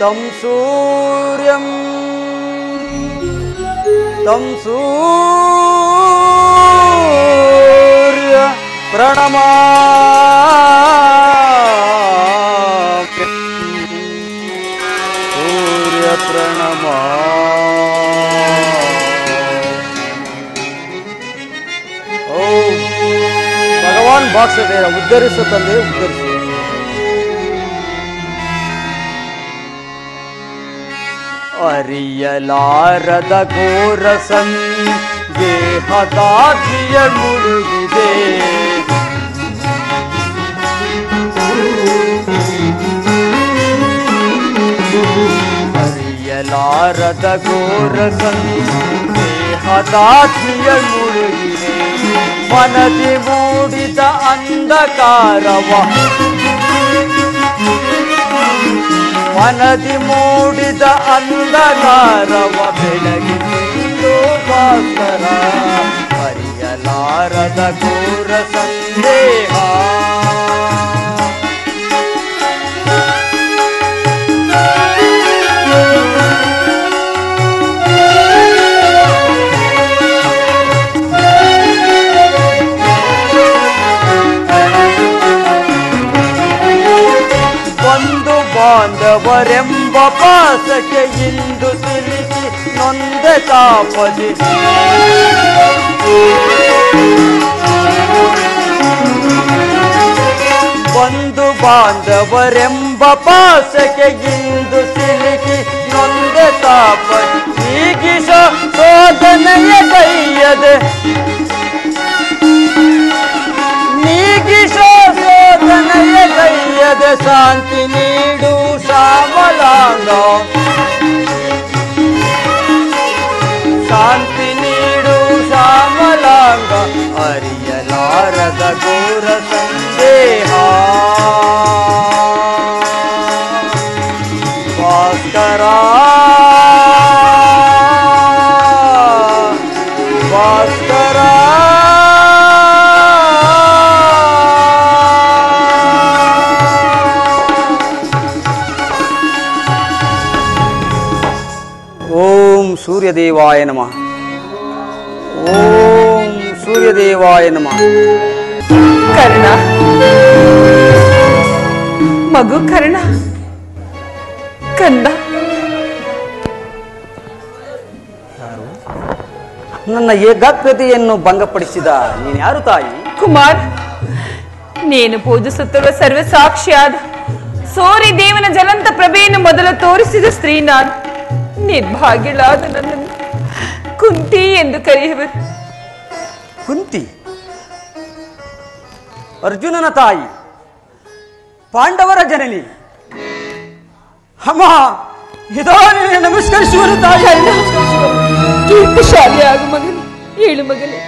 तं सूर्यं तं सूर्य प्रणमामि सूर्य प्रणमामि। ओ भगवान भाषते उद्धरिसु तंदे उद्धरिसु। ಅರಿಯಲಾರದ ಘೋರ ಸಂದೇಹದಾದ್ರಿಯ ಮುಳುಗಿದೆ ಅರಿಯಲಾರದ ಘೋರ ಸಂದೇಹದಾದ್ರಿಯ ಮುಳುಗಿದೆ ಮನದಿ ಮೂಡಿದ ಅಂಧಕಾರವ ಮನದಿ ಮೂಡಿದ ಅಂಧಕಾರವ ಬೆಳಗಿಸಿದ್ದು ಭಾಸ್ಕರ ಅರಿಯಲಾರದ ಘೋರ ಸಂದೇಹ ಬಾಂಧವರೆಂಬ ಪಾಸಕ್ಕೆ ಇಂದು ಸಿಲುಕಿ ನೊಂದ ತಾಪದಿ ಬಂಧು ಬಾಂಧವರೆಂಬ ಪಾಸಕ್ಕೆ ಇಂದು ಸಿಲುಕಿ ನೊಂದ ತಾಪದಿ ಈಗಿಸ ಶೋಧನೆಯ ಕೈಯದೆ ನೀಗಿಸ ಶೋಧನೆಯ ಕೈಯದೆ ಶಾಂತಿ ನೀಡು ಶ್ಯಾಮಲಾಂಗ ಶಾಂತಿ ನೀಡು ಶ್ಯಾಮಲಾಂಗ ಅರಿಯಲಾರದ ಘೋರ ಸಂದೇಹ ಭಾಸ್ಕರ ಭಾಸ್ಕರ सूर्यदेवाय नमः। ओम सूर्यदेवाय नमः। कर्ण मगु कर्ण कंद ನನ್ನ ಏಕಾಗ್ರತೆಯನ್ನು ಭಂಗಪಡಿಸಿದ ನೀನು ಯಾರು ತಾಯಿ? ಕುಮಾರ್, ನೀನು ಪೂಜಿಸುತ್ತಿರುವ ಸರ್ವ ಸಾಕ್ಷಿಯಾದ ಸೂರ್ಯ ದೇವನ ಜಲಂತ ಪ್ರಭೆಯನ್ನು ಮೊದಲು ತೋರಿಸಿದ ಸ್ತ್ರೀ ನಾನು. ನಿರ್ಭಾಗ್ಯಳಾದ ನನ್ನನ್ನು ಕುಂತಿ ಎಂದು ಕರೆಯುವರು. ಕುಂತಿ ಅರ್ಜುನನ ತಾಯಿ, ಪಾಂಡವರ ಜನನಿ. ಅಮ್ಮ, ಇದೋ ನಿನಗೆ ನಮಸ್ಕರಿಸುವರು ತಾಯಿ. ಕೀರ್ತಿಶಾಲಿಯಾಗು ಮಗನೇ, ಏಳು ಮಗನೇ.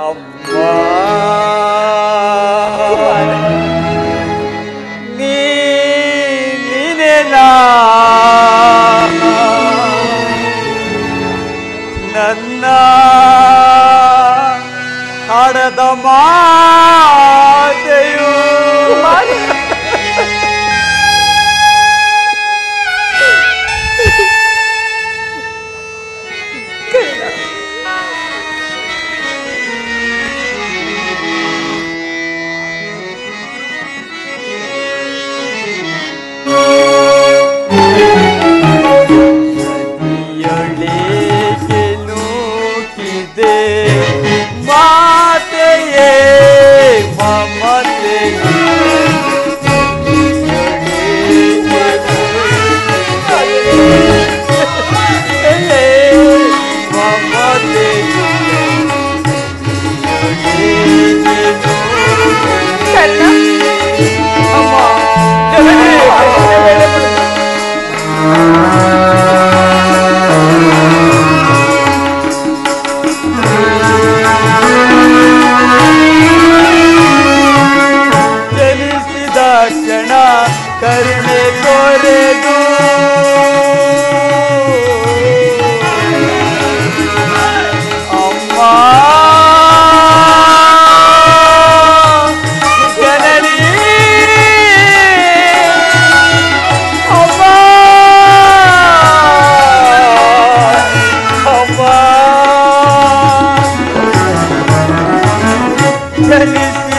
ಅಮ್ಮ, ನೀನೇನಾ ನನ್ನ ಹಡದ ಮಾತೆಯು.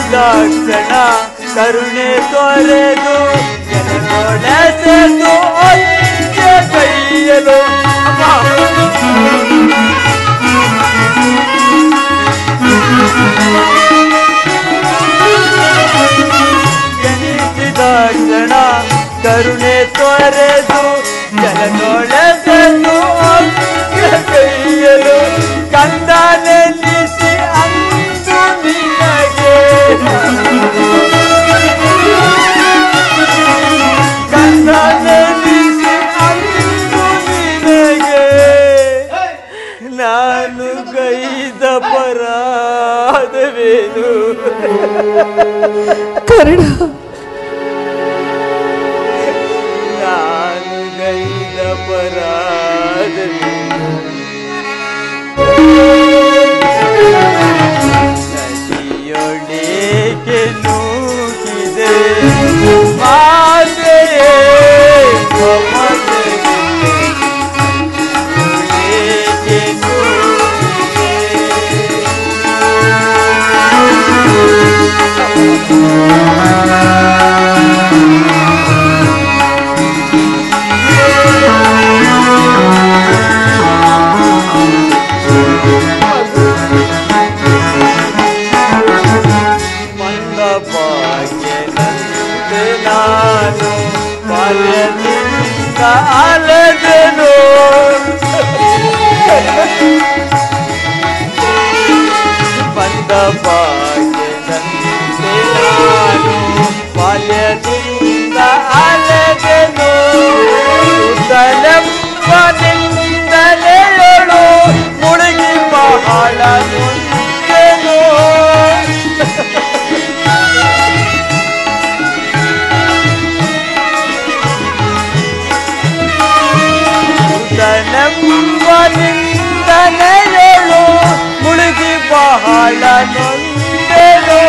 ಎನಿಸಿದಾಕ್ಷಣ ಕರುಣೆ ತೊರೆದು ಜನಗೊಳಿಸಲು ಅಂತ್ಯ ಕೈಯಲು ಎನಿಸಿದಾಕ್ಷಣ ಕರುಣೆ ತೊರೆದು ಜನಗೊಳಿಸಲು ಅಂತ್ಯ ಕೈಯಲು ಕಂದ ನೆಲ್ಲಿಸಿ ಅಂದು ನಿನಗೆ ಕಂದ ನೆಲ್ಲಿಸಿ ಅಂದು ನಿನಗೆ ನಾನು ಗೈದ ಪರಾಧವೇನು ಕರ್ಣ ನಾನು ಗೈದ ಪರಾಧವೇನು ನದಿಯೊಳಗೆ ನೂಕಿದೆ ಮಾತೆಯೇ ಮಮತೆಯೊಳಗೆ ನೂಕಿದೆ ಮಂದ ಭಾಗ್ಯನಂತೆ ನಾನು ಬಾಲ್ಯದಿಂದ ಅಲೆದೆನು ಮಂದ ಭಾಗ್ಯನಂತೆ ನಾನು ಬಾಲ್ಯದಿಂದ ಅಲೆದೆನು ತಲೆಂಬನಿಂದಲೆಯಳು ಮುಳುಗಿ ಬಹಳ ನೊಂದೆನು ತಲೆಂಬನಿಂದಲೆಯಳು ಮುಳುಗಿ ಬಹಳ ನೊಂದೆನು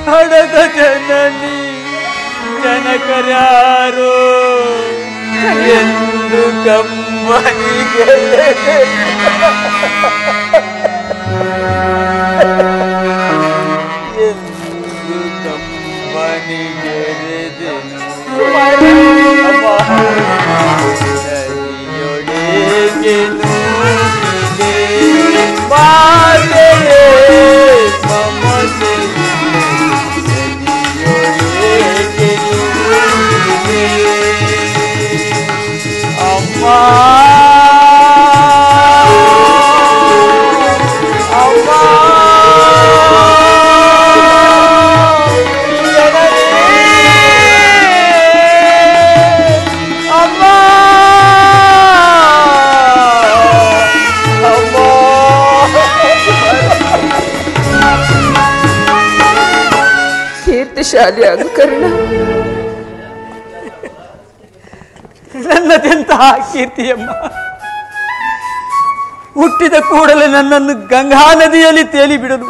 ಹಡದ ಜನನಿ ಜನಕರ್ಯಾರು ಎಂದು ಕಮ್ಮನಿಗೆ ಎಂದು ಕಮ್ಮನಿಗೆ ನದಿಯೊಳಗೆ ನೂಕಿದೆ ಮಾತೆಯೇ ಮಮತೆ ನದಿಯೊಳಗೆ ನೂಕಿದೆ ಅಮ್ಮ ಅಮ್ಮ ಅಮ್ಮ ಕೀರ್ತಿಶಾಲಿಯಾಗು ಕರ್ಣ. ನನ್ನದೆಂತಹ ಕೀರ್ತಿಯಮ್ಮ. ಹುಟ್ಟಿದ ಕೂಡಲೇ ನನ್ನನ್ನು ಗಂಗಾ ನದಿಯಲ್ಲಿ ತೇಲಿ ಬಿಡಲು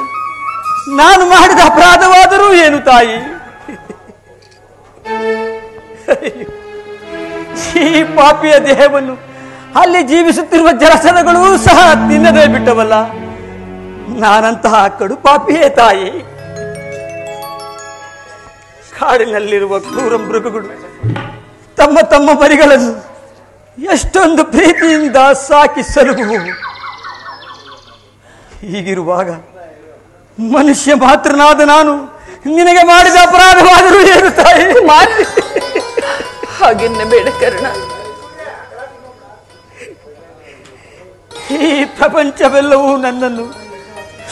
ನಾನು ಮಾಡಿದ ಅಪರಾಧವಾದರೂ ಏನು ತಾಯಿ? ಈ ಪಾಪಿಯ ದೇಹವನ್ನು ಅಲ್ಲಿ ಜೀವಿಸುತ್ತಿರುವ ಜಲಚರಗಳೂ ಸಹ ತಿನ್ನದೇ ಬಿಟ್ಟವಲ್ಲ. ನಾನಂತಹ ಕಡು ಪಾಪಿಯೇ ತಾಯಿ. ಕಾಡಿನಲ್ಲಿರುವ ಕ್ರೂರ ಮೃಗಗಳು ತಮ್ಮ ತಮ್ಮ ಮರಿಗಳನ್ನು ಎಷ್ಟೊಂದು ಪ್ರೀತಿಯಿಂದ ಸಾಕಿ ಸಲುಹುವು. ಹೀಗಿರುವಾಗ ಮನುಷ್ಯ ಮಾತ್ರನಾದ ನಾನು ನಿನಗೆ ಮಾಡಿದ ಅಪರಾಧವಾದರೂ ಏನು ತಾಯಿ? ಹಾಗೆನ್ನ ಬೇಡ ಕರ್ಣ. ಈ ಪ್ರಪಂಚವೆಲ್ಲವೂ ನನ್ನನ್ನು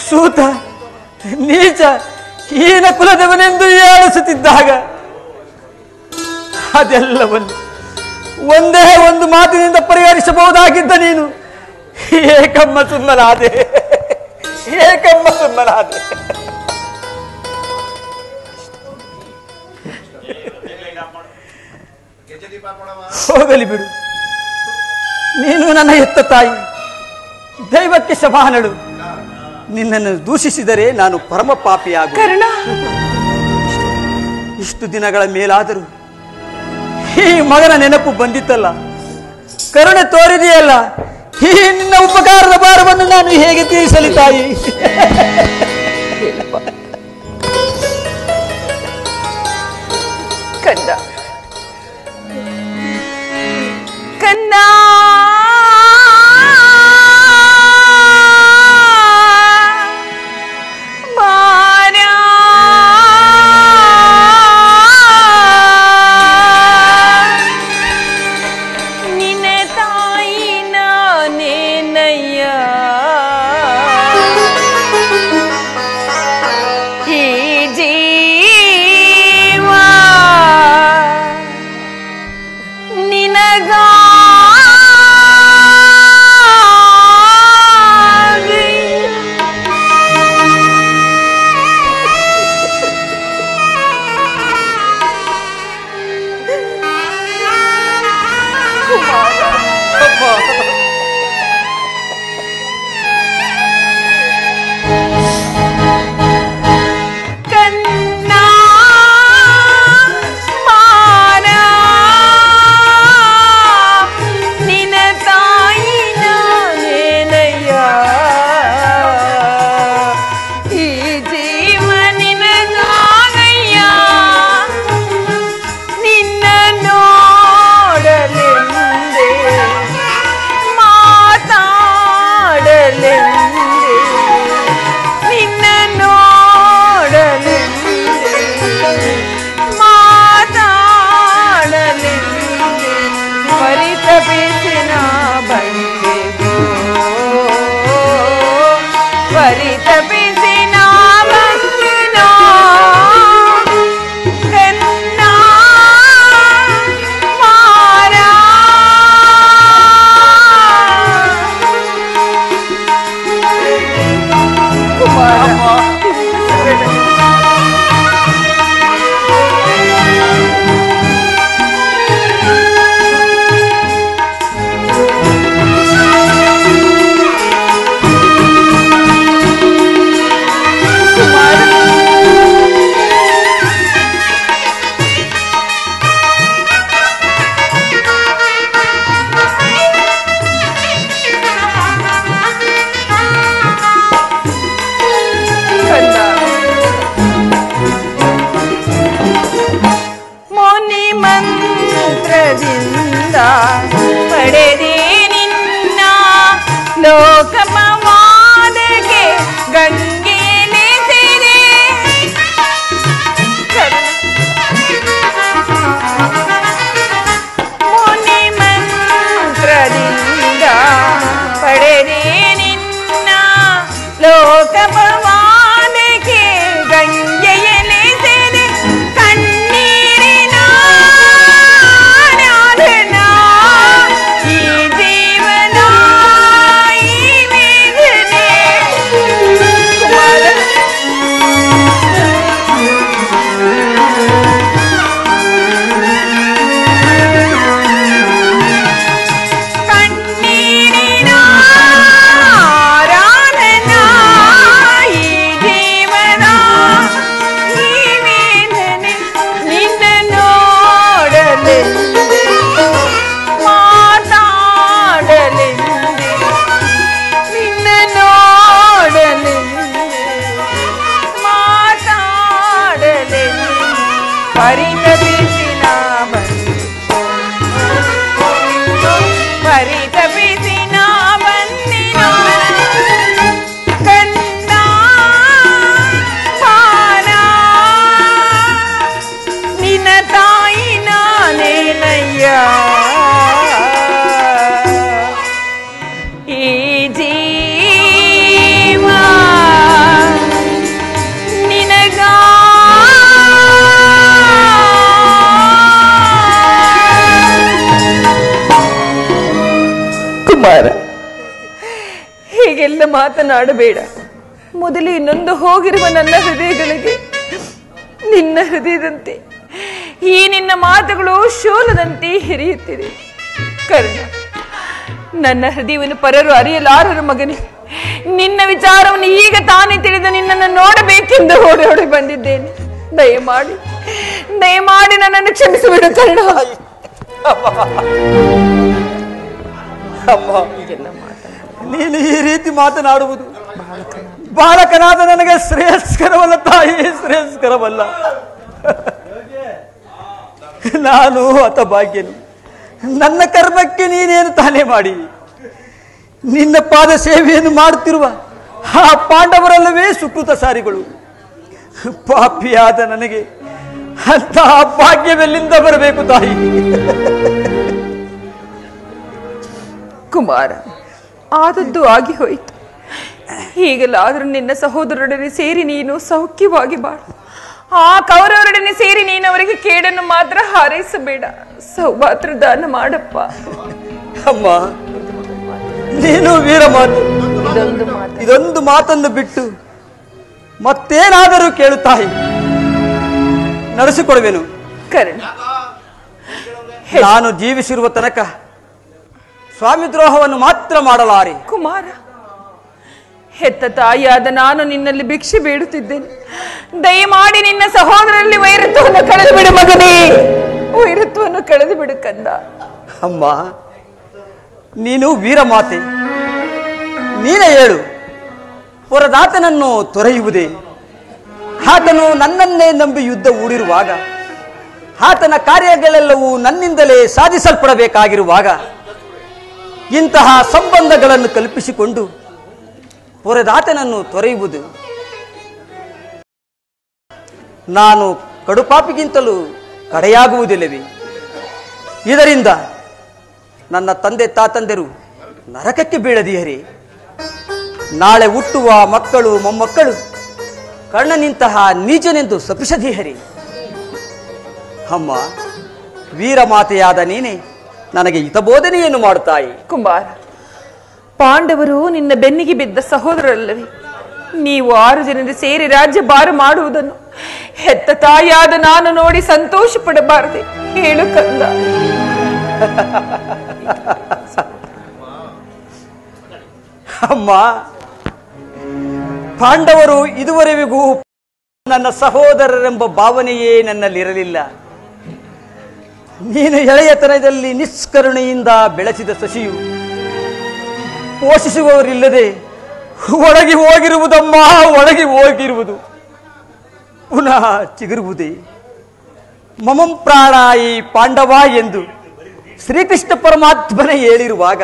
ಸೂತ ನೀಚ ಹೀನ ಕುಲದವನೆಂದು ಏಳಿಸುತ್ತಿದ್ದಾಗ ಅದೆಲ್ಲವನ್ನು ಒಂದೇ ಒಂದು ಮಾತಿನಿಂದ ಪರಿಹರಿಸಬಹುದಾಗಿದ್ದ ನೀನು ಏಕಮ್ಮ ಸುಮ್ಮನಾದೆ, ಏಕಮ್ಮ ಸುಮ್ಮನಾದೆ. ಹೋಗಲಿ ಬಿಡು, ನೀನು ನನ್ನ ಹೆತ್ತ ತಾಯಿ, ದೈವಕ್ಕೆ ಸಮಾನಳು. ನಿನ್ನನ್ನು ದೂಷಿಸಿದರೆ ನಾನು ಪರಮ ಪಾಪಿಯಾಗು. ಕರ್ಣ, ಇಷ್ಟು ದಿನಗಳ ಮೇಲಾದರೂ ಈ ಮಗನ ನೆನಪು ಬಂದಿತ್ತಲ್ಲ, ಕರುಣೆ ತೋರಿದೆಯಲ್ಲ, ಈ ನಿನ್ನ ಉಪಕಾರದ ಭಾರವನ್ನು ನಾನು ಹೇಗೆ ತೀರಿಸಲಿ ತಾಯಿ? ಪರಿತಪಿಸಿ ನಾ ಬಂದಿನೋ ಕಂದ ಪಾನ ನಿನ್ನ ತಾಯಿ ನಾನೇನಯ್ಯ ಈ ಜೀವ ನಿನಗ ಕುಮಾರ, ಹೀಗೆಲ್ಲ ಮಾತನಾಡಬೇಡ. ಮೊದಲು ಇನ್ನೊಂದು ಹೋಗಿರುವ ನನ್ನ ಹೃದಯಗಳಿಗೆ ನಿನ್ನ ಹೃದಯದಂತೆ ಈ ನಿನ್ನ ಮಾತುಗಳು ಶೂಲದಂತೆ ಹಿರಿಯುತ್ತಿದೆ. ಕರ್ಣ, ನನ್ನ ಹೃದಯವನ್ನು ಪರರು ಅರಿಯಲಾರರು ಮಗನೇ. ನಿನ್ನ ವಿಚಾರವನ್ನು ಈಗ ತಾನೇ ತಿಳಿದು ನಿನ್ನನ್ನು ನೋಡಬೇಕೆಂದು ಓಡಿ ಬಂದಿದ್ದೇನೆ. ದಯಮಾಡಿ ನನ್ನನ್ನು ಕ್ಷಮಿಸಿಬಿಡು ಕರ್ಣ. ಅಮ್ಮ, ನೀನು ಈ ರೀತಿ ಮಾತನಾಡುವುದು ಬಾಲಕನಾದ ನನಗೆ ಶ್ರೇಯಸ್ಕರವಲ್ಲ ತಾಯಿ, ಶ್ರೇಯಸ್ಕರವಲ್ಲ. ನಾನು ಹತಭಾಗ್ಯನು. ನನ್ನ ಕರ್ಮಕ್ಕೆ ನೀನೇನು ತಾನೇ ಮಾಡಿ ನಿನ್ನ ಪಾದ ಸೇವೆಯನ್ನು ಮಾಡುತ್ತಿರುವ ಆ ಪಾಂಡವರಲ್ಲವೇ ಸುಕೃತ ಸಾರಿಗಳು. ಪಾಪಿಯಾದ ನನಗೆ ಅಂತಹ ಭಾಗ್ಯವೆಲ್ಲಿಂದ ಬರಬೇಕು ತಾಯಿ? ಕುಮಾರ, ಆದದ್ದು ಆಗಿ ಹೋಯಿತು. ಈಗಲಾದರೂ ನಿನ್ನ ಸಹೋದರರೊಡನೆ ಸೇರಿ ನೀನು ಸೌಖ್ಯವಾಗಿ ಬಾಳು. ಆ ಕೌರವರೊಡನೆ ಸೇರಿ ನೀನು ಅವರಿಗೆ ಕೇಡನ್ನು ಮಾತ್ರ ಹಾರೈಸಬೇಡ. ಸೌಭಾತೃ ದಾನ ಮಾಡಪ್ಪ. ಅಮ್ಮ, ನೀನು ವೀರ ಮಾತು, ಇದೊಂದು ಮಾತನ್ನು ಬಿಟ್ಟು ಮತ್ತೇನಾದರೂ ಕೇಳು ತಾಯಿ, ನಡೆಸಿಕೊಡುವೆನು. ಕರ್ಣ, ನಾನು ಜೀವಿಸಿರುವ ತನಕ ಸ್ವಾಮಿ ದ್ರೋಹವನ್ನು ಮಾತ್ರ ಮಾಡಲಾರೆ. ಕುಮಾರ, ಹೆತ್ತ ತಾಯಿಯಾದ ನಾನು ನಿನ್ನಲ್ಲಿ ಭಿಕ್ಷೆ ಬೇಡುತ್ತಿದ್ದೇನೆ. ದಯಮಾಡಿ ನಿನ್ನ ಸಹೋದರಲ್ಲಿ ವೈರತ್ವವನ್ನು ಕಳೆದು ಬಿಡು ಮಗನೇ, ವೈರತ್ವವನ್ನು ಕಳೆದು ಬಿಡು ಕಂದ. ಅಮ್ಮ, ನೀನು ವೀರಮಾತೆ, ನೀನೇ ಹೇಳು, ಪುರದಾತನನ್ನು ತೊರೆಯುವುದೇ? ಆತನು ನನ್ನನ್ನೇ ನಂಬಿ ಯುದ್ಧ ಹೂಡಿರುವಾಗ, ಆತನ ಕಾರ್ಯಗಳೆಲ್ಲವೂ ನನ್ನಿಂದಲೇ ಸಾಧಿಸಲ್ಪಡಬೇಕಾಗಿರುವಾಗ ಇಂತಹ ಸಂಬಂಧಗಳನ್ನು ಕಲ್ಪಿಸಿಕೊಂಡು ಪುರದಾತನನ್ನು ತೊರೆಯುವುದು ನಾನು ಕಡುಪಾಪಿಗಿಂತಲೂ ಕಡೆಯಾಗುವುದಿಲ್ಲವೇ? ಇದರಿಂದ ನನ್ನ ತಂದೆ ತಾತಂದಿರು ನರಕಕ್ಕೆ ಬೀಳದಿಯರೇ? ನಾಳೆ ಹುಟ್ಟುವ ಮಕ್ಕಳು ಮೊಮ್ಮಕ್ಕಳು ಕರ್ಣನಿಂತಹ ನೀಚನೆಂದು ಶಪಿಸದಿಯರೇ? ಅಮ್ಮ, ವೀರಮಾತೆಯಾದ ನೀನೇ ನನಗೆ ಹಿತಬೋಧನೆಯನ್ನು ಮಾಡುತ್ತಾಯಿ. ಕುಮಾರ, ಪಾಂಡವರು ನಿನ್ನ ಬೆನ್ನಿಗೆ ಬಿದ್ದ ಸಹೋದರರಲ್ಲವೇ? ನೀವು 6 ಜನರು ಸೇರಿ ರಾಜ್ಯ ಭಾರ ಮಾಡುವುದನ್ನು ಹೆತ್ತ ತಾಯಿಯಾದ ನಾನು ನೋಡಿ ಸಂತೋಷ ಪಡಬಾರದೆ? ಹೇಳು ಕಂದ. ಅಮ್ಮ, ಪಾಂಡವರು ಇದುವರೆಗೂ ನನ್ನ ಸಹೋದರರೆಂಬ ಭಾವನೆಯೇ ನನ್ನಲ್ಲಿರಲಿಲ್ಲ. ನೀನು ಎಳೆಯತನದಲ್ಲಿ ನಿಷ್ಕರುಣೆಯಿಂದ ಬೆಳೆಸಿದ ಸಸಿಯು ಪೋಷಿಸುವವರಿಲ್ಲದೆ ಒಳಗಿ ಹೋಗಿರುವುದಮ್ಮ, ಒಳಗಿ ಹೋಗಿರುವುದು ಪುನಃ ಚಿಗುರುವುದೇ? ಮಮಂ ಪ್ರಾಣಾಯಿ ಪಾಂಡವ ಎಂದು ಶ್ರೀಕೃಷ್ಣ ಪರಮಾತ್ಮನೇ ಹೇಳಿರುವಾಗ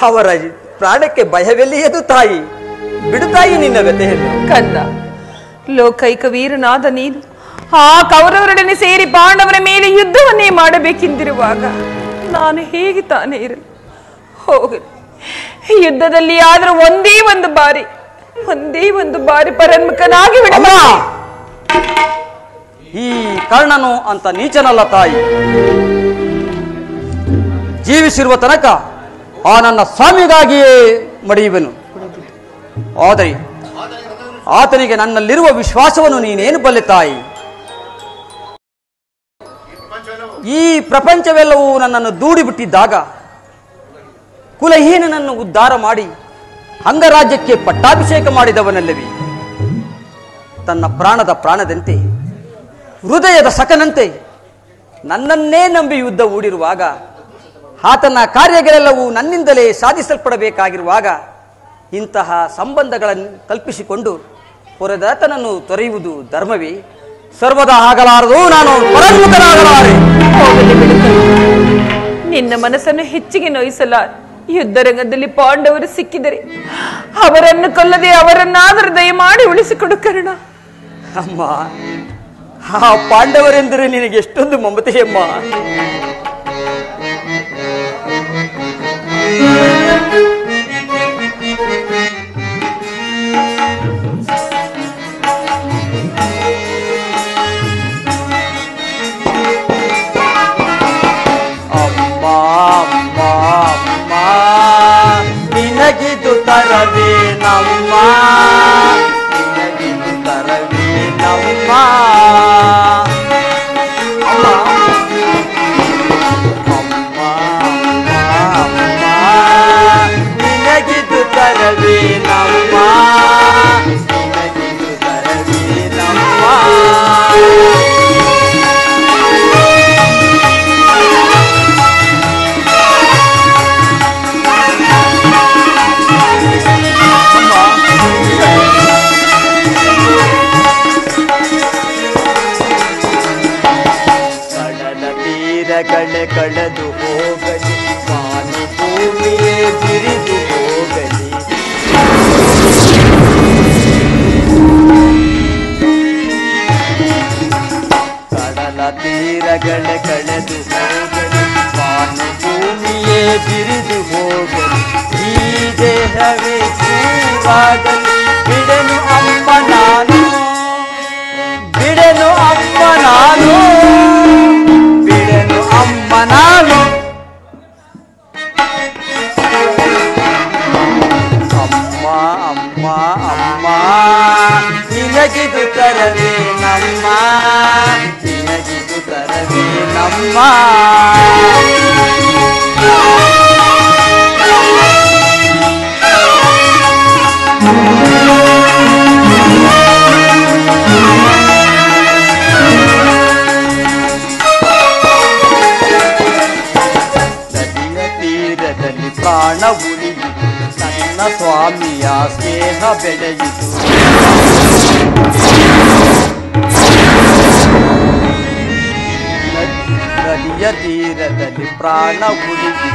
ಅವರ ಪ್ರಾಣಕ್ಕೆ ಭಯವೆಲ್ಲಿಯದು ತಾಯಿ? ಬಿಡುತ್ತಾಯಿ ನಿನ್ನ ವ್ಯಥೆಯನ್ನು. ಕಂದ, ಲೋಕೈಕ ವೀರನಾದ ನೀನು ಆ ಕೌರವರೊಡನೆ ಸೇರಿ ಪಾಂಡವರ ಮೇಲೆ ಯುದ್ಧವನ್ನೇ ಮಾಡಬೇಕೆಂದಿರುವಾಗ ನಾನು ಹೇಗೆ ತಾನೇ ಇರಲಿ? ಹೋಗಲಿ, ಯುದ್ಧದಲ್ಲಿ ಆದರೂ ಒಂದೇ ಒಂದು ಬಾರಿ ಪರನ್ಮುಖನಾಗಿ ಬಿಡ. ಈ ಕರ್ಣನು ಅಂತ ನೀಚನಲ್ಲ ತಾಯಿ. ಜೀವಿಸಿರುವ ತನಕ ಆ ನನ್ನ ಸ್ವಾಮಿಗಾಗಿಯೇ ಮಡಿಯುವೆನು. ಆದರೆ ಆತನಿಗೆ ನನ್ನಲ್ಲಿರುವ ವಿಶ್ವಾಸವನ್ನು ನೀನೇನು ಬಲ್ಲೆ ತಾಯಿ? ಈ ಪ್ರಪಂಚವೆಲ್ಲವೂ ನನ್ನನ್ನು ದೂಡಿಬಿಟ್ಟಿದ್ದಾಗ ಕುಲಹೀನನನ್ನು ಉದ್ಧಾರ ಮಾಡಿ ಅಂಗರಾಜ್ಯಕ್ಕೆ ಪಟ್ಟಾಭಿಷೇಕ ಮಾಡಿದವನಲ್ಲವೇ? ತನ್ನ ಪ್ರಾಣದ ಪ್ರಾಣದಂತೆ, ಹೃದಯದ ಸಖನಂತೆ ನನ್ನನ್ನೇ ನಂಬಿ ಯುದ್ಧ ಹೂಡಿರುವಾಗ, ಆತನ ಕಾರ್ಯಗಳೆಲ್ಲವೂ ನನ್ನಿಂದಲೇ ಸಾಧಿಸಲ್ಪಡಬೇಕಾಗಿರುವಾಗ ಇಂತಹ ಸಂಬಂಧಗಳನ್ನು ಕಲ್ಪಿಸಿಕೊಂಡು ಪುರದಾತನನ್ನು ತೊರೆಯುವುದು ಧರ್ಮವೇ? ಸರ್ವದಾ ಆಗಲಾರದು. ನಾನು ಪರಮುಖನಾಗಲಾರೆ. ಹೋಗಲಿ ಬಿಡುತ್ತೇನೆ. ನಿನ್ನ ಮನಸ್ಸನ್ನು ಹೆಚ್ಚಿಗೆ ನೋಯಿಸಲಾರ. ಯುದ್ಧರಂಗದಲ್ಲಿ ಪಾಂಡವರು ಸಿಕ್ಕಿದರೆ ಅವರನ್ನು ಕೊಲ್ಲದೆ ಅವರನ್ನಾದರೂ ದಯಮಾಡಿ ಉಳಿಸಿಕೊಡು ಕರ್ಣ. ಅಮ್ಮ, ಆ ಪಾಂಡವರೆಂದರೆ ನಿನಗೆ ಎಷ್ಟೊಂದು ಮಮತೆಯಮ್ಮ. ಅಮ್ಮ ಅಮ್ಮ ಅಮ್ಮ, ನಿನಗಿದು ತರವೇ ನಮ್ಮ, ನಿನಗಿದು ತರವೇ ನಮ್ಮ. ಅಮ್ಮ ಅಮ್ಮ ಅಮ್ಮ, ನಿನಗಿದು ತರವೇ ನಮ್ಮ, ನಿನಗಿದು ತರವೇ ನಮ್ಮ. ಕಳೆದು ಹೋಗಲಿ, ಮಾನು ಭೂಮಿಯೇ ಬಿರಿದು ಹೋಗಲಿ. ಕಡಲ ತೀರಗಳೇ ಕಳೆದು ಹೋಗಲಿ, ಮಾನು ಭೂಮಿಯೇ ಬಿರಿದು ಹೋಗಲಿ. ಈ ದೇಹವೇ ಕೂರಾಗಲಿ, ಬಿಡೆನು ಅಮ್ಮ ನಾನು, ಬಿಡೆನು ಅಮ್ಮ ನಾನು, ಬಿಡೆನು ಅಮ್ಮ ನಾನು. ಅಮ್ಮ ಅಮ್ಮ ಅಮ್ಮ, ನಿನಗಿದು ತರವೇ ನಮ್ಮ, ನಿನಗಿದು ತರವೇ ನಮ್ಮ. ಪ್ರಾಣ ಉಳಿಯಿತು, ನನ್ನ ಸ್ವಾಮಿಯ ಸ್ನೇಹ ಬೆಳೆಯಿತು. ನದಿಯ ತೀರದಲ್ಲಿ ಪ್ರಾಣ ಉಳಿಯಿತು,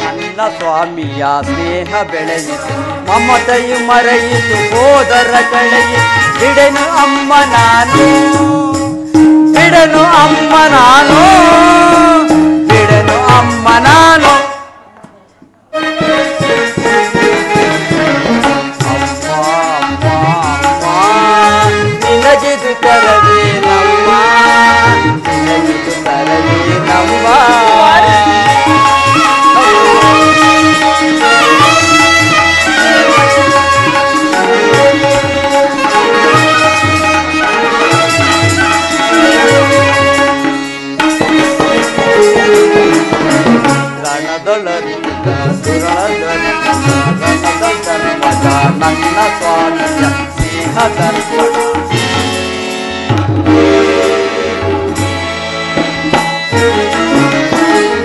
ನನ್ನ ಸ್ವಾಮಿಯ ಸ್ನೇಹ ಬೆಳೆಯಿತು. ಮಮತೆಯು ಮರೆಯಿತು, ಹೋದರ ಕಳೆಯಿತು. ಬಿಡೆನು ಅಮ್ಮ ನಾನು, ಬಿಡೆನು ಅಮ್ಮ ನಾನು, ಬಿಡೆನು ಅಮ್ಮ ನಾನು. ನಿನಗಿದು ತರವೇ ನಮ್ಮ, ನಿನಗಿದು ತರವೇ ನಮ್ಮ. ರಣದೊಳರಿದ ರಣದೊಳರಿದ ನನ್ನ ಸ್ವಾಮಿಯ ಸ್ನೇಹ ದರ್ಪಣ.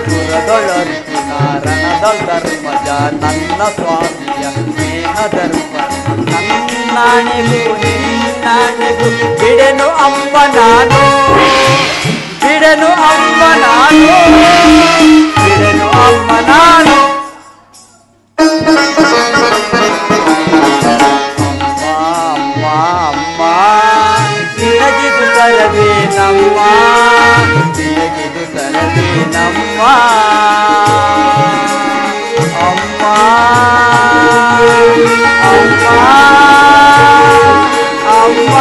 ಸುರದೊಳರಿದ ರಣದೊಳರ್ಮಜ ನನ್ನ ಸ್ವಾಮಿಯ ಸ್ನೇಹ ದರ್ಪಣ. ನನ್ನಾಣಿಗೂ ನಿನ್ನಾಣಿಗೂ ಬಿಡೆನು ಅಮ್ಮ ನಾನು, ಬಿಡೆನು ಅಮ್ಮ ನಾನು, ಬಿಡೆನು ಅಮ್ಮ ನಾನು. ಅಮ್ಮ ಅಮ್ಮ, ನಿನಗಿದು ತರವೇ ನಮ್ಮ, ನಿನಗಿದು ತರವೇ ನಮ್ಮ. ಅಮ್ಮ ಅಮ್ಮ ಅಮ್ಮ.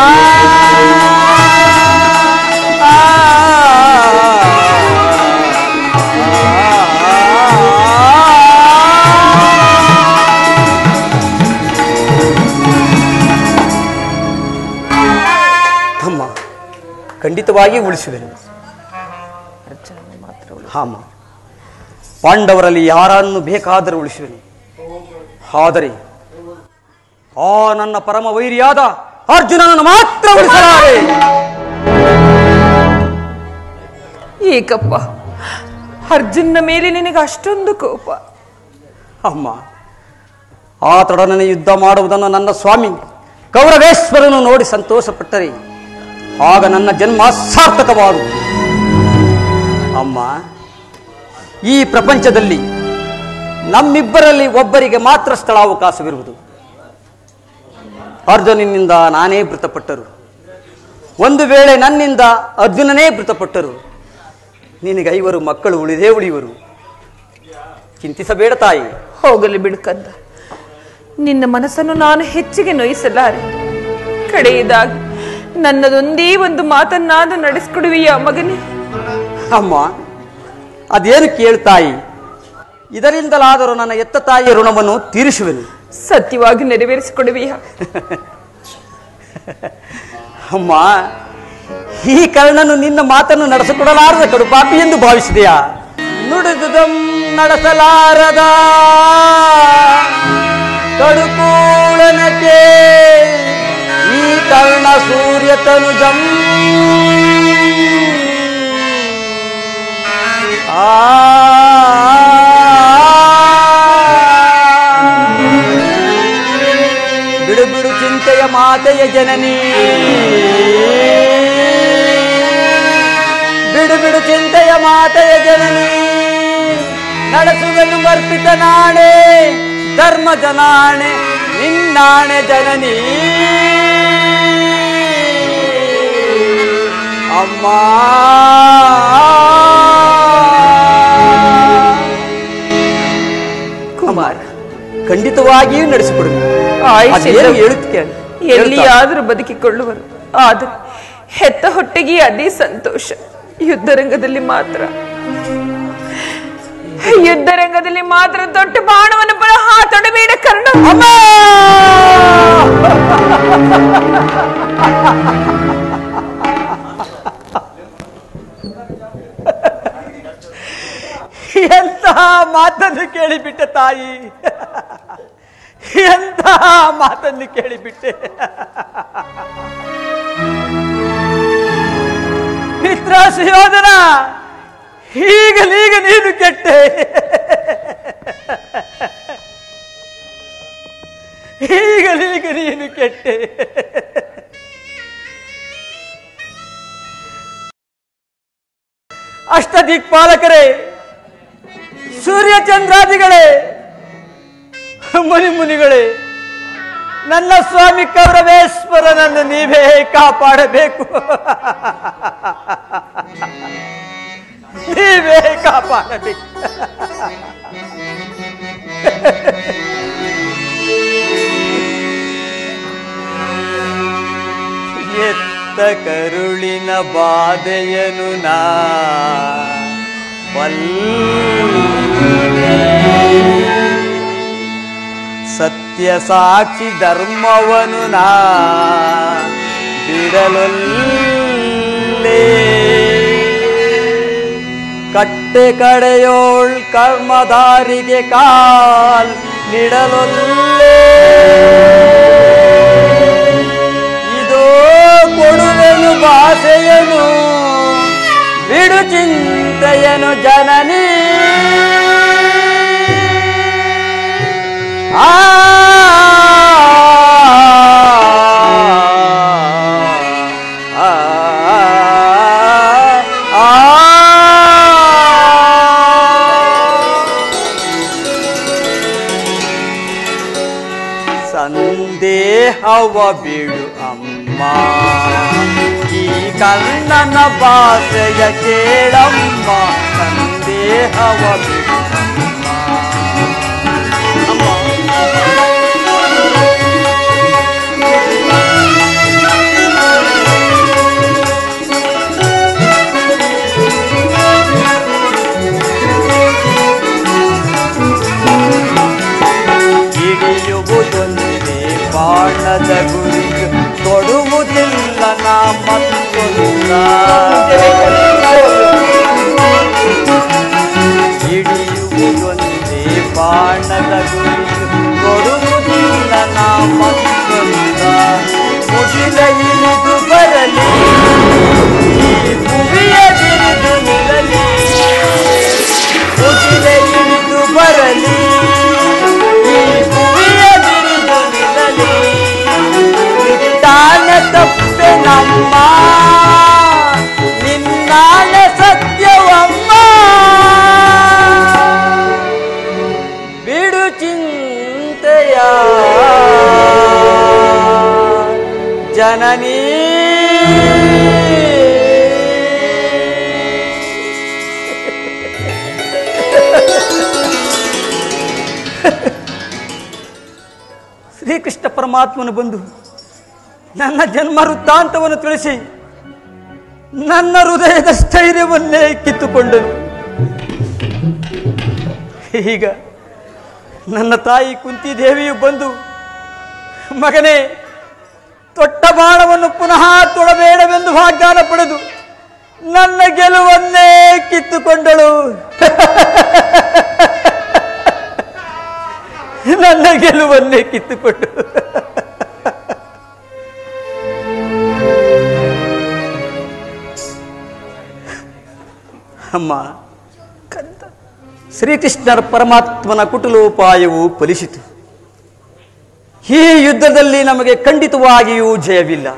ಖಂಡಿತವಾಗಿ ಉಳಿಸುವೆನು. ಹಾಮ, ಪಾಂಡವರಲ್ಲಿ ಯಾರನ್ನು ಬೇಕಾದರೂ ಉಳಿಸುವೆನು. ಆದರೆ ಆ ನನ್ನ ಪರಮ ವೈರಿಯಾದ ಅರ್ಜುನನನ್ನು ಮಾತ್ರ ಉಳಿಸಲಾರೆ. ಏಕಪ್ಪ, ಅರ್ಜುನ ಮೇಲೆ ನಿನಗೆ ಅಷ್ಟೊಂದು ಕೋಪ? ಅಮ್ಮ, ಆತೊಡನೆ ಯುದ್ಧ ಮಾಡುವುದನ್ನು ನನ್ನ ಸ್ವಾಮಿ ಕೌರವೇಶ್ವರನು ನೋಡಿ ಸಂತೋಷಪಟ್ಟರೆ ಆಗ ನನ್ನ ಜನ್ಮ ಸಾರ್ಥಕವಾಗುವುದು. ಅಮ್ಮ, ಈ ಪ್ರಪಂಚದಲ್ಲಿ ನಮ್ಮಿಬ್ಬರಲ್ಲಿ ಒಬ್ಬರಿಗೆ ಮಾತ್ರ ಸ್ಥಳಾವಕಾಶವಿರುವುದು. ಅರ್ಜುನನಿಂದ ನಾನೇ ಮೃತಪಟ್ಟರು, ಒಂದು ವೇಳೆ ನನ್ನಿಂದ ಅರ್ಜುನನೇ ಮೃತಪಟ್ಟರು, ನಿನಗೆ 5 ಮಕ್ಕಳು ಉಳಿದೇ ಉಳಿಯುವರು. ಚಿಂತಿಸಬೇಡ ತಾಯಿ. ಹೋಗಲಿ ಬಿಡುಕಂದ, ನಿನ್ನ ಮನಸ್ಸನ್ನು ನಾನು ಹೆಚ್ಚಿಗೆ ನೋಯಿಸಲಾರೆ. ಕಡೆಯದಾಗಿ ನನ್ನದೊಂದೇ ಒಂದು ಮಾತನ್ನಾದ ನಡೆಸಿಕೊಡುವಿಯ ಮಗನೇ? ಅಮ್ಮ, ಅದೇನು ಕೇಳ್ತಾಯಿ, ಇದರಿಂದಲಾದರೂ ನನ್ನ ಎತ್ತ ತಾಯಿಯ ಋಣವನ್ನು ತೀರಿಸುವೆನು. ಸತ್ಯವಾಗಿ ನೆರವೇರಿಸಿಕೊಡುವಿಯ? ಅಮ್ಮ, ಈ ಕರ್ಣನು ನಿನ್ನ ಮಾತನ್ನು ನಡೆಸಿಕೊಡಲಾರದ ಕಡುಪಾಪಿ ಎಂದು ಭಾವಿಸಿದೆಯಾ? ನುಡಿದುದಂ ನಡೆಸಲಾರದ ಕಡುಕೂಳನಕ್ಕೆ ಈ ಕರ್ಣ ಸೂರ್ಯ ತನುಜಂ ಬಿಡು ಬಿಡು ಚಿಂತೆಯ ಮಾತೆಯ ಜನನಿ, ಬಿಡು ಬಿಡು ಚಿಂತೆಯ ಮಾತೆಯ ಜನನಿ, ನಡೆಸುವೆನು ಅರ್ಪಿತ ನಾಣೆ ಧರ್ಮ ಜನಾಣೆ ನಿನ್ನಾಣೆ ಜನನಿ. ಅಮ್ಮ, ಕುಮಾರ, ಖಂಡಿತವಾಗಿಯೂ ನಡೆಸಿಕೊಡುವೆ. ಎಲ್ಲಿಯಾದರೂ ಬದುಕಿಕೊಳ್ಳುವರು. ಆದರೆ ಹೆತ್ತ ಹೊಟ್ಟೆಗೆ ಅದೇ ಸಂತೋಷ. ಯುದ್ಧರಂಗದಲ್ಲಿ ಮಾತ್ರ ದೊಡ್ಡ ಬಾಣವನ್ನು ಪುನಃ ತೊಡಬೇಡ ಕರ್ಣ. ಎಂತಹ ಮಾತನ್ನು ಕೇಳಿಬಿಟ್ಟೆ ತಾಯಿ, ಎಂತಹ ಮಾತನ್ನು ಕೇಳಿಬಿಟ್ಟೆ. ಮಿತ್ರ ಸುಯೋಧನ, ಈಗಲೀಗ ನೀನು ಕೆಟ್ಟೆ, ಈಗಲೀಗ ನೀನು ಕೆಟ್ಟೆ. ಅಷ್ಟದಿಕ್ಪಾಲಕರೇ, ಸೂರ್ಯಚಂದ್ರಾದಿಗಳೇ, ಮುನಿಗಳೇ, ನನ್ನ ಸ್ವಾಮಿ ಕೌರವೇಶ್ವರನನ್ನು ನೀವೇ ಕಾಪಾಡಬೇಕು, ನೀವೇ ಕಾಪಾಡಬೇಕು. ಎತ್ತ ಕರುಳಿನ ಬಾಧೆಯನು ನಾ ಸತ್ಯ ಸಾಕ್ಷಿ ಧರ್ಮವನು ನಾ ಬಿಡಲೊಲ್ಲೇ, ಕಟ್ಟೆ ಕಡೆಯೋಳ್ ಕರ್ಮದಾರಿಗೆ ಕಾಲ್ ನಿಡಲೊಲ್ಲೇ. ಇದೋ ಕೊಡುವೆನು ಭಾಷೆಯನು ಬಿಡು ಚಿಂತೆಯನು ಜನನಿ. ಸಂದೇಹವ ಬಿಡು ಅಮ್ಮ, ಈ ಕರ್ಣನ ಭಾಷೆಯ ಕೇಳಮ್ಮ, ಸಂದೇಹವ ಬಿಡು ಹಿಡಿಯುವುದೊಂದೇ ಬಾಣದ ಗುರಿಯು ತೊಡುವುದಿಲ್ಲ ನಾ ಮತ್ತೊಂದ. ಹಿಡಿಯುವುದೊಂದೇ ಬಾಣದ ಗುರಿಯು ತೊಡುವುದಿಲ್ಲ ನಾ ಮತ್ತೊಂದ. ಮುಗಿಲ ಇಳಿದು ಬರಲಿ ಈ ಭುವಿಯ ಬಿರಿದು ನಿಲ್ಲಲಿ, ಮುಗಿಲ ಇಳಿದು ಬರಲಿ ಈ ಭುವಿಯ ಬಿರಿದು ನಿಲ್ಲಲಿ. ತಾನ ತಪ್ಪೆ ನಮ್ಮ ಜನನೀ ಶ್ರೀಕೃಷ್ಣ ಪರಮಾತ್ಮನು ಬಂದು ನನ್ನ ಜನ್ಮ ವೃತ್ತಾಂತವನ್ನು ತಿಳಿಸಿ ನನ್ನ ಹೃದಯದ ಸ್ಥೈರ್ಯವನ್ನೇ ಕಿತ್ತುಕೊಂಡನು. ಈಗ ನನ್ನ ತಾಯಿ ಕುಂತಿದೇವಿಯು ಬಂದು, ಮಗನೇ, ತೊಟ್ಟ ಬಾಣವನ್ನು ಪುನಃ ತೊಡಬೇಡವೆಂದು ವಾಗ್ದಾನ ಪಡೆದು ನನ್ನ ಗೆಲುವನ್ನೇ ಕಿತ್ತುಕೊಂಡಳು. ನನ್ನ ಗೆಲುವನ್ನೇ ಕಿತ್ತುಕೊಂಡು ಅಮ್ಮ, ಶ್ರೀಕೃಷ್ಣರ ಪರಮಾತ್ಮನ ಕುಟಿಲೋಪಾಯವು ಫಲಿಸಿತು. ಈ ಯುದ್ಧದಲ್ಲಿ ನಮಗೆ ಖಂಡಿತವಾಗಿಯೂ ಜಯವಿಲ್ಲ.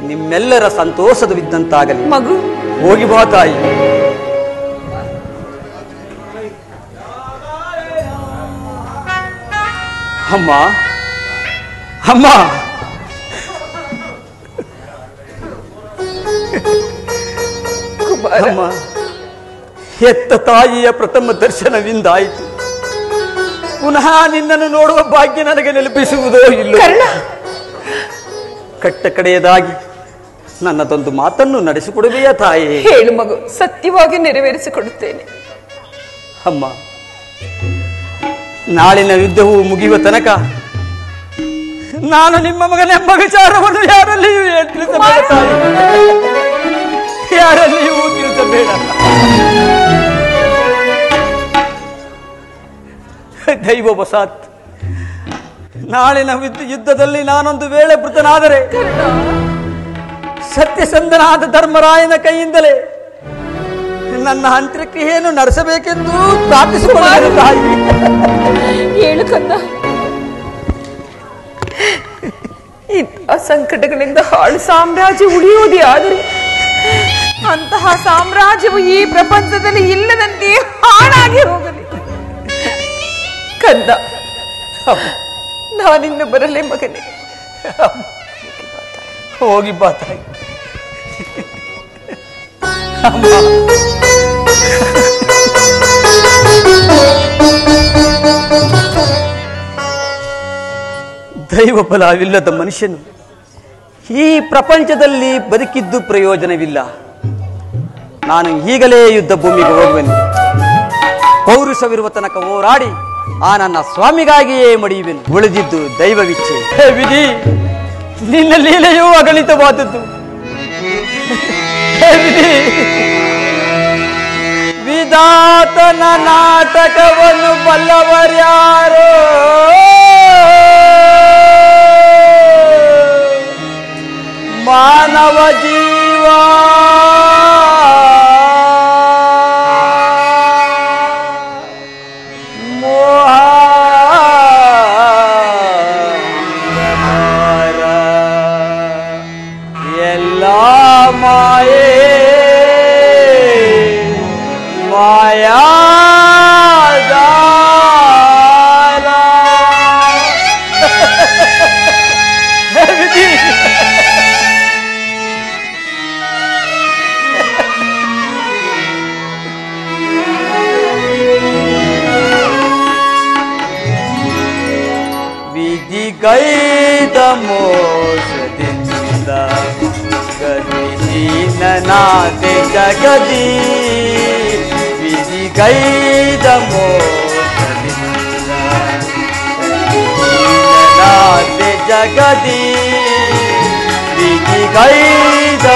ನಿಮ್ಮೆಲ್ಲರ ಸಂತೋಷದವಿದ್ದಂತಾಗಲಿ. ಮಗು, ಹೋಗಿ ಬಾ ತಾಯಿ. ಅಮ್ಮ, ಅಮ್ಮ, ಅಮ್ಮ, ಹೆತ್ತ ತಾಯಿಯ ಪ್ರಥಮ ದರ್ಶನವಿಂದಾಯಿತು. ಪುನಃ ನಿನ್ನನ್ನು ನೋಡುವ ಭಾಗ್ಯ ನನಗೆ ನೆನಪಿಸುವುದೋ ಇಲ್ಲೋ. ಕಟ್ಟ ಕಡೆಯದಾಗಿ ನನ್ನದೊಂದು ಮಾತನ್ನು ನಡೆಸಿಕೊಡುವೆಯಾ ತಾಯಿ? ಹೇಳು ಮಗು, ಸತ್ಯವಾಗಿ ನೆರವೇರಿಸಿಕೊಡುತ್ತೇನೆ. ಅಮ್ಮ, ನಾಳಿನ ಯುದ್ಧವು ಮುಗಿಯುವ ತನಕ ನಾನು ನಿಮ್ಮ ಮಗನೆಂಬ ವಿಚಾರವನ್ನು ಯಾರಲ್ಲಿಯೂ ತಿಳಿಸಬೇಡ ತಾಯಿ, ಯಾರಲ್ಲಿಯೂ ತಿಳಿಸಬೇಡ. ದೈವವಸಾತ್ ನಾಳಿನ ಯುದ್ಧದಲ್ಲಿ ನಾನೊಂದು ವೇಳೆ ಮೃತನಾದರೆ ಸತ್ಯಸಂಧನಾದ ಧರ್ಮರಾಯನ ಕೈಯಿಂದಲೇ ನನ್ನ ಅಂತ್ಯಕ್ರಿಯೆಯನ್ನು ನಡೆಸಬೇಕೆಂದು ಪ್ರಾರ್ಥಿಸಿಕೊಳ್ಳುತ್ತೇನೆ ತಾಯಿ. ಹೇಳು ಕಂದ, ಇಂತಹ ಸಂಕಟಗಳಿಂದ ಹಾಳು ಸಾಮ್ರಾಜ್ಯ ಉಳಿಯುವುದೇ ಆದರೆ ಅಂತಹ ಸಾಮ್ರಾಜ್ಯವು ಈ ಪ್ರಪಂಚದಲ್ಲಿ ಇಲ್ಲದಂತೆ ಹಾಳಾಗಿ ಹೋಗಲಿ. ಕಂದ, ನಾನಿನ್ನು ಬರಲೇ ಮಗನೇ? ಹೋಗಿ ಬಾ ತಾಯಿ. ದೈವ ಫಲವಿಲ್ಲದ ಮನುಷ್ಯನು ಈ ಪ್ರಪಂಚದಲ್ಲಿ ಬದುಕಿದ್ದು ಪ್ರಯೋಜನವಿಲ್ಲ. ನಾನು ಈಗಲೇ ಯುದ್ಧ ಭೂಮಿಗೆ ಹೋಗುವೆನು. ಪೌರುಷವಿರುವ ತನಕ ಹೋರಾಡಿ ಆ ನನ್ನ ಸ್ವಾಮಿಗಾಗಿಯೇ ಮಡಿಯುವೆನು. ಉಳಿದಿದ್ದು ದೈವವಿಚ್ಛೆ. ವಿಧಿ, ನಿನ್ನ ಲೀಲೆಯೂ ಅಗಣಿತವಾದದ್ದು. ವಿಧಿ, ವಿಧಾತನ ನಾಟಕವನ್ನು ಬಲ್ಲವರ್ಯಾರೋ? ಮಾನವ ಜೀವ ಮೋಹ ಎಲ್ಲ ಮಾಯೇ ಮಾಯಾ ವಿಧಿಗೈದ ಮೋಸದಿಂದ ಗತಿಹೀನನಾದೆ ಜಗದಿ. ವಿಧಿಗೈದ ಮೋಸದಿಂದ ಗತಿಹೀನನಾದೆ ಜಗದಿ. ವಿಧಿಗೈದ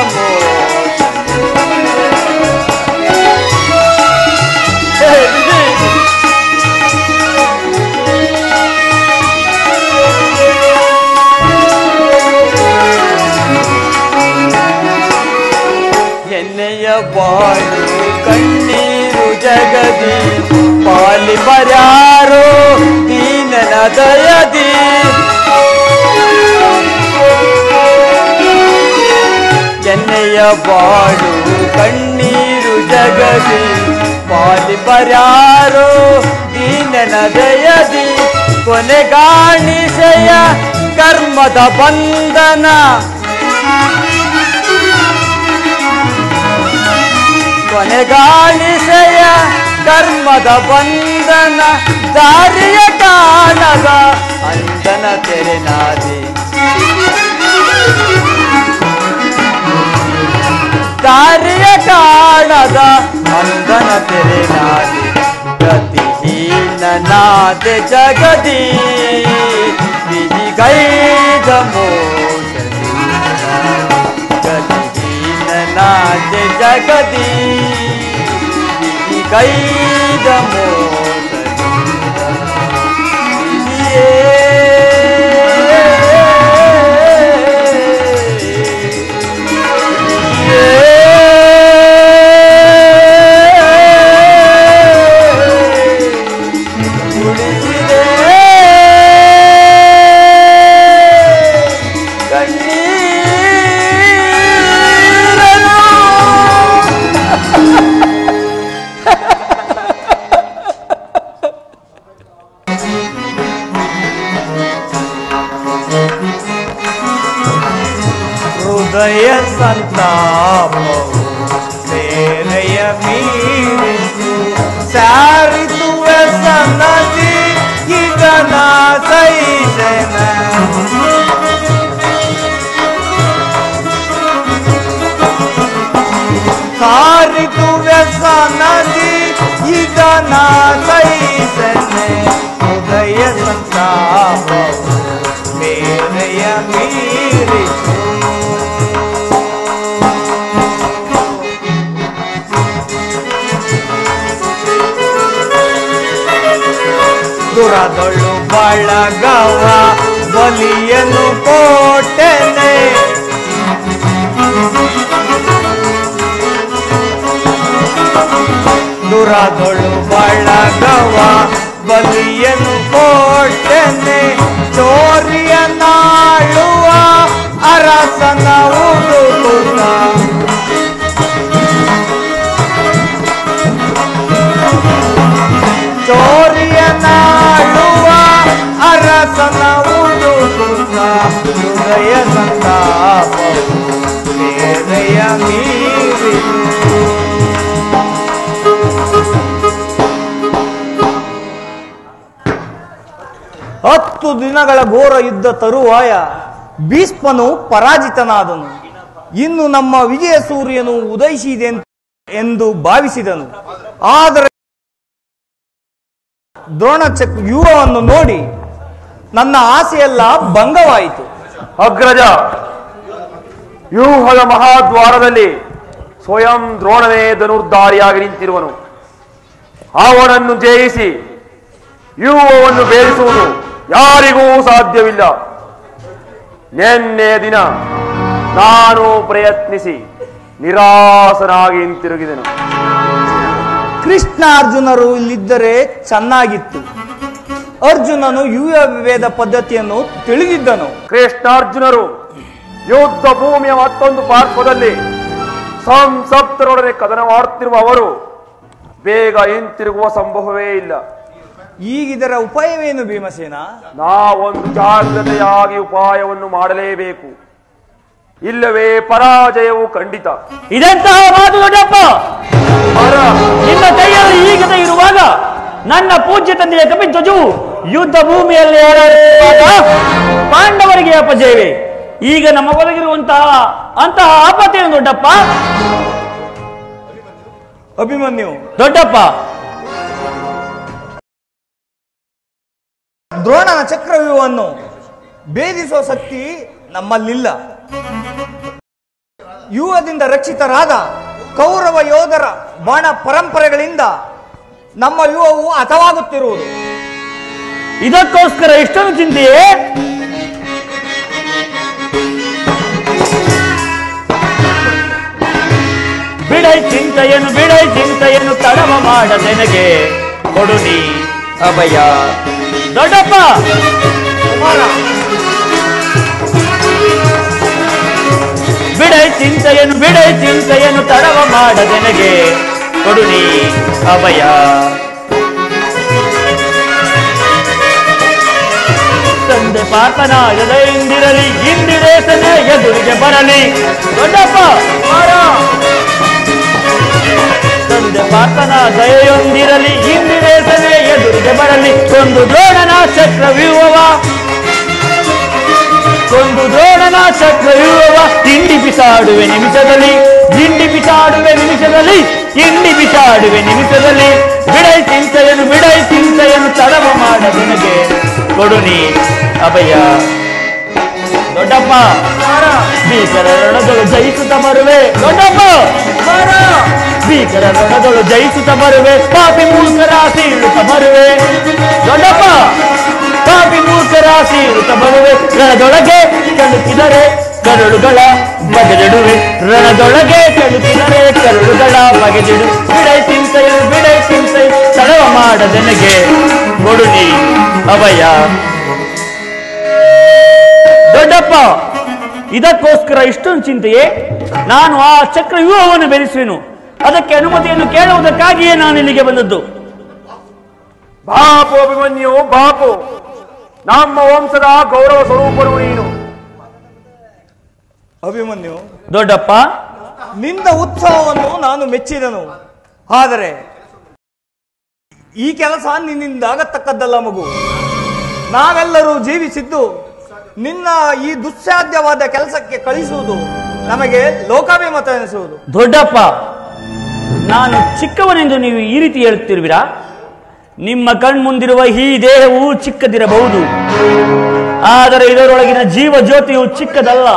ಎನ್ನೆಯ ಬಾಳು ಕಣ್ಣೀರು ಜಗದಿ. ಪಾಲಿ ಬರ್ಯಾರೋ ದೀನನ ದಯದಿ. ಎನ್ನೆಯ ಬಾಳು ಕಣ್ಣೀರು ಜಗದಿ. ಪಾಲಿ ಬರ್ಯಾರೋ ದೀನನ ದಯದಿ. ಕೊನೆಗಾಣಿಸೆಯ ಕರ್ಮದ ಬಂಧನ ಕೊನೆಗಾಣಿಸೆಯ ಕರ್ಮದ ಬಂಧನ ದಾರಿಯ ಕಾಣದ ಅಂದನ ತೆರೆನಾದಿ ದಾರಿಯ ಕಾಣದ ಅಂದನ ತೆರೆನಾದಿ ಗತಿಹೀನನಾದ ಜಗದಿ ಬಿಜಿಗೈದ ಮೋಸದಿಂದ ಗತಿಹೀನನಾದ ಜಗದಿ ಬಿಜಿಗೈದ ಮೋಸದಿಂದ ಬಿಜಿಯೇ ಹೃದಯ ಸಂತಾಪವು ಸೇನೆಯ ಮೀರಿತು ಸಾರಿತು ವ್ಯಸನದಿ ಇದನ ಸೈಸನ ಸಾರಿತು ವ್ಯಸನದಿ ಇದನ ಸೈಸನೆ ಹೃದಯ ಸಂತಾಪವು ಸೇನೆಯ ಮೀರಿತು ದುರದೊಳು ಬಳಗವ ಬಲಿಯನು ಕೋಟೆನೆ ದುರದೊಳು ಬಳಗವ ಬಲಿಯನು ಕೋಟೆನೆ ಚೋರಿಯ ನಾಳುವ ಅರಸನ ಉಡುಗುತ್ತ ಚೋರಿಯ ನಾಳುವ ಅರಸನ ಉಡುಗುತ್ತ ಹೃದಯ ಸಂತಾಪವು ಸೇನೆಯ ಮೀರಿತು 10 ದಿನಗಳ ಘೋರ ಯುದ್ಧ ತರುವಾಯ ಭೀಷ್ಮನು ಪರಾಜಿತನಾದನು. ಇನ್ನು ನಮ್ಮ ವಿಜಯ ಸೂರ್ಯನು ಉದಯಿಸಿದೆ ಎಂದು ಭಾವಿಸಿದನು. ಆದರೆ ದ್ರೋಣಚಕ್ರ ವ್ಯೂಹವನ್ನು ನೋಡಿ ನನ್ನ ಆಸೆಯೆಲ್ಲ ಭಂಗವಾಯಿತು. ಅಗ್ರಜ, ವ್ಯೂಹದ ಮಹಾದ್ವಾರದಲ್ಲಿ ಸ್ವಯಂ ದ್ರೋಣನೇ ಧನುರ್ಧಾರಿಯಾಗಿ ನಿಂತಿರುವನು. ಅವನನ್ನು ಜಯಿಸಿ ವ್ಯೂಹವನ್ನು ಭೇದಿಸುವುದು ಯಾರಿಗೂ ಸಾಧ್ಯವಿಲ್ಲ. ನಿನ್ನೆ ದಿನ ನಾನು ಪ್ರಯತ್ನಿಸಿ ನಿರಾಸನಾಗಿ ಹಿಂತಿರುಗಿದೆನು. ಕೃಷ್ಣ ಅರ್ಜುನರು ಇಲ್ಲಿದ್ದರೆ ಚೆನ್ನಾಗಿತ್ತು. ಅರ್ಜುನನು ವ್ಯೂಹಭೇದ ಪದ್ಧತಿಯನ್ನು ತಿಳಿದಿದ್ದನು. ಕೃಷ್ಣಾರ್ಜುನರು ಯುದ್ಧ ಭೂಮಿಯ ಮತ್ತೊಂದು ಪಾರ್ಶ್ವದಲ್ಲಿ ಸಂಸಪ್ತರೊಡನೆ ಕದನವಾಡುತ್ತಿರುವ ಅವರು ಬೇಗ ಹಿಂತಿರುಗುವ ಸಂಭವವೇ ಇಲ್ಲ. ಈಗಿದರ ಉಪಾಯವೇನು ಭೀಮಸೇನ? ನಾವೊಂದು ಜಾಗ್ರತೆಯಾಗಿ ಉಪಾಯವನ್ನು ಮಾಡಲೇಬೇಕು, ಇಲ್ಲವೇ ಪರಾಜಯವು ಖಂಡಿತ. ಇದೆಂತಹ ಮಾತು ದೊಡ್ಡಪ್ಪ? ನಿನ್ನ ಕೈಯಲ್ಲಿ ಈಗದ ಇರುವಾಗ ನನ್ನ ಪೂಜ್ಯ ತಂದೆಯ ಕಪಿಧ್ವಜವು ಯುದ್ಧ ಭೂಮಿಯಲ್ಲಿ ಪಾಂಡವರಿಗೆ ಅಪಜಯವೇ. ಈಗ ನಮ್ಮ ಒಳಗಿರುವಂತಹ ಅಂತಹ ಆಪತ್ತೇನು ದೊಡ್ಡಪ್ಪ? ಅಭಿಮನ್ಯು, ದೊಡ್ಡಪ್ಪ, ದ್ರೋಣನ ಚಕ್ರವ್ಯೂಹವನ್ನು ಭೇದಿಸುವ ಶಕ್ತಿ ನಮ್ಮಲ್ಲಿಲ್ಲ. ವ್ಯೂಹದಿಂದ ರಕ್ಷಿತರಾದ ಕೌರವ ಯೋಧರ ಬಾಣ ಪರಂಪರೆಗಳಿಂದ ನಮ್ಮ ವ್ಯೂಹವು ಹತವಾಗುತ್ತಿರುವುದು. ಇದಕ್ಕೋಸ್ಕರ ಇಷ್ಟೊಂದು ಚಿಂತೆಯೇ? ಬಿಡೈ ಚಿಂತೆಯನ್ನು ತಡವ ಮಾಡದೆನಗೆ ಕೊಡು ನೀ ಅಭಯ. ದೊಡ್ಡಪ್ಪ, ಬಿಡೈ ಚಿಂತೆಯನ್ನು ತಡವ ಮಾಡದೆನಗೆ ಕೊಡು ನೀ ಅಭಯ. ತಂದೆ ಪಾಪನ ಎದೆಯಿಂದಿರಲಿ ಇಂದಿರೇಸನೆ ಎದುರಿಗೆ ಬರಲಿ ದೊಡ್ಡಪ್ಪ ತಂದೆ ಪಾಪನ ದಯೆಯೊಂದಿರಲಿ ಇಂದಿರೇಸನೆ ಎದುರಿಗೆ ಬರಲಿ ಒಂದು ದ್ರೋಣನ ಚಕ್ರವ್ಯೂಹವ ಒಂದು ದ್ರೋಣನ ಚಕ್ರವ್ಯೂಹವ ತಿಂಡಿ ಬಿಸಾಡುವೆ ನಿಮಿಷದಲ್ಲಿ ಗಿಂಡಿ ಬಿಸಾಡುವೆ ನಿಮಿಷದಲ್ಲಿ ತಿಂಡಿ ಬಿಸಾಡುವೆ ನಿಮಿಷದಲ್ಲಿ ಬಿಡೈ ಚಿಂತೆಯನ್ನು ತಡವ ಮಾಡ ನಿನಗೆ ಕೊಡುನಿ ಅಭಯ ದೊಡ್ಡಪ್ಪ ಭೀಕರ ರಣದೊಳು ಜಯಿಸುತ್ತ ಬರುವೆ ದೊಡ್ಡಪ್ಪ ಭೀಕರ ರಣದೊಳು ಜಯಿಸುತ್ತ ಬರುವೆ ಪಾಪಿ ಮೂರ್ಖರ ಸೀಳುತ್ತ ಬರುವೆ ದೊಡ್ಡಪ್ಪ ಪಾಪಿ ಮೂರ್ಖರ ಸೀಳುತ್ತ ಬರುವೆ ರಣದೊಳಗೆ ಕಳುಕಿದರೆ ಕರುಳುಗಳ ಬಗೆದಿಡುವೆ ರಣದೊಳಗೆ ಕಳುಕಿದರೆ ಕರುಳುಗಳ ಬಗೆದಿಡು ಬಿಡೈ ಚಿಂತೆಯು ತಡವ ಮಾಡದೆನಗೆ ಕೊಡುನಿ ಅಭಯ ದೊಡ್ಡಪ್ಪ ಇದಕ್ಕೋಸ್ಕರ ಇಷ್ಟೊಂದು ಚಿಂತೆಯೇ ನಾನು ಆ ಚಕ್ರ ವ್ಯೂಹವನ್ನು ಬೆರೆಸುವೆನು ಅದಕ್ಕೆ ಅನುಮತಿಯನ್ನು ಕೇಳುವುದಕ್ಕಾಗಿಯೇ ನಾನು ಇಲ್ಲಿಗೆ ಬಂದದ್ದು ಬಾಪು ಅಭಿಮನ್ಯು ಬಾಪು ನಮ್ಮ ವಂಶದ ಗೌರವ ಸ್ವರೂಪರು ನೀನು ಅಭಿಮನ್ಯು ದೊಡ್ಡಪ್ಪ ನಿನ್ನ ಉತ್ಸಾಹವನ್ನು ನಾನು ಮೆಚ್ಚಿದನು ಆದರೆ ಈ ಕೆಲಸ ನಿನ್ನಿಂದ ಆಗತಕ್ಕದ್ದಲ್ಲ ಮಗು ನಾವೆಲ್ಲರೂ ಜೀವಿಸಿದ್ದು ನಿನ್ನ ಈ ದುಸ್ಸಾಧ್ಯವಾದ ಕೆಲಸಕ್ಕೆ ಕಳಿಸುವುದು ನಮಗೆ ಲೋಕಾಭಿಮತ ಎನಿಸುವುದು ದೊಡ್ಡಪ್ಪ ನಾನು ಚಿಕ್ಕವನೆಂದು ನೀವು ಈ ರೀತಿ ಹೇಳುತ್ತಿರುವಿರಾ ನಿಮ್ಮ ಕಣ್ಮುಂದಿರುವ ಈ ದೇಹವು ಚಿಕ್ಕದಿರಬಹುದು ಆದರೆ ಇದರೊಳಗಿನ ಜೀವ ಜ್ಯೋತಿಯು ಚಿಕ್ಕದಲ್ಲ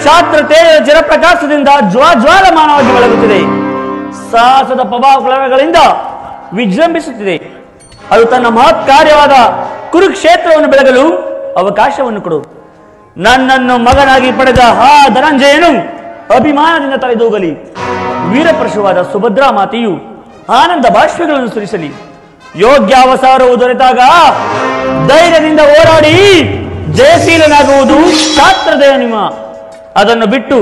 ಶಾಸ್ತ್ರ ತೇಜ ಚಿರಪ್ರಕಾಶದಿಂದ ಜ್ವಾಲಮಾನವಾಗಿ ಬೆಳಗುತ್ತಿದೆ ಸಾಹಸದ ಪ್ರಭಾವಗಳಿಂದ ವಿಜೃಂಭಿಸುತ್ತಿದೆ ಅದು ತನ್ನ ಮಹತ್ ಕಾರ್ಯವಾದ ಕುರುಕ್ಷೇತ್ರವನ್ನು ಬೆಳಗಲು ಅವಕಾಶವನ್ನು ಕೊಡು ನನ್ನನ್ನು ಮಗನಾಗಿ ಪಡೆದ ಆ ಧನಂಜಯನು ಅಭಿಮಾನದಿಂದ ತಲೆದೂಗಲಿ ವೀರಪ್ರಶುವಾದ ಸುಭದ್ರಾ ಮಾತೆಯು ಆನಂದ ಬಾಷ್ಪಗಳನ್ನು ಸುರಿಸಲಿ ಯೋಗ್ಯ ಅವಸರವು ದೊರೆತಾಗ ಧೈರ್ಯದಿಂದ ಹೋರಾಡಿ ಜಯಶೀಲನಾಗುವುದು ಶಾಸ್ತ್ರದಯ ನಿಮ ಅದನ್ನು ಬಿಟ್ಟು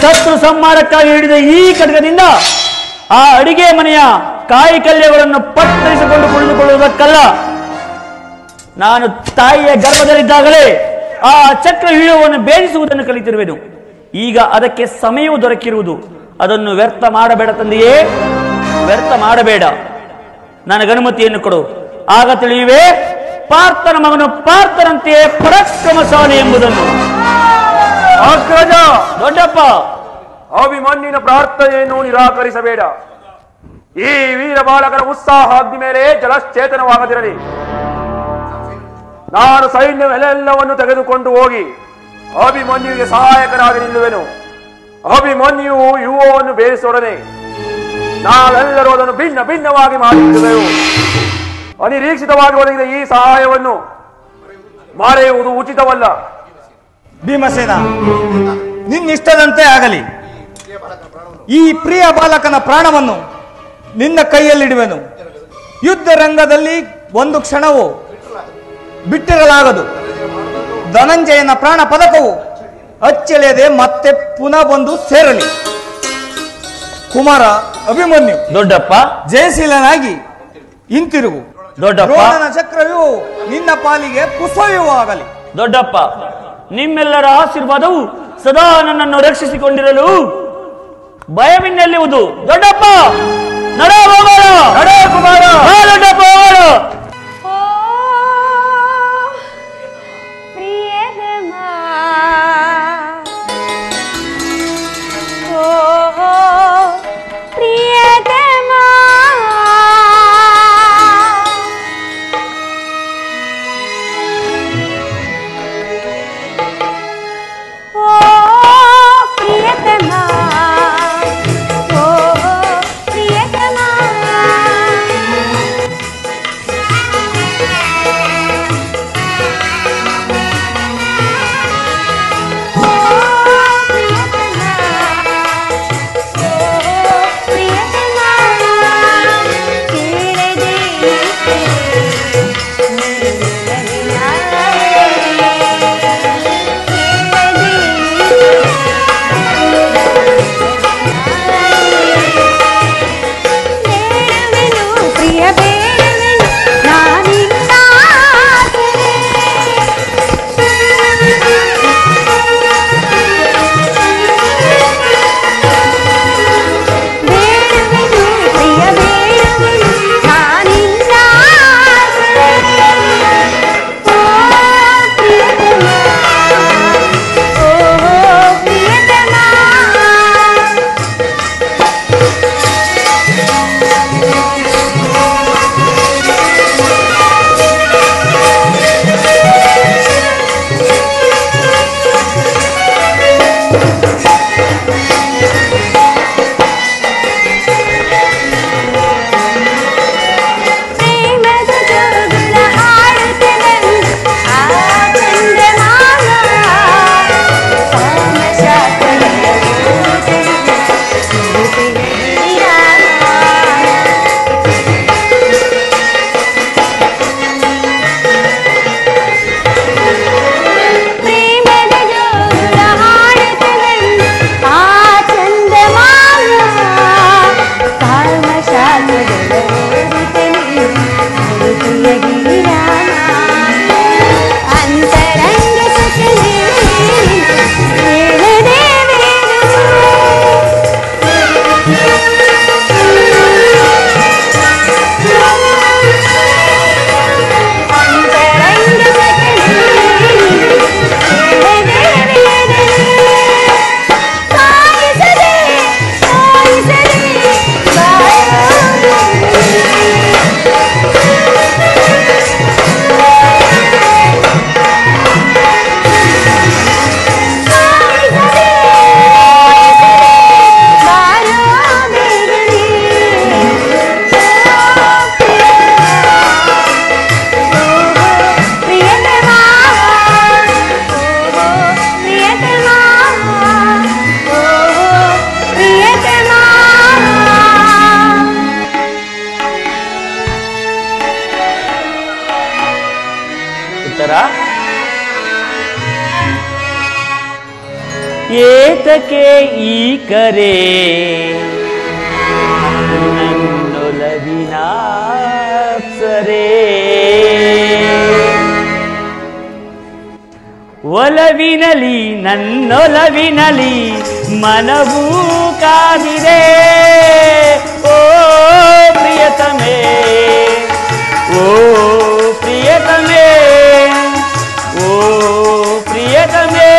ಶತ್ರು ಸಂಹಾರಕ್ಕಾಗಿ ಹಿಡಿದ ಈ ಖಡ್ಗದಿಂದ ಆ ಅಡಿಗೆ ಮನೆಯ ಕಾಯಿ ಕಲ್ಯಗಳನ್ನು ಪಟ್ಟರಿಸಿಕೊಂಡು ಕುಳಿತುಕೊಳ್ಳುವುದಕ್ಕಲ್ಲ ನಾನು ತಾಯಿಯ ಗರ್ಭದಲ್ಲಿದ್ದಾಗಲೇ ಆ ಚಕ್ರ ವ್ಯೂಹವನ್ನು ಭೇದಿಸುವುದನ್ನು ಕಲಿತಿರುವೆನು ಈಗ ಅದಕ್ಕೆ ಸಮಯವೂ ದೊರಕಿರುವುದು ಅದನ್ನು ವ್ಯರ್ಥ ಮಾಡಬೇಡ ತಂದೆಯೇ ವ್ಯರ್ಥ ಮಾಡಬೇಡ ನನಗನುಮತಿಯನ್ನು ಕೊಡು ಆಗ ತಿಳಿಯುವೆ ಪಾರ್ಥನ ಮಗನು ಪಾರ್ಥನಂತೆಯೇ ಪರಾಕ್ರಮಶಾಲಿ ಎಂಬುದನ್ನು ಅಗ್ರಜ ದೊಡ್ಡಪ್ಪ ಅಭಿಮನ್ಯುವಿನ ಪ್ರಾರ್ಥನೆಯನ್ನು ನಿರಾಕರಿಸಬೇಡ ಈ ವೀರ ಬಾಲಕರ ಉತ್ಸಾಹ ಅಗ್ನಿ ಮೇಲೆ ಜಲಶ್ಚೇತನವಾಗದಿರಲಿ ನಾನು ಸೈನ್ಯವೆಲ್ಲವನ್ನು ತೆಗೆದುಕೊಂಡು ಹೋಗಿ ಅಭಿಮನ್ಯುವಿಗೆ ಸಹಾಯಕನಾಗಿ ನಿಲ್ಲುವೆನು ಅಭಿಮನ್ಯು ಯುವವನ್ನು ಬೇಯಿಸೊಡನೆ ನಾವೆಲ್ಲರೂ ಅದನ್ನು ಭಿನ್ನ ಭಿನ್ನವಾಗಿ ಮಾಡಿದ್ದೇವೆವು ಅನಿರೀಕ್ಷಿತವಾಗಿ ಒದಗಿದ ಈ ಸಹಾಯವನ್ನು ಮರೆಯುವುದು ಉಚಿತವಲ್ಲ ಭೀಮಸೇನ ನಿನ್ನಿಷ್ಟದಂತೆ ಆಗಲಿ ಈ ಪ್ರಿಯ ಬಾಲಕನ ಪ್ರಾಣವನ್ನು ನಿನ್ನ ಕೈಯಲ್ಲಿಡುವೆನು ಯುದ್ಧ ರಂಗದಲ್ಲಿ ಒಂದು ಕ್ಷಣವೂ ಬಿಟ್ಟಿರಲಾಗದು ಧನಂಜಯನ ಪ್ರಾಣ ಪದಕವು ಅಚ್ಚಳಿಯದೆ ಮತ್ತೆ ಪುನಃ ಬಂದು ಸೇರಲಿ ಕುಮಾರ ಅಭಿಮನ್ಯು ದೊಡ್ಡಪ್ಪ ಜಯಶೀಲನಾಗಿ ಹಿಂತಿರುಗು ದೊಡ್ಡಪ್ಪ ಚಕ್ರವ್ಯೂಹವು ನಿನ್ನ ಪಾಲಿಗೆ ಕುಸವ್ಯೂಹವಾಗಲಿ ದೊಡ್ಡಪ್ಪ ನಿಮ್ಮೆಲ್ಲರ ಆಶೀರ್ವಾದವು ಸದಾ ನನ್ನನ್ನು ರಕ್ಷಿಸಿಕೊಂಡಿರಲು ಭಯವಿನ್ನೆಲ್ಲಿರುವುದು ದೊಡ್ಡಪ್ಪ ನಡೆ ಹೋಗೋಣ ನಡೆ ಕುಮಾರ ದೊಡ್ಡಪ್ಪ ಹೋಗೋಣ ಏತಕ್ಕೆ ಈ ಕರೆ ನನ್ನೊಲವಿನ ಅಪ್ಸರೆ ಒಲವಿನಲಿ ನನ್ನೊಲವಿನಲಿ ಮನವೂ ಕಾದಿದೆ ಓ ಪ್ರಿಯತಮೇ ಓ ಪ್ರಿಯತಮೇ ಓ ಪ್ರಿಯತಮೇ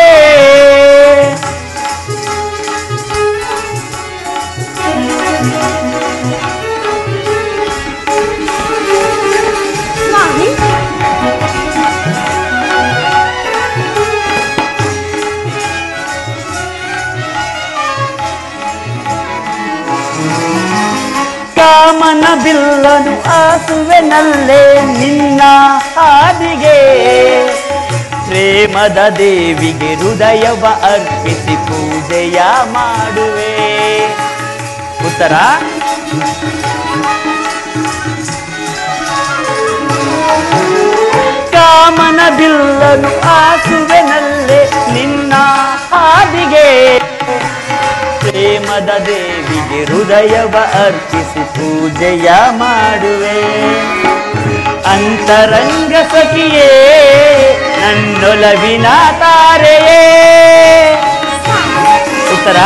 ಕಾಮನ ಬಿಲ್ಲನು ಆಸುವೆನಲ್ಲೇ ನಿನ್ನ ಹಾದಿಗೆ ಪ್ರೇಮದ ದೇವಿಗೆ ಹೃದಯವ ಅರ್ಪಿಸಿ ಪೂಜೆಯ ಮಾಡುವೆ ಉತ್ತರ ಕಾಮನ ಬಿಲ್ಲನು ಆಸುವೆನಲ್ಲೇ ನಿನ್ನ ಹಾದಿಗೆ ಪ್ರೇಮದ ದೇವಿಗೆ ಹೃದಯವ ಅರ್ಪಿಸಿ ಪೂಜೆಯ ಮಾಡುವೆ ಅಂತರಂಗ ಸಖಿಯೇ ನನ್ನೊಲವಿನ ತಾರೆಯೇ ಉತ್ತರ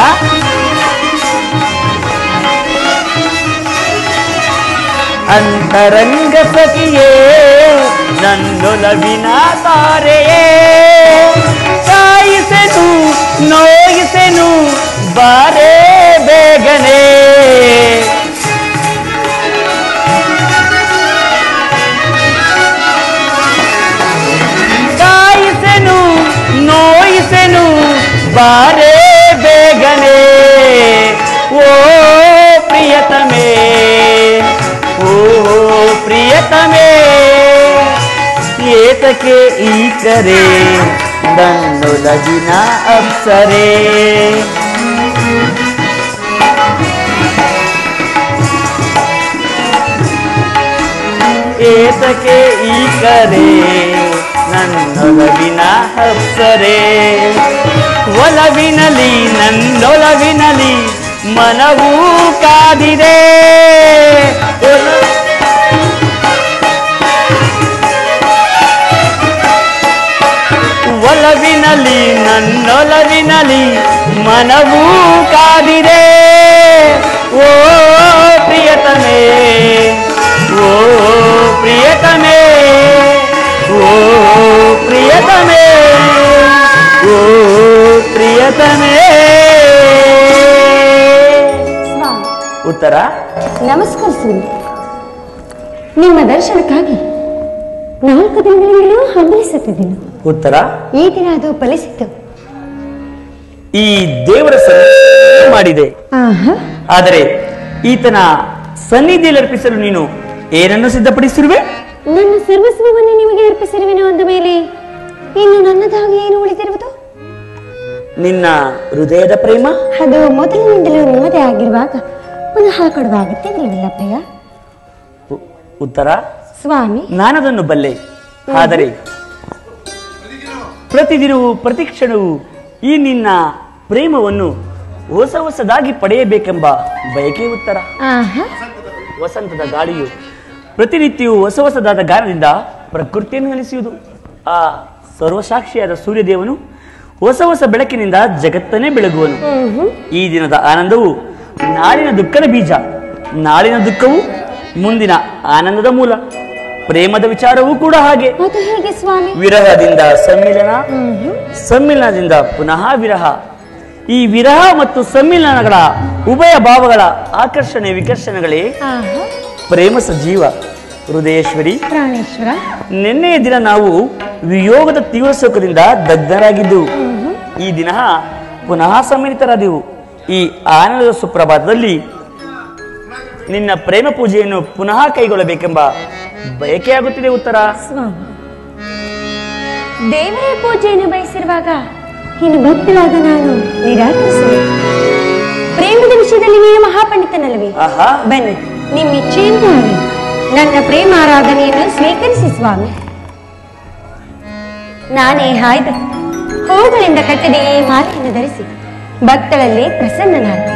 ಅಂತರಂಗ ಸಖಿಯೇ ನನ್ನೊಲವಿನ ತಾರೆಯೇ ಕಾಯಿಸೆನು ನೋಯಿಸೆನು ಬಾರೇ ಬೇಗನೆ ಕಾಯಿಸೆನು ನೋಯಿಸೆನು ಬಾರೇ ಬೇಗನೆ ಓ ಪ್ರಿಯತಮೇ ಓ ಪ್ರಿಯತಮೇ ಏತಕ್ಕೆ ಈ ಕರೆ ನನ್ನೊಲವಿನ ಅಪ್ಸರೆ ಏತಕ್ಕೆ ಈ ಕರೆ ನನ್ನೊಲವಿನ ಅಪ್ಸರೆ ಒಲವಿನಲಿ ನನ್ನೊಲವಿನಲಿ ಮನವೂ ಕಾದಿದೆ ಒಲವಿನಲಿ ನನ್ನೊಲವಿನಲಿ ಮನವೂ ಕಾದಿದೆ ಓ ಪ್ರಿಯತಮೇ ಓ ಪ್ರಿಯತಮೇ ಓ ಪ್ರಿಯತಮೇ ಓ ಪ್ರಿಯತಮೇ ಉತ್ತರ ನಮಸ್ಕರಿಸುವುದು ನಿಮ್ಮ ದರ್ಶನಕ್ಕಾಗಿ 4 ದಿನಗಳಿಂದಲೂ ಹಂಬಲಿಸುತ್ತಿದ್ದೆನು. ಉತ್ತರ ಈ ದಿನ ಅದು ಫಲಿಸಿತು. ಈ ದೇವರ ಸನ್ನಿಧಿ ಮಾಡಿದೆ. ಆದರೆ ಈತನ ಸನ್ನಿಧಿಯಲ್ಲಿ ಅರ್ಪಿಸಲು ನೀನು ಏನನ್ನು ಸಿದ್ಧಪಡಿಸಿರುವೆ? ನನ್ನ ಸರ್ವಸ್ವವನ್ನು ನಿಮಗೆ ಅರ್ಪಿಸಿರುವೆನು ಅಂದ ಮೇಲೆ ಇನ್ನು ನನ್ನದಾಗಿ ಏನು ಉಳಿದಿರುವುದು? ನಿನ್ನ ಹೃದಯದ ಪ್ರೇಮ ಅದು ಮೊದಲಿನಿಂದಲೂ ನಿಮ್ಮದೇ ಆಗಿರುವಾಗ ಪುನಃ ಕೊಡುವ ಅಗತ್ಯವಿಲ್ಲವಿಲ್ಲ ಪ್ರಿಯ. ಉತ್ತರ ಸ್ವಾಮಿ, ನಾನದನ್ನು ಬಲ್ಲೆ. ಆದರೆ ಪ್ರತಿದಿನವೂ ಪ್ರತಿಕ್ಷಣವೂ ಈ ನಿನ್ನ ಪ್ರೇಮವನ್ನು ಹೊಸದಾಗಿ ಪಡೆಯಬೇಕೆಂಬ ಬಯಕೆ ಉತ್ತರ. ವಸಂತದ ಗಾಳಿಯು ಪ್ರತಿನಿತ್ಯವೂ ಹೊಸದಾದ ಗಾನದಿಂದ ಪ್ರಕೃತಿಯನ್ನು ನೆಲೆಸುವುದು. ಆ ಸರ್ವಸಾಕ್ಷಿಯಾದ ಸೂರ್ಯದೇವನು ಹೊಸ ಬೆಳಕಿನಿಂದ ಜಗತ್ತನ್ನೇ ಬೆಳಗುವನು. ಈ ದಿನದ ಆನಂದವು ನಾಳಿನ ದುಃಖದ ಬೀಜ, ನಾಳಿನ ದುಃಖವು ಮುಂದಿನ ಆನಂದದ ಮೂಲ. ಪ್ರೇಮದ ವಿಚಾರವೂ ಕೂಡ ಹಾಗೆ. ವಿರಹದಿಂದ ಸಮ್ಮಿಲನ, ಸಮ್ಮಿಲನದಿಂದ ಪುನಃ ವಿರಹ. ಈ ವಿರಹ ಮತ್ತು ಸಮ್ಮಿಲನಗಳ ಉಭಯ ಭಾವಗಳ ಆಕರ್ಷಣೆ ವಿಕರ್ಷಣೆಗಳೇ ಪ್ರೇಮ ಸಜೀವ. ಹೃದಯೇಶ್ವರಿ, ನಿನ್ನೆಯ ದಿನ ನಾವು ವಿಯೋಗದ ತೀವ್ರ ಶೋಕದಿಂದ ದಗ್ಧರಾಗಿದ್ದೆವು. ಈ ದಿನ ಪುನಃ ಸಮ್ಮಿಲಿತರಾದೆವು. ಈ ಆನಂದದ ಸುಪ್ರಭಾತದಲ್ಲಿ ನಿನ್ನ ಪ್ರೇಮ ಪೂಜೆಯನ್ನು ಪುನಃ ಕೈಗೊಳ್ಳಬೇಕೆಂಬ ಬಯಕೆಯಾಗುತ್ತಿದೆ. ಉತ್ತರ ದೇವರ ಪೂಜೆಯನ್ನು ಬಯಸಿರುವಾಗ ಇನ್ನು ಭಕ್ತಳಾದ ನಾನು ನಿರಾಕರಿಸುವೆ. ಪ್ರೇಮದ ವಿಷಯದಲ್ಲಿ ನೀನು ಮಹಾಪಂಡಿತನಲ್ಲವೇ? ಬನ್ನಿ, ನಿಮ್ಮ ಇಚ್ಛೆಯಿಂದ ನನ್ನ ಪ್ರೇಮ ಆರಾಧನೆಯನ್ನು ಸ್ವೀಕರಿಸಿ ಸ್ವಾಮಿ. ನಾನೇ ಹಾಯ್ದ ಹೂಗಳಿಂದ ಕಟ್ಟಿದ ಈ ಮಾಲೆಯನ್ನು ಧರಿಸಿ ಭಕ್ತಳಲ್ಲಿ ಪ್ರಸನ್ನನಾದ.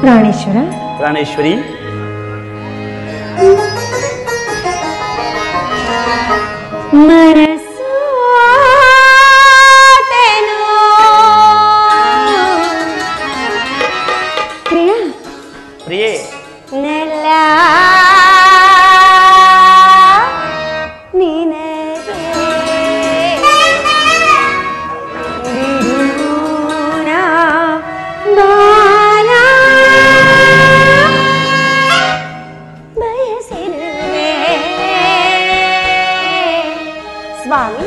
ಪ್ರಾಣೇಶ್ವರ, ಪ್ರಾಣೇಶ್ವರಿ, ಮನಸ್ಸು ಪ್ರಿಯ ಪ್ರಿಯೇ, ನೆಲ್ಲ ನೀನಗೆ ಬಿಡೂನ ಬಾಲ ಬಯಸಿರುವೆ. ಸ್ವಾಮಿ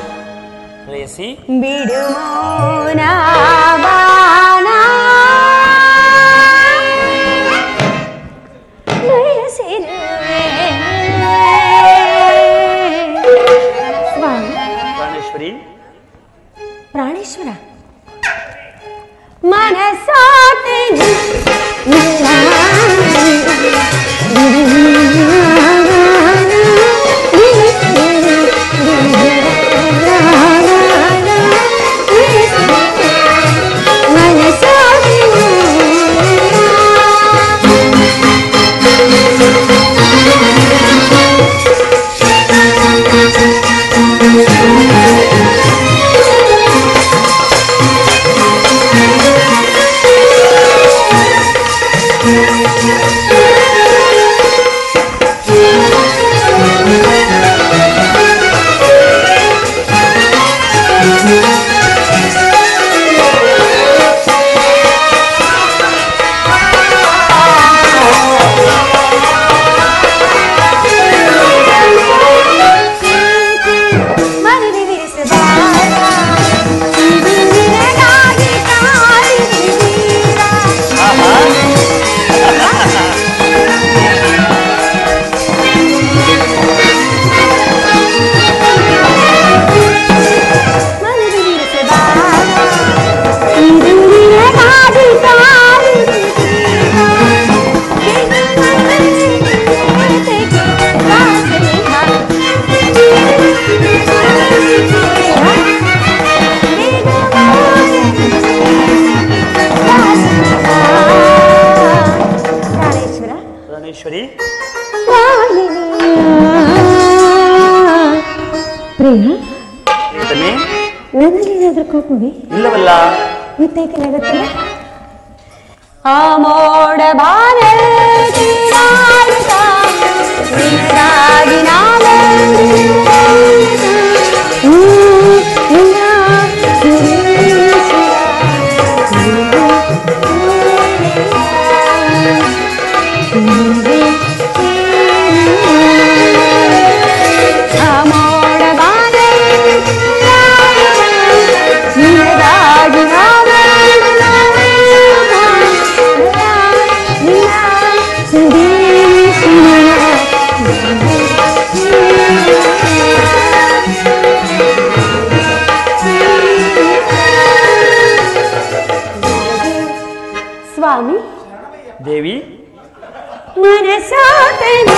ಪ್ರೇಯಸಿ, ಬಿಡುಮೋನ ಬಾನ ಬಯಸಿರುವೆ. ಸ್ವಾಮಿ ಪ್ರಾಣೇಶ್ವರಿ, ಪ್ರಾಣೇಶ್ವರ, ಮನಸಾತೆನು ಪ್ರಾಣೇಶ್ವರಿ, ಪ್ರಿಯ, ಪ್ರಿಯತಮೆ, ನನ್ನಲ್ಲಿ ಏನಾದ್ರೂ ಕೋಪವೇ? ಇಲ್ಲವಲ್ಲ. ಮತ್ತೇಕೆ ನಗುತ್ತಿಲ್ಲ? ಆ ಮೋಡ ಬಾರದಿ ನಾಡುತ್ತಾ ನಿನಗಾಗಿ ನಾನು ಸ್ವಾಮಿ, ದೇವಿ, ಮನಸಾತೆನು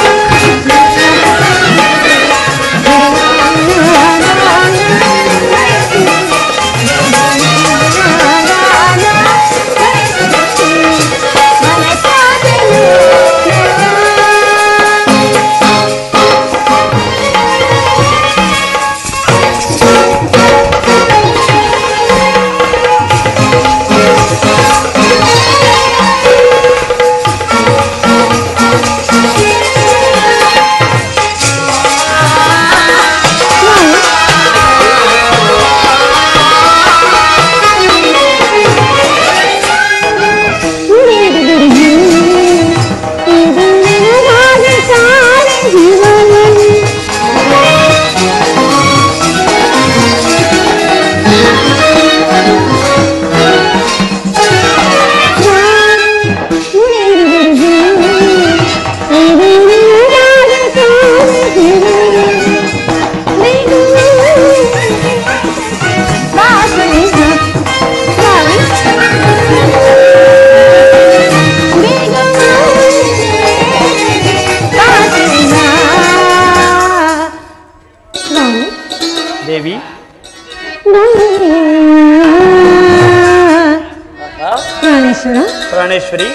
ಪ್ರಾಣೇಶ್ವರಿ,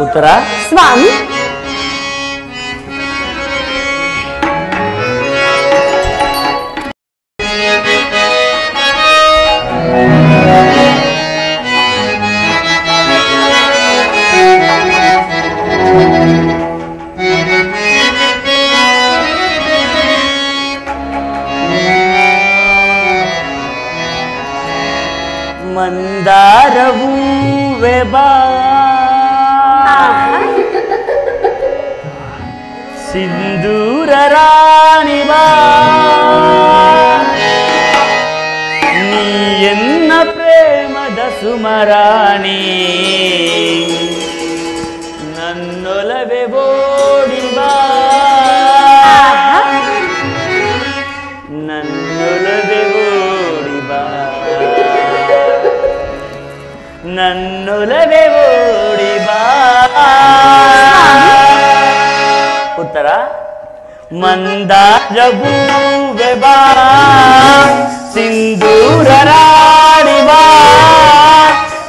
ಉತ್ತರ ಸ್ವಾಮಿ. ಮಂದಾರವೂ ವೆಬಾ ಸಿಂಧೂರ ರಾಣಿ ಬಾ, ನೀ ಎನ್ನ ಪ್ರೇಮದ ಸುಮರಾಣಿ, ನನ್ನೊಲವೆ ಬೋಡಿ ಬಾ, ನನ್ನೊಲವೆ ಬೋಡಿ ಬಾ, ನನ್ನೊಲವೆ ಬೋಡಿ ಬಾ. ಉತ್ತರ ಮಂದಾರವೂ ವೆಬಾ ಸಿಂಧೂರ ರಾಣಿ ಬಾ,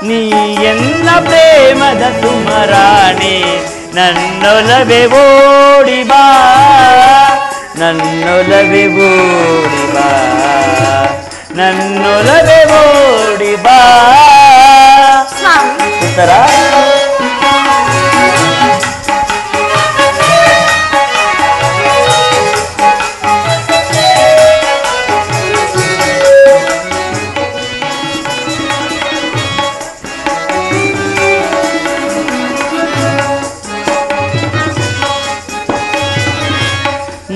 ನೀ ಎನ್ನ ಪ್ರೇಮದ ಸುಮರಾಣಿ, ನನ್ನೊಲವೆ ಓಡಿ ಬಾ, ನನ್ನೊಲವೆ ಓಡಿ ಬಾ, ನನ್ನೊಲವೆ ಓಡಿ ಬಾ. ಉತ್ತರ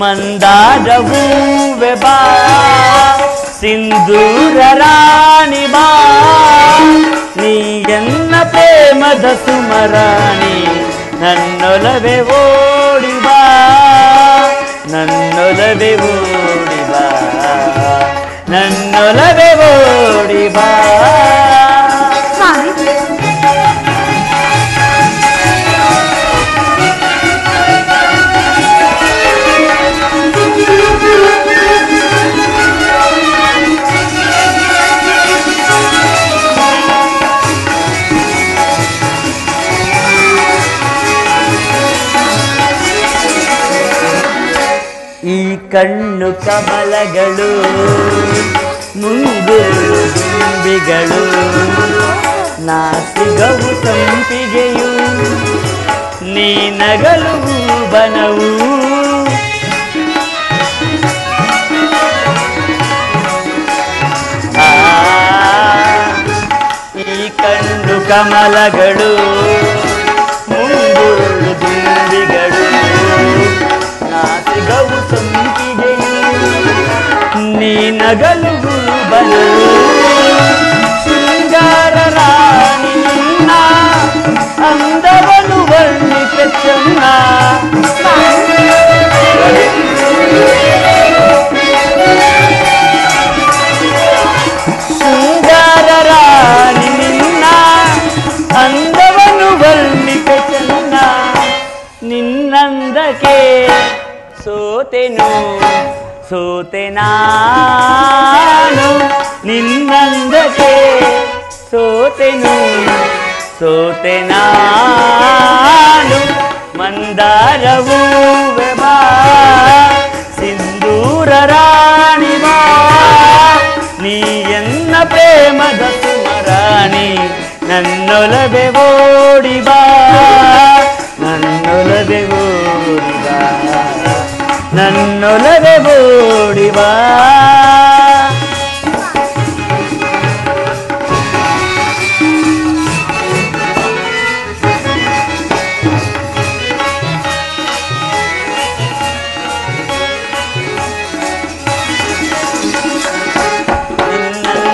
ಮಂದಾರವೂ ವೆಬಾ ಸಿಂಧೂರ ರಾಣಿ ಬಾ, ನೀ ಎನ್ನ ಪ್ರೇಮದ ಸುಮರಾಣಿ, ನನ್ನೊಲವೆ ಓಡಿ ಬಾ, ನನ್ನೊಲವೆ ಓಡಿ ಬಾ, ನನ್ನೊಲವೆ ಓಡಿ ಬಾ. ಈ ಕಣ್ಣು ಕಮಲಗಳು, ಮುಂಗುರು ದುಂಬಿಗಳು, ನಾಸಿಗವು ಸಂಪಿಗೆಯು, ನೀ ನಗಲು ಬನವು, ಈ ಕಣ್ಣು ಕಮಲಗಳು, ಮುಂಗುರು ದುಂಬಿಗಳು, ನಾಸಿಗವು ಸಂಪಿಗೆಯು, ನೀ ನಗಲು ಬನವು, ಶೃಂಗಾರ ರಾಣಿ ನಿನ್ನ ಅಂದವನು ವರ್ಣಿಸೆ ಚೆನ್ನ, ಶೃಂಗಾರ ರಾಣಿ ನಿನ್ನ ಅಂದವನು ವರ್ಣಿಸೆ ಚೆನ್ನ, ನಿನ್ನಂದಕ್ಕೆ ಸೋತೆನು ಸೋತೆ ನಾನು, ನಿನ್ನಂದಕ್ಕೆ ಸೋತೆನು ಸೋತೆ ನಾನು, ಮಂದಾರವೂ ಬಾ ಸಿಂಧೂರ ರಾಣಿ ಬಾ ನೀ ಎನ್ನ ಪ್ರೇಮದ ಸುಮರಾಣಿ ನನ್ನೊಲವೆ ಓಡಿ ಬಾ ನನ್ನೊಲವೆ ಓಡಿ ಬಾ ನನ್ನೊಲವೆ ಓಡಿ ಬಾ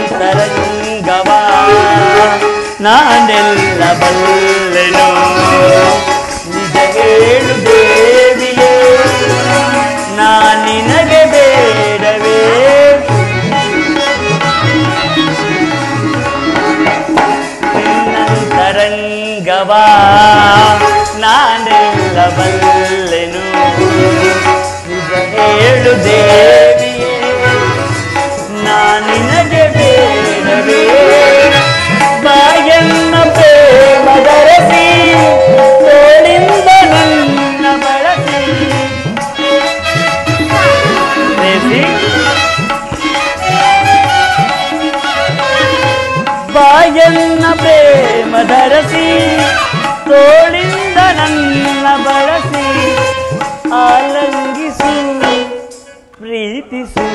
ನಿನ್ನಂತರಂಗವಾ ನಾನೆಲ್ಲ ಬಲ್ಲೆನು ನಿಜ ಹೇಳು ದೇವಿಯೇ ನಿನಗೆ ಬೇಡವೇ ನಿನ್ನಂತರಂಗವಾ ನಾನೆಲ್ಲ ಬಲ್ಲೆನು ನಿಜ ಹೇಳು ದೇವಿಯೇ ನಿನಗೆ ಬೇಡವೇ ಬಾಯನ್ನ ಪ್ರೇಮದರಸಿ ತೋಳಿಂದ ನನ್ನ ಬಳಸಿ ಬಾಯನ್ನ ಪ್ರೇಮದರಸಿ ತೋಳಿಂದ ನನ್ನ ಬಳಸಿ ಆಲಂಗಿಸು ಪ್ರೀತಿಸು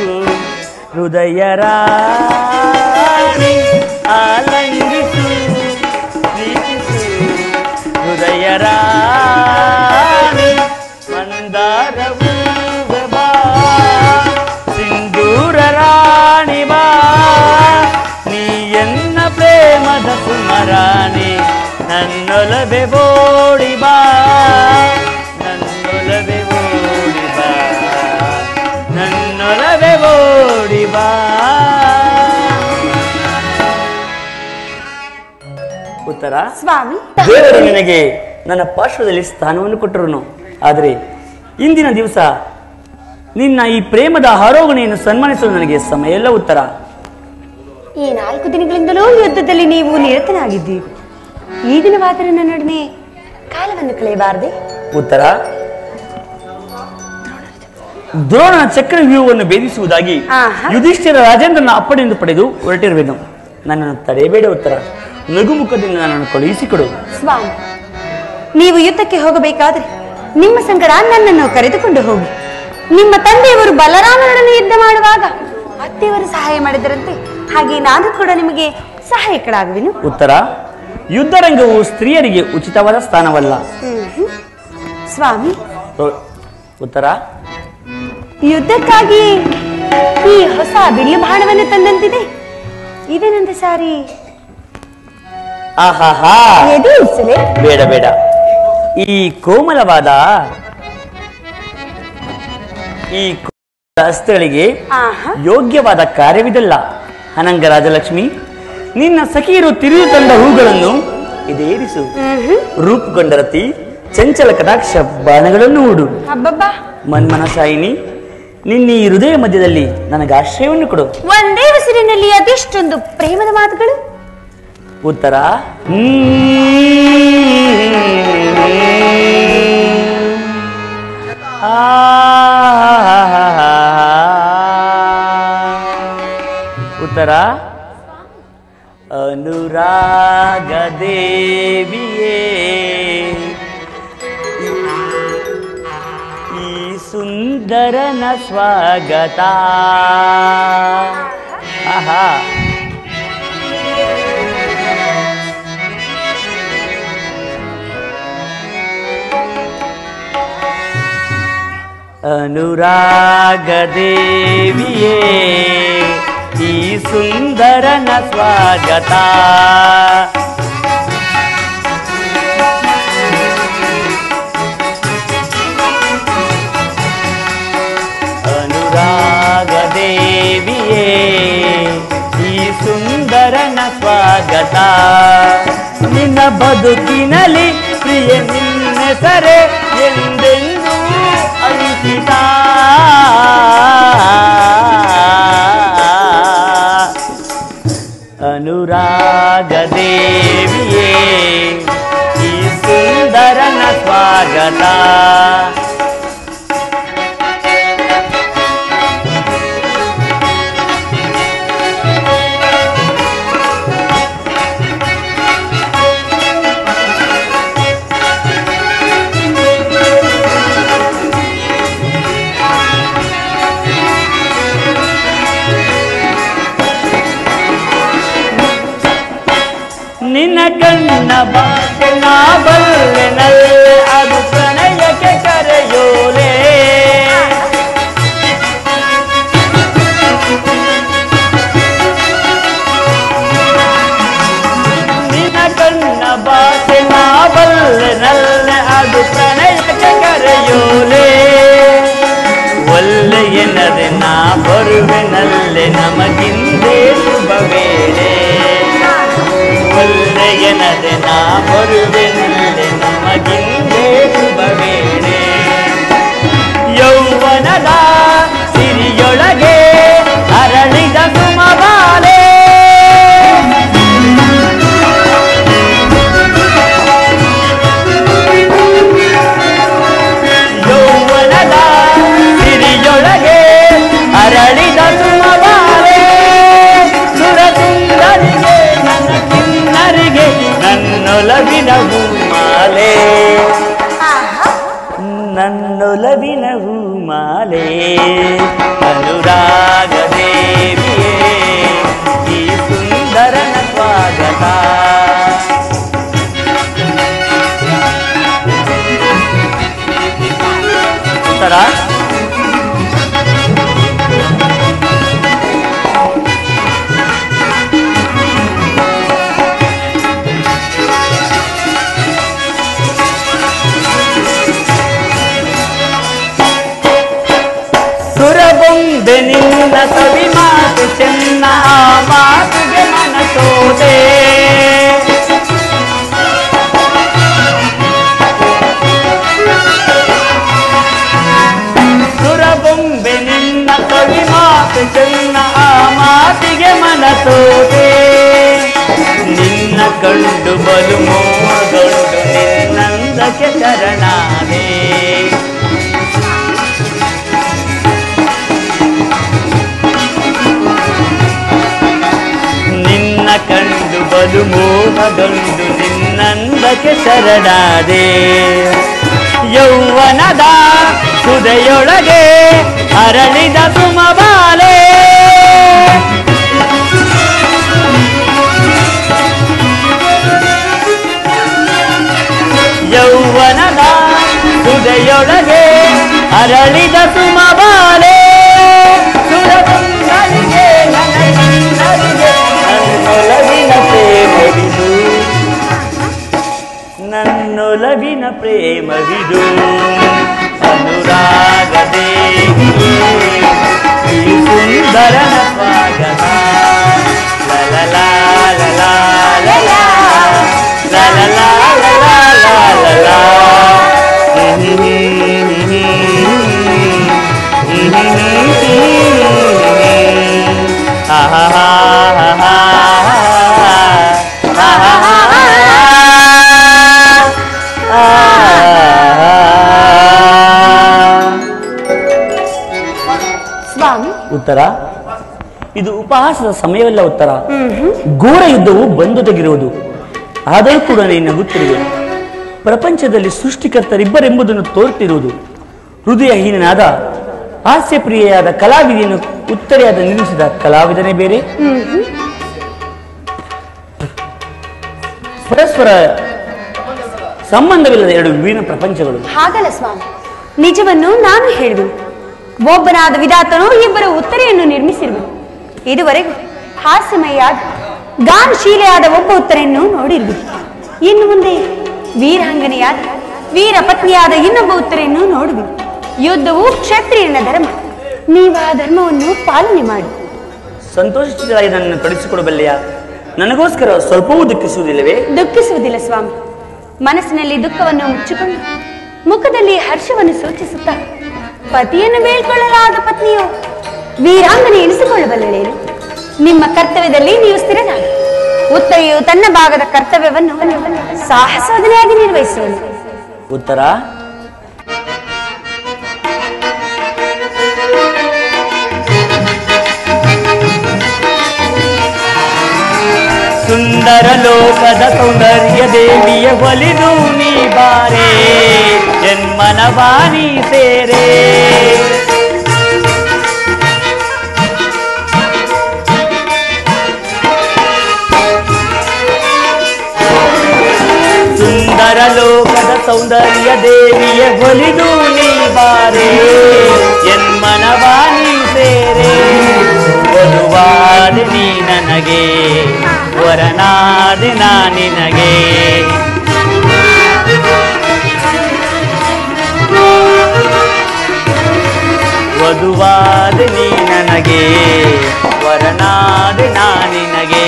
ಹೃದಯ ರಾಣಿ ಆಲಂಗಿಸು ಪ್ರೀತಿಸು ಹೃದಯ ರಾಣಿ ಮಂದಾರವೂ ಬಾ ಸಿಂಧೂರ ರಾಣಿ ಬಾ ನೀ ಎನ್ನ ಪ್ರೇಮದ ಸುಮರಾಣಿ ನನ್ನೊಲವೆ ಓಡಿ ಬಾ ನನ್ನೊಲವೆ ಓಡಿ ಬಾ ನನ್ನೊಲವೆ ಓಡಿ ಬಾ ಉತ್ತರ ಸ್ವಾಮಿ ದೇವರು ನಿನಗೆ ನನ್ನ ಪಾರ್ಶ್ವದಲ್ಲಿ ಸ್ಥಾನವನ್ನು ಕೊಟ್ಟರು ಆದರೆ ಇಂದಿನ ದಿವಸ ನಿನ್ನ ಈ ಪ್ರೇಮದ ಆರೋಹಣೆಯನ್ನು ಸನ್ಮಾನಿಸಲು ನನಗೆ ಸಮಯ ಇಲ್ಲ ಉತ್ತರ ಈ 4 ದಿನಗಳಿಂದಲೂ ಯುದ್ಧದಲ್ಲಿ ನೀವು ನಿರತನಾಗಿದ್ದೀರಿ ಈ ದಿನವಾದರೆ ನನ್ನೊಡನೆ ಕಾಲವನ್ನು ಕಳೆಯಬಾರದೆ ಉತ್ತರ ದ್ರೋಣನ ಚಕ್ರವ್ಯೂಹವನ್ನು ಭೇದಿಸುವುದಾಗಿ ಯುಧಿಷ್ಠಿರ ರಾಜೇಂದ್ರನ ಅಪ್ಪಣೆಯನ್ನು ಪಡೆದು ಹೊರಟಿರುವೆನು ನನ್ನನ್ನು ತಡೆಯಬೇಡ ಉತ್ತರ ನಗುಮುಖದಿಂದ ನನ್ನನ್ನು ಕಳುಹಿಸಿಕೊಡು ಸ್ವಾಮಿ ನೀವು ಯುದ್ಧಕ್ಕೆ ಹೋಗಬೇಕಾದ್ರೆ ನಿಮ್ಮ ಸಂಗಡ ನನ್ನನ್ನು ಕರೆದುಕೊಂಡು ಹೋಗಿ ನಿಮ್ಮ ತಂದೆಯವರು ಬಲರಾಮನೊಡನೆ ಯುದ್ಧ ಮಾಡುವಾಗ ಅತ್ತೆಯವರು ಸಹಾಯ ಮಾಡಿದರಂತೆ ಹಾಗೆ ನಾನು ಕೂಡ ನಿಮಗೆ ಸಹಾಯಕಳಾಗುವೆನು ಉತ್ತರ ಯುದ್ಧರಂಗವು ಸ್ತ್ರೀಯರಿಗೆ ಉಚಿತವಾದ ಸ್ಥಾನವಲ್ಲ ಸ್ವಾಮಿ ಉತ್ತರ ಯುದ್ಧಕ್ಕಾಗಿ ಈ ಹೊಸ ಬಿಲ್ಲು ಬಾಣವನ್ನು ತಂದಂತಿದೆ ಇದೇನಂತ ಸಾರಿ ಆಹಾಹಾ ಬೇಡ ಬೇಡ ಈ ಕೋಮಲವಾದ ಈ ಹಸ್ತಗಳಿಗೆ ಯೋಗ್ಯವಾದ ಕಾರ್ಯವಿದಲ್ಲ ಅನಂಗ ರಾಜಲಕ್ಷ್ಮಿ ನಿನ್ನ ಸಖಿಯರು ತಿರುಗಿ ತಂದ ಹೂಗಳನ್ನು ಇದೇರಿಸು ರೂಪುಗೊಂಡ ರತಿ ಚಂಚಲ ಕಟಾಕ್ಷ ಬಾಣಗಳನ್ನು ಹೂಡು ಮನ್ಮನಸಾಯಿನಿ ನಿನ್ನ ಈ ಹೃದಯ ಮಧ್ಯದಲ್ಲಿ ನನಗೆ ಆಶ್ರಯವನ್ನು ಕೊಡು ಒಂದೇ ಉಸಿರಿನಲ್ಲಿ ಅದೆಷ್ಟೊಂದು ಪ್ರೇಮದ ಮಾತುಗಳು ಉತ್ತರ ಉತ್ತರ ಅನುರಾಗ ದೇವಿಯೇ ಈ ಸುಂದರನ ಸ್ವಾಗತ ಆಹಾ ಅನುರಾಗ ದೇವಿಯೇ ಈ ಸುಂದರನ ಸ್ವಾಗತ ಅನುರಾಗ ದೇವಿಯೇ ಈ ಸುಂದರನ ಸ್ವಾಗತ ನಿನ್ನ ಬದುಕಿನಲ್ಲಿ ಪ್ರಿಯ ನಿನ್ನೆಸರೆ ಎಂದೆಂದೂ ಅಂಕಿತ ಅನುರಾಗ ದೇವಿಯೇ ಈ ಸುಂದರನ ಸ್ವಾಗತ ಭಾಷೆ ನಾ ಬಲ್ಲೆನಲ್ಲೇ ಅದು ಪ್ರಣಯಕ್ಕೆ ಕರೆಯೋಲೆ ನಿನ್ನ ಕಣ್ಣ ಭಾಷೆ ನಾ ಬಲ್ಲೆನಲ್ಲೇ ಅದು ಪ್ರಣಯಕ್ಕೆ ಕರೆಯೋಲೆ ಒಲ್ಲೆ ಎನ್ನದೆ ನಾ ಬರುವೆನಲ್ಲೆ ನಮಗಿಂದೇ ಶುಭ ವೇಳೆ ಒಲ್ಲೆ ಎನ್ನದೆ ನಾ ಬರುವೆನಲ್ಲೆ ನಮಗಿಂದೇ ಶುಭ ವೇಳೆ ಯೌವನದ ಸಿರಿಯೊಳಗೆ ಅರಳಿದ ಸುಮಬಾಲೆ ಯೌವನದ ಸಿರಿಯೊಳಗೆ ಅರಳಿದ ಸುಮಬಾಲೆ ಸುರಸುಂದರಿಗೆ ನನ್ನ ಕಿನ್ನರಿಗೆ ನನ್ನೊಲವಿನ ಹೂಮಾಲೆ ನನ್ನೊಲವಿನ ಹೂಮಾಲೆ ಅನುರಾಗ ದೇವಿಯೇ ಈ ಸುಂದರನ ಸ್ವಾಗತ ಉತ್ತರ ಸುರಬೊಂಬೆ ನಿನ್ನ ಕವಿ ಮಾತು ಚೆನ್ನ ಆ ಮಾತುಗೆ ಮನಸೋದೆ ಸುರಬೊಂಬೆ ನಿನ್ನ ಕವಿ ಮಾತು ಚೆನ್ನ ಆ ಮಾತಿಗೆ ಮನಸೋದೆ ನಿನ್ನ ಕಂಡು ಬಲು ಮೋಹಗೊಂಡು ನಿನ್ನಂದಕ್ಕೆ ಶರಣಾದೆ ನಿನ್ನ ಕಂಡು ಬಲು ಮೋಹಗೊಂಡು ನಿನ್ನಂದಕ್ಕೆ ಶರಣಾದೆ ಯೌವನದ ಸುದೆಯೊಳಗೆ ಅರಳಿದ ಸುಮಬಾಲೆ ಯೌವನದ ಸುದೆಯೊಳಗೆ ಅರಳಿದ ಸುಮಬಾಲೆ ಸುರಸುಂದರಿಗೆ ನನ್ನ ಕಿನ್ನರಿಗೆ ನನ್ನೊಲವಿನ ಪ್ರೇಮವಿದು ನನ್ನೊಲವಿನ ಪ್ರೇಮವಿದು ಅನುರಾಗ ದೇವಿಯೇ ಈ ಸುಂದರನ ಸ್ವಾಗತ ಲಲಲಾ ಲಲಾ ಲಲಾ ಲಲಲಾ ಲಲಾ ಲಲಾ ಸ್ವಾಮಿ ಉತ್ತರ ಇದು ಉಪಹಾಸದ ಸಮಯವಲ್ಲ ಉತ್ತರ ಘೋರ ಯುದ್ಧವು ಬಂದು ತೆಗಿರುವುದು ಆದರೂ ಕೂಡ ನೀನು ನಗುತ್ತಿರುವೆ ಪ್ರಪಂಚದಲ್ಲಿ ಸೃಷ್ಟಿಕರ್ತರಿಬ್ಬರೆಂಬುದನ್ನು ತೋರುತ್ತಿರುವುದು ಹೃದಯಹೀನನಾದ ಹಾಸ್ಯಪ್ರಿಯೆಯಾದ ಕಲಾವಿದೆಯನ್ನು ಉತ್ತರೆಯಾದ ನಿರ್ಮಿಸಿದ ಕಲಾವಿದನೇ ಬೇರೆ ಪರಸ್ಪರ ಸಂಬಂಧವಿಲ್ಲದ ಎರಡು ವಿಭಿನ್ನ ಪ್ರಪಂಚಗಳು ಹಾಗಲ್ಲ ಸ್ವಾಮಿ, ನಿಜವನ್ನು ನಾನು ಹೇಳಿದೆನು. ಒಬ್ಬನಾದ ವಿಧಾತನು ಇಬ್ಬರು ಉತ್ತರೆಯನ್ನು ನಿರ್ಮಿಸಿರುವರು. ಇದುವರೆಗೂ ಹಾಸ್ಯಮಯಾದ ಗಾನಶೀಲೆಯಾದ ಒಬ್ಬ ಉತ್ತರೆಯನ್ನು ನೋಡಿರುವುದು. ಇನ್ನು ಮುಂದೆ ವೀರಾಂಗನೆಯಾದ ವೀರ ಪತ್ನಿಯಾದ ಇನ್ನೊಬ್ಬ ಉತ್ತರೆಯನ್ನು ನೋಡುವುದು. ಯುದ್ಧವು ಕ್ಷತ್ರಿಯನ ಧರ್ಮ. ನೀವು ಆ ಧರ್ಮವನ್ನು ಪಾಲನೆ ಮಾಡಿ. ಸಂತೋಷಿತರಾಗಿ ನನ್ನನ್ನು ಕಳಿಸಿಕೊಡಬಲ್ಲೆಯಾ? ನನಗೋಸ್ಕರ ಸ್ವಲ್ಪವೂ ದುಃಖಿಸುವುದಿಲ್ಲವೇ? ದುಃಖಿಸುವುದಿಲ್ಲ ಸ್ವಾಮಿ. ಮನಸ್ಸಿನಲ್ಲಿ ದುಃಖವನ್ನು ಮುಚ್ಚಿಕೊಂಡು ಮುಖದಲ್ಲಿ ಹರ್ಷವನ್ನು ಸೂಚಿಸುತ್ತಾ ಪತಿಯನ್ನು ಬೇಳ್ಕೊಳ್ಳಲಾದ ಪತ್ನಿಯು ವೀರಾಂಗನೆ ಎನಿಸಿಕೊಳ್ಳಬಲ್ಲಳೇನು? ನಿಮ್ಮ ಕರ್ತವ್ಯದಲ್ಲಿ ನೀವು ಸ್ಥಿರರಾಗ. ಉತ್ತರೆಯು ತನ್ನ ಭಾಗದ ಕರ್ತವ್ಯವನ್ನು ಸಾಹಸೋದನೆಯಾಗಿ ನಿರ್ವಹಿಸುವನು. ಉತ್ತರ ಸುಂದರ ಲೋಕದ ಸೌಂದರ್ಯ ದೇವಿಯ ಒಲಿದು ನೀ ಬಾರೆ ಜನ್ಮನ ಬಾನಿ ಸೇರೆ ಸೌಂದರ್ಯ ದೇವಿಯ ಒಲಿದು ನೀ ಬಾರೆ ಎನ್ಮನವಾನಿ ಸೇರೆ ಒಲುವಾದೆ ನೀ ನನಗೆ ವರನಾದೆ ನಾ ನಿನಗೆ ವಧುವಾದೆ ನೀ ನನಗೆ ವರನಾದೆ ನಾ ನಿನಗೆ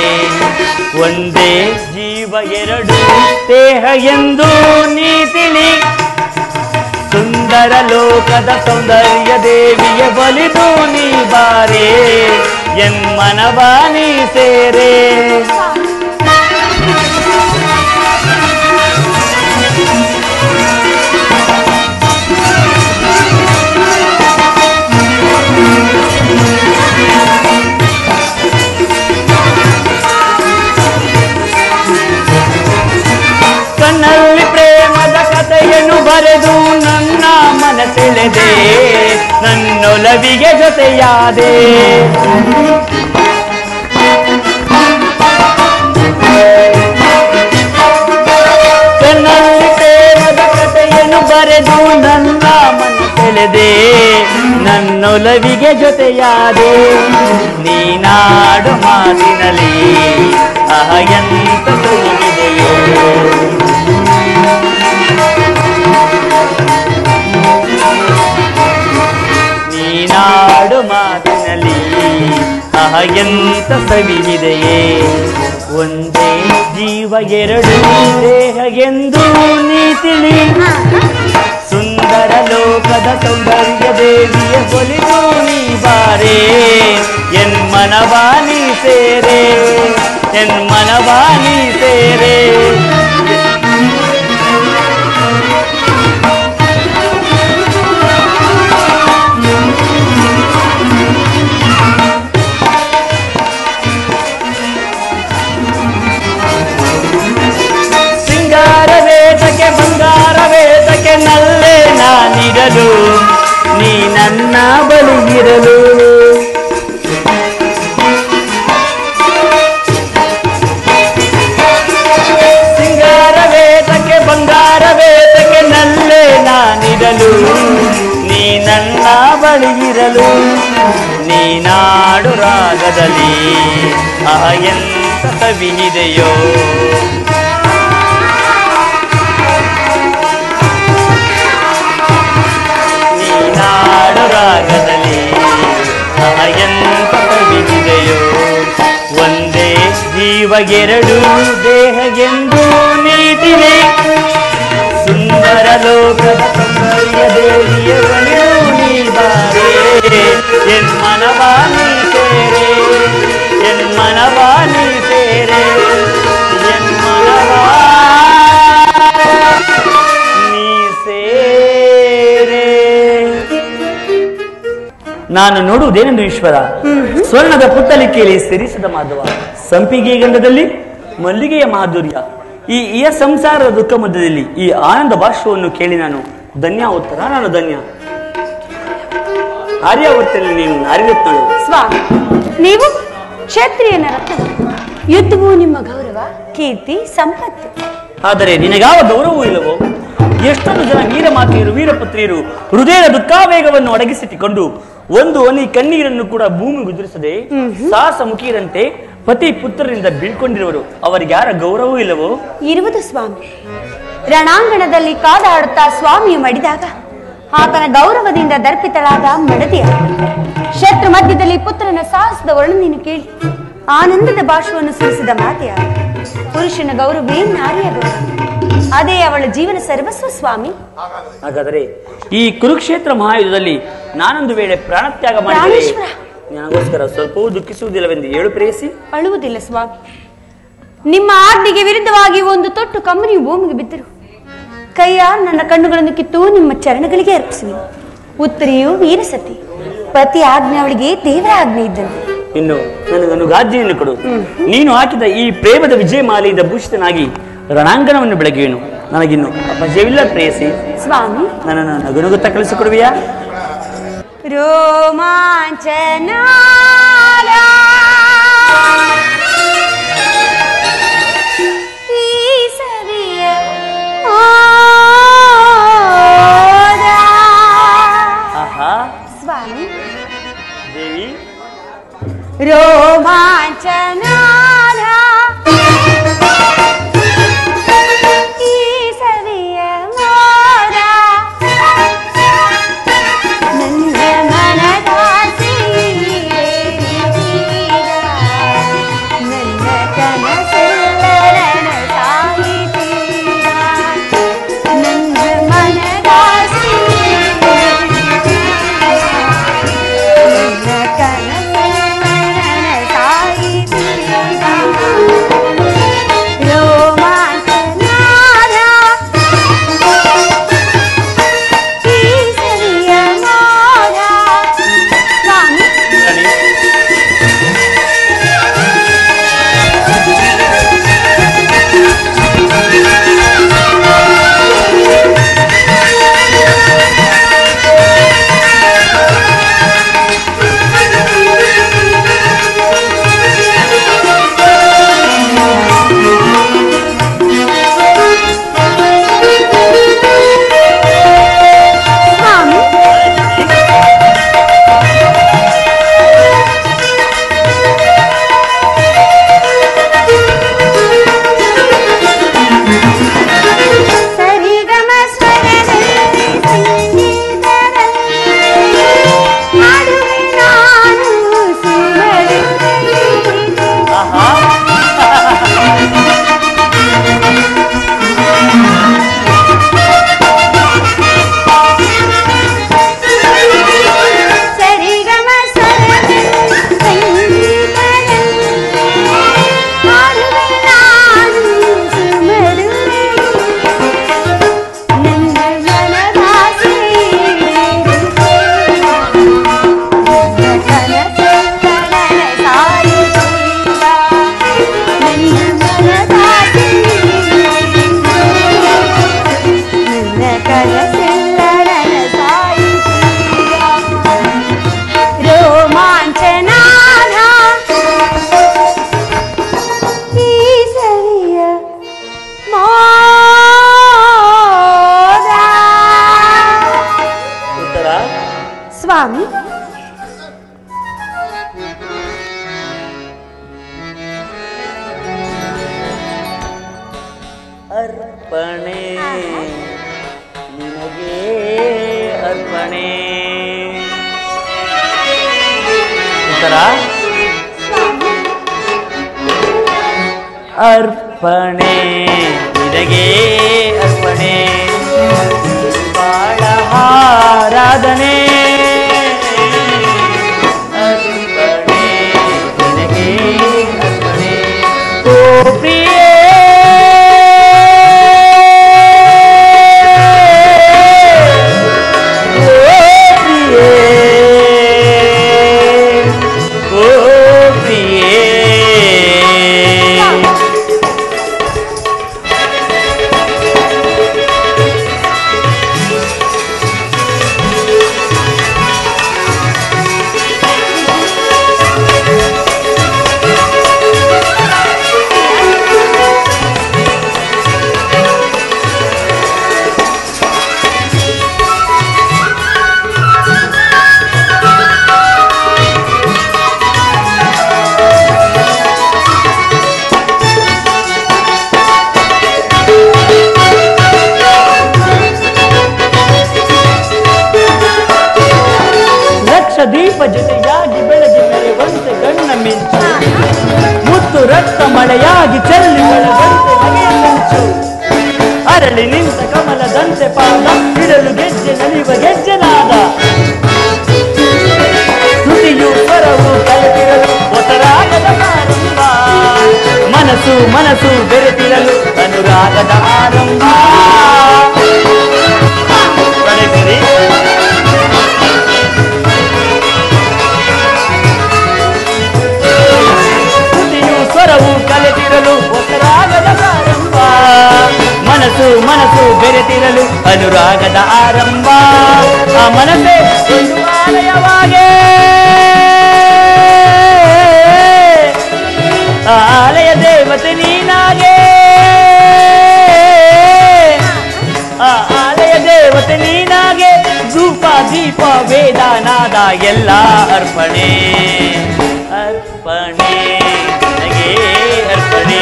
ಒಂದೇ ಜೀವ ಎರಡು ದೇಹ ಎಂದು ನೀ ತಿಳಿ ಸುಂದರ ಲೋಕದ ಸೌಂದರ್ಯ ದೇವಿಯ ಒಲಿದು ನೀ ಬಾರೆ ಎನ್ಮನವ ನೀ ಸೇರೆ ಕಣ್ಣಲ್ಲಿ ಪ್ರೇಮದ ಕಥೆಯನ್ನು ಬರೆದು ನನ್ನ ಮನಸೆಳೆದೆ ನನ್ನೊಲವಿಗೆ ಜೊತೆಯಾದೆ ಕಣ್ಣಲ್ಲಿ ಪ್ರೇಮದ ಕಥೆಯನ್ನು ಬರೆದು ನನ್ನ ಮನಸೆಳೆದೆ ನನ್ನೊಲವಿಗೆ ಜೊತೆಯಾದೆ ನೀನಾಡು ಮಾತಿನಲ್ಲಿ ಎಂತ ಸೊಲಿದೆಯೋ ನೀನಾಡು ಮಾತಿನಲ್ಲಿ ಎಂತ ಸವಿದೆಯೇ ಒಂದೇ ಜೀವ ಎರಡು ದೇಹ ಎಂದು ನೀ ತಿಳಿ ಸುಂದರ ಲೋಕದ ಸೌಂದರ್ಯ ದೇವಿಯ ಒಲಿದು ನೀ ಬಾರೆ ಎನ್ಮನವಾನಿ ಸೇರೆ ಎನ್ಮನವಾನಿ ಸೇರೆ ಸಿಂಗಾರ ವೇದಕ್ಕೆ ಬಂಗಾರ ವೇದಕ್ಕೆ ನಲ್ಲೇ ನಾನಿರಲು ನೀ ನನ್ನ ಬಳಿಗಿರಲು ಸಿಂಗಾರ ವೇದಕ್ಕೆ ಬಂಗಾರ ವೇದಕ್ಕೆ ನಲ್ಲೇ ನಾನಿರಲು ನೀ ನನ್ನ ಬಳಿಗಿರಲು ನೀನಾಡು ರಾಗದಲ್ಲಿ ಎಂತ ಸವಿದೆಯೋ ನೀನಾಡು ರಾಗದಲ್ಲಿ ಎಂತ ಸವಿದೆಯೋ ಒಂದೇ ಜೀವ ಎರಡು ದೇಹ ಎಂದು ನೀತಿವೆ ಸುಂದರ ಲೋಕದ ಸೌಂದರ್ಯ ದೇವಿಯ ಒಲಿದು ನೀ ಬಾರೆ ಎನ್ಮನವಾನಿ ಸೇರೆ ಎನ್ಮನವಾನಿ ಸೇರೆ ಎನ್ಮನವಾ ನೀ ಸೇರೆ ನಾನು ನೋಡುವುದೇನೆಂದು ಈಶ್ವರ ಸ್ವರ್ಣದ ಪುತ್ತಲಿಕೆಯಲ್ಲಿ ಸಿರಿಸದ ಮಾಧವ ಸಂಪಿಗೆ ಗಂಧದಲ್ಲಿ ಮಲ್ಲಿಗೆಯ ಮಾಧುರ್ಯ ಈ ಸಂಸಾರದ ದುಃಖ ಮಧ್ಯದಲ್ಲಿ ಈ ಆನಂದ ಭಾಷ್ಯವನ್ನು ಕೇಳಿ ನಾನು ಧನ್ಯ ಉತ್ತರ ನಾನು ಧನ್ಯ ಆರ್ಯಾವರ್ತಲ್ಲಿ ನೀನು ನಾರಿರತ್ನಳು ಸ್ವಾಮಿ ನೀವು ಕ್ಷತ್ರಿಯನ ರತ್ನ ಯುದ್ಧವು ನಿಮ್ಮ ಗೌರವ ಕೀರ್ತಿ ಸಂಪತ್ತು ಆದರೆ ನಿನಗಾವ ಗೌರವವೂ ಇಲ್ಲವೋ ಎಷ್ಟೊಂದು ಜನ ವೀರಮಾತೆಯರು ವೀರಪುತ್ರಿಯರು ಹೃದಯದ ದುಃಖಾವೇಗವನ್ನು ಅಡಗಿಸಿಟ್ಟುಕೊಂಡು ಒಂದು ಹನಿ ಕಣ್ಣೀರನ್ನು ಕೂಡ ಭೂಮಿ ಗುದುರಿಸದೆ ಸಾಹಸ ಮುಖಿಯರಂತೆ ಪತಿ ಪುತ್ರರಿಂದ ಬೀಳ್ಕೊಂಡಿರುವರು ಅವರಿಗೆ ಯಾರ ಗೌರವವೂ ಇಲ್ಲವೋ ಇರುವುದು ಸ್ವಾಮಿ ರಣಾಂಗಣದಲ್ಲಿ ಕಾದಾಡುತ್ತಾ ಸ್ವಾಮಿಯು ಮಡಿದಾಗ ಆತನ ಗೌರವದಿಂದ ದರ್ಪಿತಳಾದ ಮಡದಿಯ ಶತ್ರು ಮಧ್ಯದಲ್ಲಿ ಪುತ್ರನ ಸಾಹಸದ ವರ್ಣನೆಯನ್ನು ಕೇಳಿ ಆನಂದದ ಭಾಷವನ್ನು ಸುರಿಸಿದ ಮಾತೆಯ ಪುರುಷನ ಗೌರವವೇ ನಾರಿಯ ಗೌರವ ಅದೇ ಅವಳ ಜೀವನ ಸರ್ವಸ್ವ ಸ್ವಾಮಿ ಹಾಗಾದರೆ ಈ ಕುರುಕ್ಷೇತ್ರ ಮಹಾಯುದ್ಧದಲ್ಲಿ ನಾನೊಂದು ವೇಳೆ ಪ್ರಾಣತ್ಯಾಗ ಮಾಡಿ ನನಗೋಸ್ಕರ ಸ್ವಲ್ಪವೂ ದುಃಖಿಸುವುದಿಲ್ಲವೆಂದು ಹೇಳು ಪ್ರೇಯಸಿ ಅಳುವುದಿಲ್ಲ ಸ್ವಾಮಿ ನಿಮ್ಮ ಆಜ್ಞೆಗೆ ವಿರುದ್ಧವಾಗಿ ಒಂದು ತೊಟ್ಟು ಕಮ್ಮನಿಯು ಭೂಮಿಗೆ ಬಿದ್ದರು ಕೈಯ ನನ್ನ ಕಣ್ಣುಗಳನ್ನು ಕಿತ್ತು ನಿಮ್ಮ ಚರಣಗಳಿಗೆ ಅರ್ಪಿಸುವೆ ಉತ್ತರಿಯು ವೀರಸತಿ ಪತಿ ಆಜ್ಞೆ ಅವಳಿಗೆ ದೇವರ ಆಜ್ಞೆ ಇದ್ದಂತೆ ಇನ್ನು ನನಗೊಂದು ಗಾಜ್ಯೆಯನ್ನು ಕೊಡು ನೀನು ಹಾಕಿದ ಈ ಪ್ರೇಮದ ವಿಜಯ ಮಾಲೆಯಿಂದ ಭೂಷಿತನಾಗಿ ರಣಾಂಗಣವನ್ನು ಬೆಳಗುವೆನು ನನಗಿನ್ನು ಅಪಜಯವಿಲ್ಲ ಪ್ರೇಯಸಿ ಸ್ವಾಮಿ ನನ್ನನ್ನು ನಗುನಗುತ್ತ ಕಳಿಸಿಕೊಡುವಿಯಾ ರೋಮಾಂಚನ ಈ ಸರಿಯ ಸ್ವಾಮಿ ದೇವಿ ರೋಮಾಂಚನಾದ ಈ ಸವಿಯ ಮೋದ ನನ್ನ ಮನದಾಸೆ ನನ್ನ ಕನಸೆಲ್ಲ ಸಾಹಿತೀರ ನನ್ನ ಮನದಾಸೆ ನನ್ನ ಕನಸೆಲ್ಲ ಸ್ವಾಮಿ ಅರ್ಪಣೆ ನಿನಗೆ ಅರ್ಪಣೆ ಉತ್ತರ ಅರ್ಪಣೆ ನಿನಗೆ ಅರ್ಪಣೆ ಬಾಳ ಆರಾಧನೆ ಅರ್ಪಣೆ ನಿನಗೆ ಅರ್ಪಣೆ ಓ ಪ್ರಿಯೇ ದೀಪ ಜೊತೆಯಾಗಿ ಬೆಳಗಿ ಮೆರೆವಂತೆ ಗಣ್ಣ ಮಿಂಚು ಮುತ್ತು ರಕ್ತ ಮಳೆಯಾಗಿ ಚೆಲ್ಲಿ ಒಳಗಂತೆ ನಗೆಯ ಮಿಂಚು ಅರಳಿ ನಿಂತ ಕಮಲದಂತೆ ಪಾದ ಇಡಲು ಗೆಜ್ಜೆ ನಲಿವ ಗೆಜ್ಜೆನಾದ ನುಡಿಯು ಸ್ವರವು ಕಲಿತಿರಲು ಒತರಾಗದ ಆರಂಭ ಮನಸ್ಸು ಮನಸ್ಸು ಬೆರೆತಿರಲು ಅನುರಾಗದ ಆರಂಭ ಸ್ವರವು ಕಲೆತಿರಲು ಒತ್ತರಾಗದ ಪ್ರಾರಂಭ ಮನಸ್ಸು ಮನಸ್ಸು ಬೆರೆತಿರಲು ಅನುರಾಗದ ಆರಂಭ ಆ ಮನಸ್ಸೇ ಒಂದು ಆಲಯವಾಗೆ ಆ ಆಲಯ ದೇವತೆ ನೀನಾಗೆ ಆ ಆಲಯ ದೇವತೆ ನೀನಾಗೆ ಧೂಪ ದೀಪ ವೇದ ತಾಳನಾದ ಎಲ್ಲ ಅರ್ಪಣೆ ಅರ್ಪಣೆ ನನಗೆ ಅರ್ಪಣೆ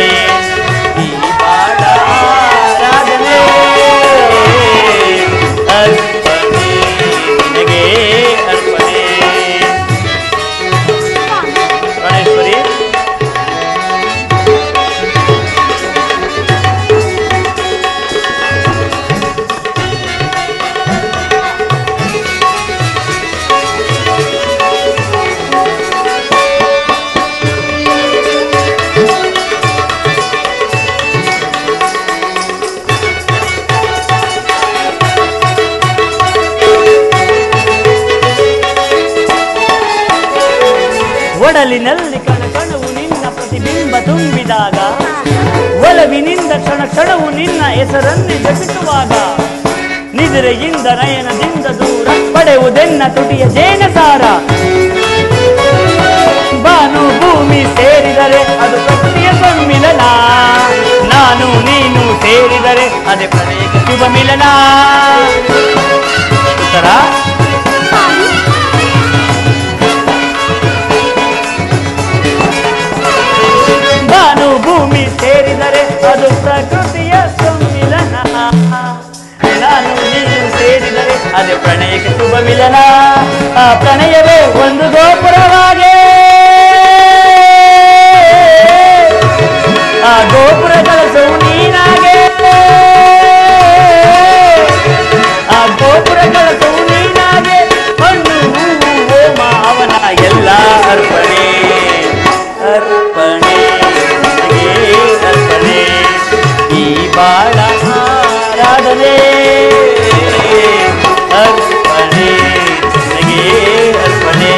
ಈ ಬಾಳ ಆರಾಧನೆ ಅರ್ಪಣೆ ನನಗೆ ಅರ್ಪಣೆ. ಪ್ರಾಣೇಶ್ವರಿ ಒಡಲಿನಲ್ಲಿ ಕಣಕಣವು ನಿನ್ನ ಪ್ರತಿಬಿಂಬ ತುಂಬಿದಾಗ ಒಲವಿನಿಂದ ಕ್ಷಣ ಕ್ಷಣವು ನಿನ್ನ ಹೆಸರನ್ನೇ ಜಪಿಸುವಾಗ ನಿದಿರೆಯಿಂದ ನಯನದಿಂದ ದೂರ ಪಡೆಯುವುದೆನ್ನ ತುಟಿಯ ಜೇನಸಾರ. ಬಾನು ಭೂಮಿ ಸೇರಿದರೆ ಅದು ಪ್ರಕೃತಿಯ ಸಮ್ಮಿಲನ, ನಾನು ನೀನು ಸೇರಿದರೆ ಅದೇ ಪ್ರಣಯಕ್ಕೆ ಶುಭ ಮಿಲನ. ಉತ್ತರ ಬಾನು ಭೂಮಿ ಸೇರಿದರೆ ಅದು ಪ್ರಕೃತಿಯ ಸಮ್ಮಿಲನ, ನಾನು ನೀನು ಸೇರಿದರೆ ಅದೇ ಪ್ರಣಯಕ್ಕೆ ಶುಭ ಮಿಲನ. ಆ ಪ್ರಣಯವೇ ಒಂದು ಗೋಪುರವಾಗೆ, ಆ ಗೋಪುರ ಕಳಸವು ನೀನಾಗೆ, ಆ ಗೋಪುರ ಕಳಸವು ನೀನಾಗೆ, ಮಣ್ಣು ಹೂವು ಹೋಮ ಅವನ ಎಲ್ಲ ಅರ್ಪಣೆ ಅರ್ಪಣೆ ಅರ್ಪಣೆ ಈ ಬಾಳ ಆರಾಧನೆ ಅರ್ಪಣೆ ನನಗೆ ಅರ್ಪಣೆ.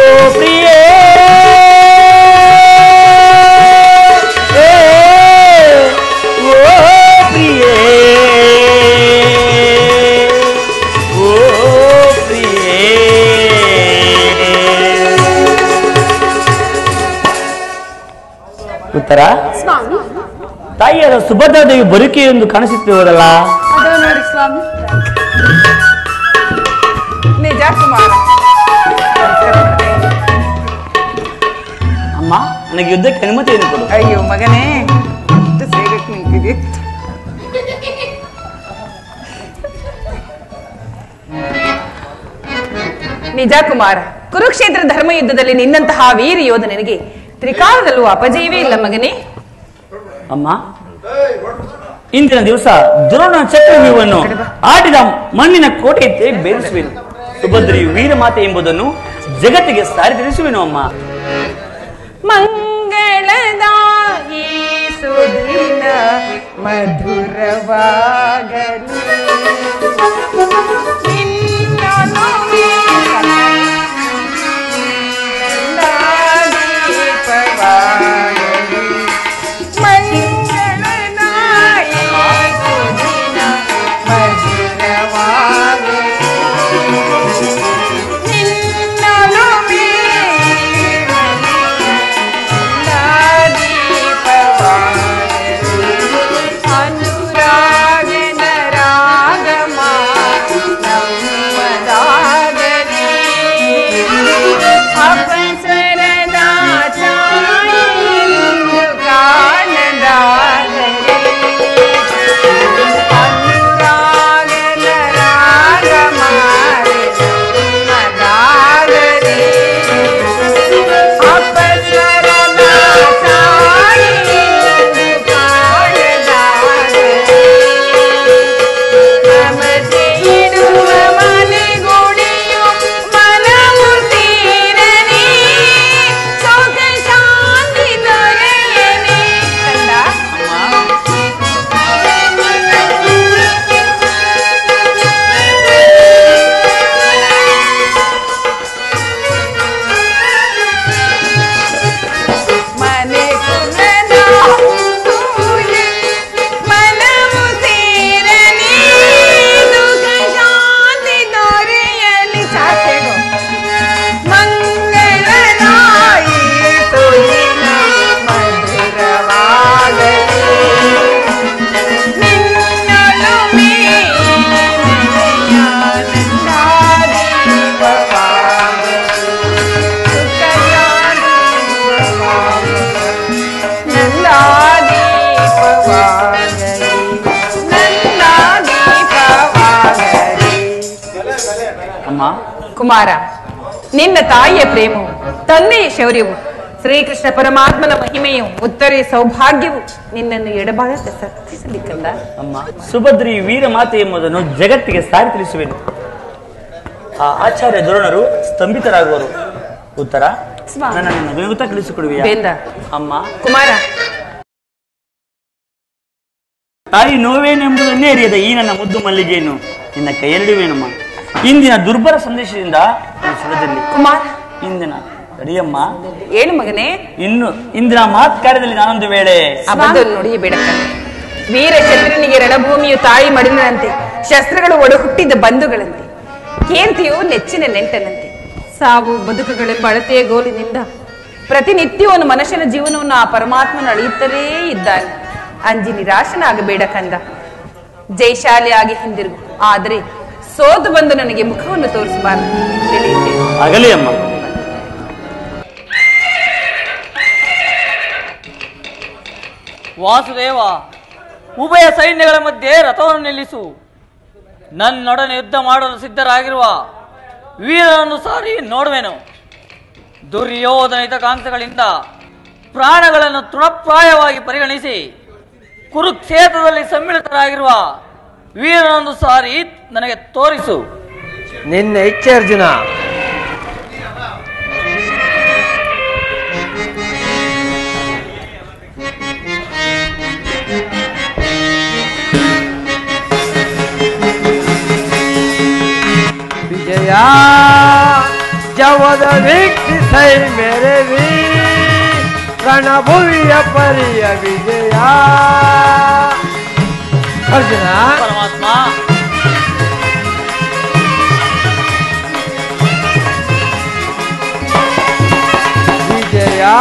ಓ ಪ್ರಿಯೇ ಓ ಪ್ರಿಯೇ ಓ ಪ್ರಿಯೇ. ಉತ್ತರ ಸ್ವಾಮಿ, ತಾಯಿಯರ ಸುಭದ್ರಾದೇವಿ ಬರುಕೆ ಎಂದು ಕಾಣಿಸುತ್ತಿರುವುದಲ್ಲ? ಅದು ನೋಡಿ ಸ್ವಾಮಿ. ನಿಜ ಕುಮಾರ. ಅಮ್ಮ, ನನಗೆ ಯುದ್ಧಕ್ಕೆ ಅನುಮತಿಯನ್ನು ಕೊಡು. ಅಯ್ಯೋ ಮಗನೇ, ಎಷ್ಟು ಸೇಗಕ್ಕೆ ನಿಂತಿದೆ. ನಿಜ ಕುಮಾರ, ಕುರುಕ್ಷೇತ್ರ ಧರ್ಮ ಯುದ್ಧದಲ್ಲಿ ನಿನ್ನಂತಹ ವೀರ ಯೋಧನಿಗೆ ತ್ರಿಕಾಲದಲ್ಲೂ ಅಪಜಯವೇ ಇಲ್ಲ ಮಗನೇ. ಅಮ್ಮ, ಇಂದಿನ ದಿವಸ ದ್ರೋಣ ಚಕ್ರವ್ಯೂಹವನ್ನು ಆಡಿದ ಮಣ್ಣಿನ ಕೋಟೆಯಂತೆ ಬೇರಿಸುವೆನು. ಸುಭದ್ರೆಯು ವೀರಮಾತೆ ಎಂಬುದನ್ನು ಜಗತ್ತಿಗೆ ಸಾರಿ ತಿಳಿಸುವೆನು. ಅಮ್ಮ, ಮಂಗಳದಾಯಿ ಸುದಿನ ಮಧುರವಾಗಲಿ, ಅನುರಾಗನ ರಾಗಮ ಅಮ್ಮ. ಕುಮಾರ, ನಿನ್ನ ತಾಯಿಯ ಪ್ರೇಮವು, ತಂದೆಯ ಶೌರ್ಯವು, ಶ್ರೀಕೃಷ್ಣ ಪರಮಾತ್ಮನ ಮಹಿಮೆಯು, ಉತ್ತರೆ ಸೌಭಾಗ್ಯವು ನಿನ್ನನ್ನು ಎಡಬಾಳದ ಸತ್ತಿಸಲಿಕ್ಕಲ್ಲ. ಅಮ್ಮ, ಸುಭದ್ರಿ ವೀರ ಮಾತೆ ಎಂಬುದನ್ನು ಜಗತ್ತಿಗೆ ಸಾರಿ ತಿಳಿಸುವೆನು. ಆ ಆಚಾರ್ಯ ದ್ರೋಣರು ಸ್ತಂಭಿತರಾಗುವರು. ಉತ್ತರ ನನ್ನನ್ನು ಬೇಗುತ್ತಾ ಕಳಿಸಿಕೊಡುವೆಯಾ? ಅಮ್ಮ. ಕುಮಾರ, ತಾಯಿ ನೋವೇನೆಂಬುದನ್ನೇ ಅರಿಯದ ಈ ನನ್ನ ಮುದ್ದು ಮಲ್ಲಿಗೆಯನ್ನು ನಿನ್ನ ಕೈಯಲ್ಲಿಡುವೇನಮ್ಮ. ಇಂದಿನ ದುರ್ಬಲ ಸಂದೇಶದಿಂದ ಸುರದಲ್ಲಿ ಕುಮಾರ, ಇಂದಿನ ಅಡಿಯಮ್ಮ. ಏನು ಮಗನೇ? ಇಂದಿನ ಮಾತ್ ಕಾರ್ಯದಲ್ಲಿ ನಾನೊಂದು ವೇಳೆ ನೋಡಿ ಬೇಡಕ್ಕ. ವೀರ ಶತ್ರುನಿಗೆ ರಣಭೂಮಿಯು ತಾಯಿ ಮಡಿಲಿನಂತೆ, ಶಸ್ತ್ರಗಳು ಒಡ ಹುಟ್ಟಿದ ಬಂಧುಗಳಂತೆ, ಕೀರ್ತಿಯು ನೆಚ್ಚಿನ ನೆಂಟನಂತೆ. ಸಾವು ಬದುಕುಗಳೆಂಬ ಅಳತೆಯ ಗೋಲಿನಿಂದ ಪ್ರತಿನಿತ್ಯವೂ ಮನುಷ್ಯನ ಜೀವನವನ್ನು ಆ ಪರಮಾತ್ಮನ ಅಳೆಯುತ್ತಲೇ ಇದ್ದಾನೆ. ಅಂಜಿ ನಿರಾಶನಾಗಬೇಡ ಕಂದ. ಜಯಶಾಲಿಯಾಗಿ ಹಿಂದಿರುಗು. ಆದರೆ ಸೋತು ಬಂದು ನನಗೆ ಮುಖವನ್ನು ತೋರಿಸಬಾರದು. ಆಗಲಿ ಅಮ್ಮ. ವಾಸುದೇವ, ಉಭಯ ಸೈನ್ಯಗಳ ಮಧ್ಯೆ ರಥವನ್ನು ನಿಲ್ಲಿಸು. ನನ್ನೊಡನೆ ಯುದ್ಧ ಮಾಡಲು ಸಿದ್ಧರಾಗಿರುವ ವೀರನನ್ನು ಸಾರಿ ನೋಡುವೆನು. ದುರ್ಯೋಧನ ಹಿತಕಾಂಕ್ಷೆಗಳಿಂದ ಪ್ರಾಣಗಳನ್ನು ತೃಣಪ್ರಾಯವಾಗಿ ಪರಿಗಣಿಸಿ ಕುರುಕ್ಷೇತ್ರದಲ್ಲಿ ಸಮ್ಮಿಳಿತರಾಗಿರುವ ವೀರನನ್ನು ಸಾರಿ ನನಗೆ ತೋರಿಸು. ನಿನ್ನ ಇಚ್ಛೆ ಅರ್ಜುನ. विजया जवद वीक्षिसै मेरे वीर रणभुविय परिय विजया. अर्जुन, ಪರಮಾತ್ಮ, विजया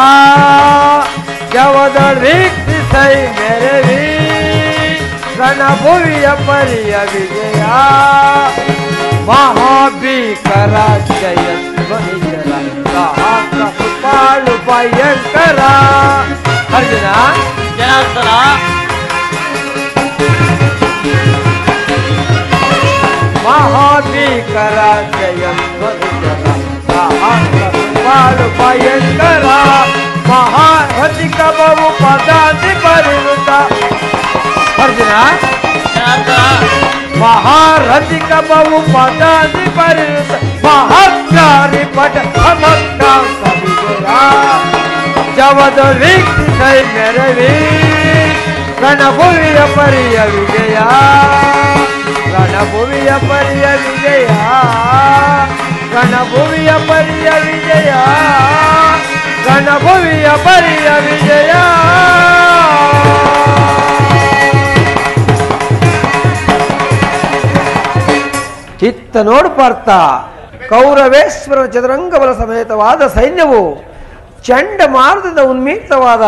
जवद वीक्षिसै मेरे वीर रणभुविय परिय विजया. महाभीकर जयध्वनिजरा सहस्रपालु भयंकर. अर्जुन, ಜನಾರ್ದನ, महाभीकर जयध्वनिजरा सहस्रपालु भयंकर. महारथि कबु पदाति परिवृत. अर्जुन, ಜನಾರ್ದನ, महारथि कबु पदाति परिवृत. महाचारि पट समक्रांत विजया. जवद वीक्षिसै मेरे वीर रणभुविय परिय विजया. रणभुविय परिय विजया. रणभुविय परिय विजया. रणभुविय परिय विजया. ಚಿತ್ತ ನೋಡು ಪಾರ್ಥ, ಕೌರವೇಶ್ವರನ ಚದುರಂಗಬಲ ಸಮೇತವಾದ ಸೈನ್ಯವು ಚಂಡಮಾರುತದ ಉನ್ಮೀಲಿತವಾದ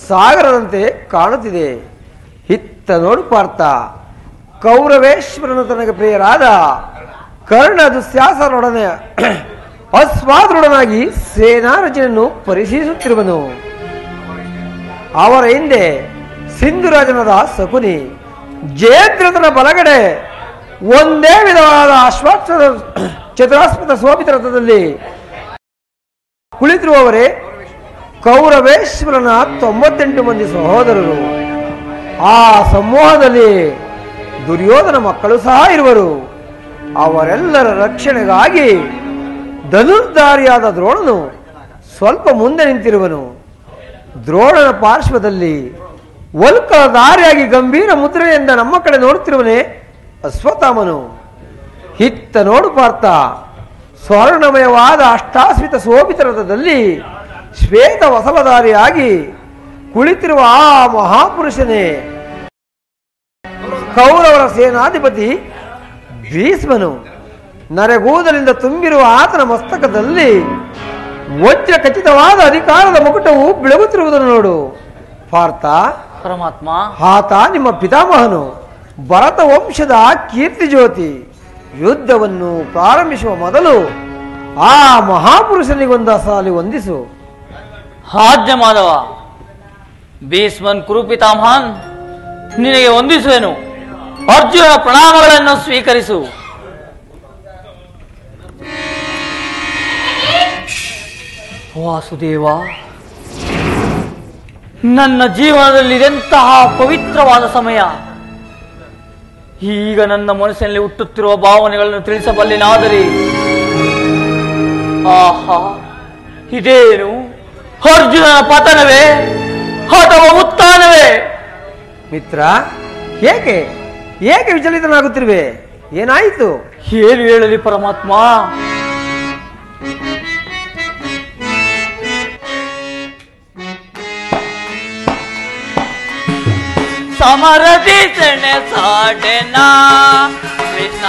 ಸಾಗರದಂತೆ ಕಾಣುತ್ತಿದೆ. ಹಿತ್ತ ನೋಡು ಪಾರ್ಥ, ಕೌರವೇಶ್ವರನು ತನಗೆ ಪ್ರಿಯರಾದ ಕರ್ಣ ದುಶ್ಯಾಸನೊಡನೆ ಅಸ್ವಾದೃಢನಾಗಿ ಸೇನಾ ರಚನೆಯನ್ನು ಪರಿಶೀಲಿಸುತ್ತಿರುವನು. ಅವರ ಹಿಂದೆ ಸಿಂಧುರಾಜನದ ಶಕುನಿ, ಜಯದ್ರಥನ ಬಲಗಡೆ ಒಂದೇ ವಿಧವಾದ ಅಶ್ವಾಕ್ಷರ ಚತುರಾಸ್ಪದ ಶೋಭಿತ ರಥದಲ್ಲಿ ಕುಳಿತಿರುವವರೇ ಕೌರವೇಶ್ವರನ 98 ಮಂದಿ ಸಹೋದರರು. ಆ ಸಮೂಹದಲ್ಲಿ ದುರ್ಯೋಧನ ಮಕ್ಕಳು ಸಹ ಇರುವರು. ಅವರೆಲ್ಲರ ರಕ್ಷಣೆಗಾಗಿ ಧನುರ್ಧಾರಿಯಾದ ದ್ರೋಣನು ಸ್ವಲ್ಪ ಮುಂದೆ ನಿಂತಿರುವನು. ದ್ರೋಣನ ಪಾರ್ಶ್ವದಲ್ಲಿ ವಲ್ಕಲ ದಾರಿಯಾಗಿ ಗಂಭೀರ ಮುದ್ರೆಯಿಂದ ನಮ್ಮ ಕಡೆ ನೋಡುತ್ತಿರುವನೇ ಅಶ್ವತ್ಥಾಮನು. ಹಿತ್ತ ನೋಡು ಪಾರ್ಥ, ಸ್ವರ್ಣಮಯವಾದ ಅಷ್ಟಾಶ್ವಿತ ಶೋಭಿತ ರಥದಲ್ಲಿ ಶ್ವೇತ ವಸಲಧಾರಿಯಾಗಿ ಕುಳಿತಿರುವ ಆ ಮಹಾಪುರುಷನೇ ಕೌರವರ ಸೇನಾಧಿಪತಿ ಭೀಷ್ಮನು. ನರೆಗೂದಲಿಂದ ತುಂಬಿರುವ ಆತನ ಮಸ್ತಕದಲ್ಲಿ ವಜ್ರ ಖಚಿತವಾದ ಅಧಿಕಾರದ ಮುಕುಟವು ಬೆಳಗುತ್ತಿರುವುದನ್ನು ನೋಡು ಪಾರ್ಥ. ಪರಮಾತ್ಮ, ಆತ ನಿಮ್ಮ ಪಿತಾಮಹನು, ಭರತ ವಂಶದ ಕೀರ್ತಿ ಜ್ಯೋತಿ. ಯುದ್ಧವನ್ನು ಪ್ರಾರಂಭಿಸುವ ಮೊದಲು ಆ ಮಹಾಪುರುಷನಿಗೊಂದ ಸಾಲಿ ವಂದಿಸು. ಆಜ್ಞೆ ಮಾಧವ. ಭೀಷ್ಮನ್ ಕುರುಪಿತಾಮಹನ್, ನಿನಗೆ ವಂದಿಸುವೆನು. ಅರ್ಜುನ ಪ್ರಣಾಮಗಳನ್ನು ಸ್ವೀಕರಿಸು. ವಾಸುದೇವ, ನನ್ನ ಜೀವನದಲ್ಲಿ ಇದೆಂತಹ ಪವಿತ್ರವಾದ ಸಮಯ. ಈಗ ನನ್ನ ಮನಸ್ಸಿನಲ್ಲಿ ಹುಟ್ಟುತ್ತಿರುವ ಭಾವನೆಗಳನ್ನು ತಿಳಿಸಬಲ್ಲೆನಾದರೆ, ಆಹಾ, ಇದೇನು ಅರ್ಜುನನ ಪತನವೇ ಅಥವಾ ಉತ್ಥಾನವೇ? ಮಿತ್ರ, ಏಕೆ ಏಕೆ ವಿಚಲಿತನಾಗುತ್ತಿರುವೆ? ಏನಾಯಿತು? ಏನು ಹೇಳಲಿ ಪರಮಾತ್ಮ? ಸಮರದಿ ಸೆಣೆ ಸಾಡೆನಾ ಕೃಷ್ಣ,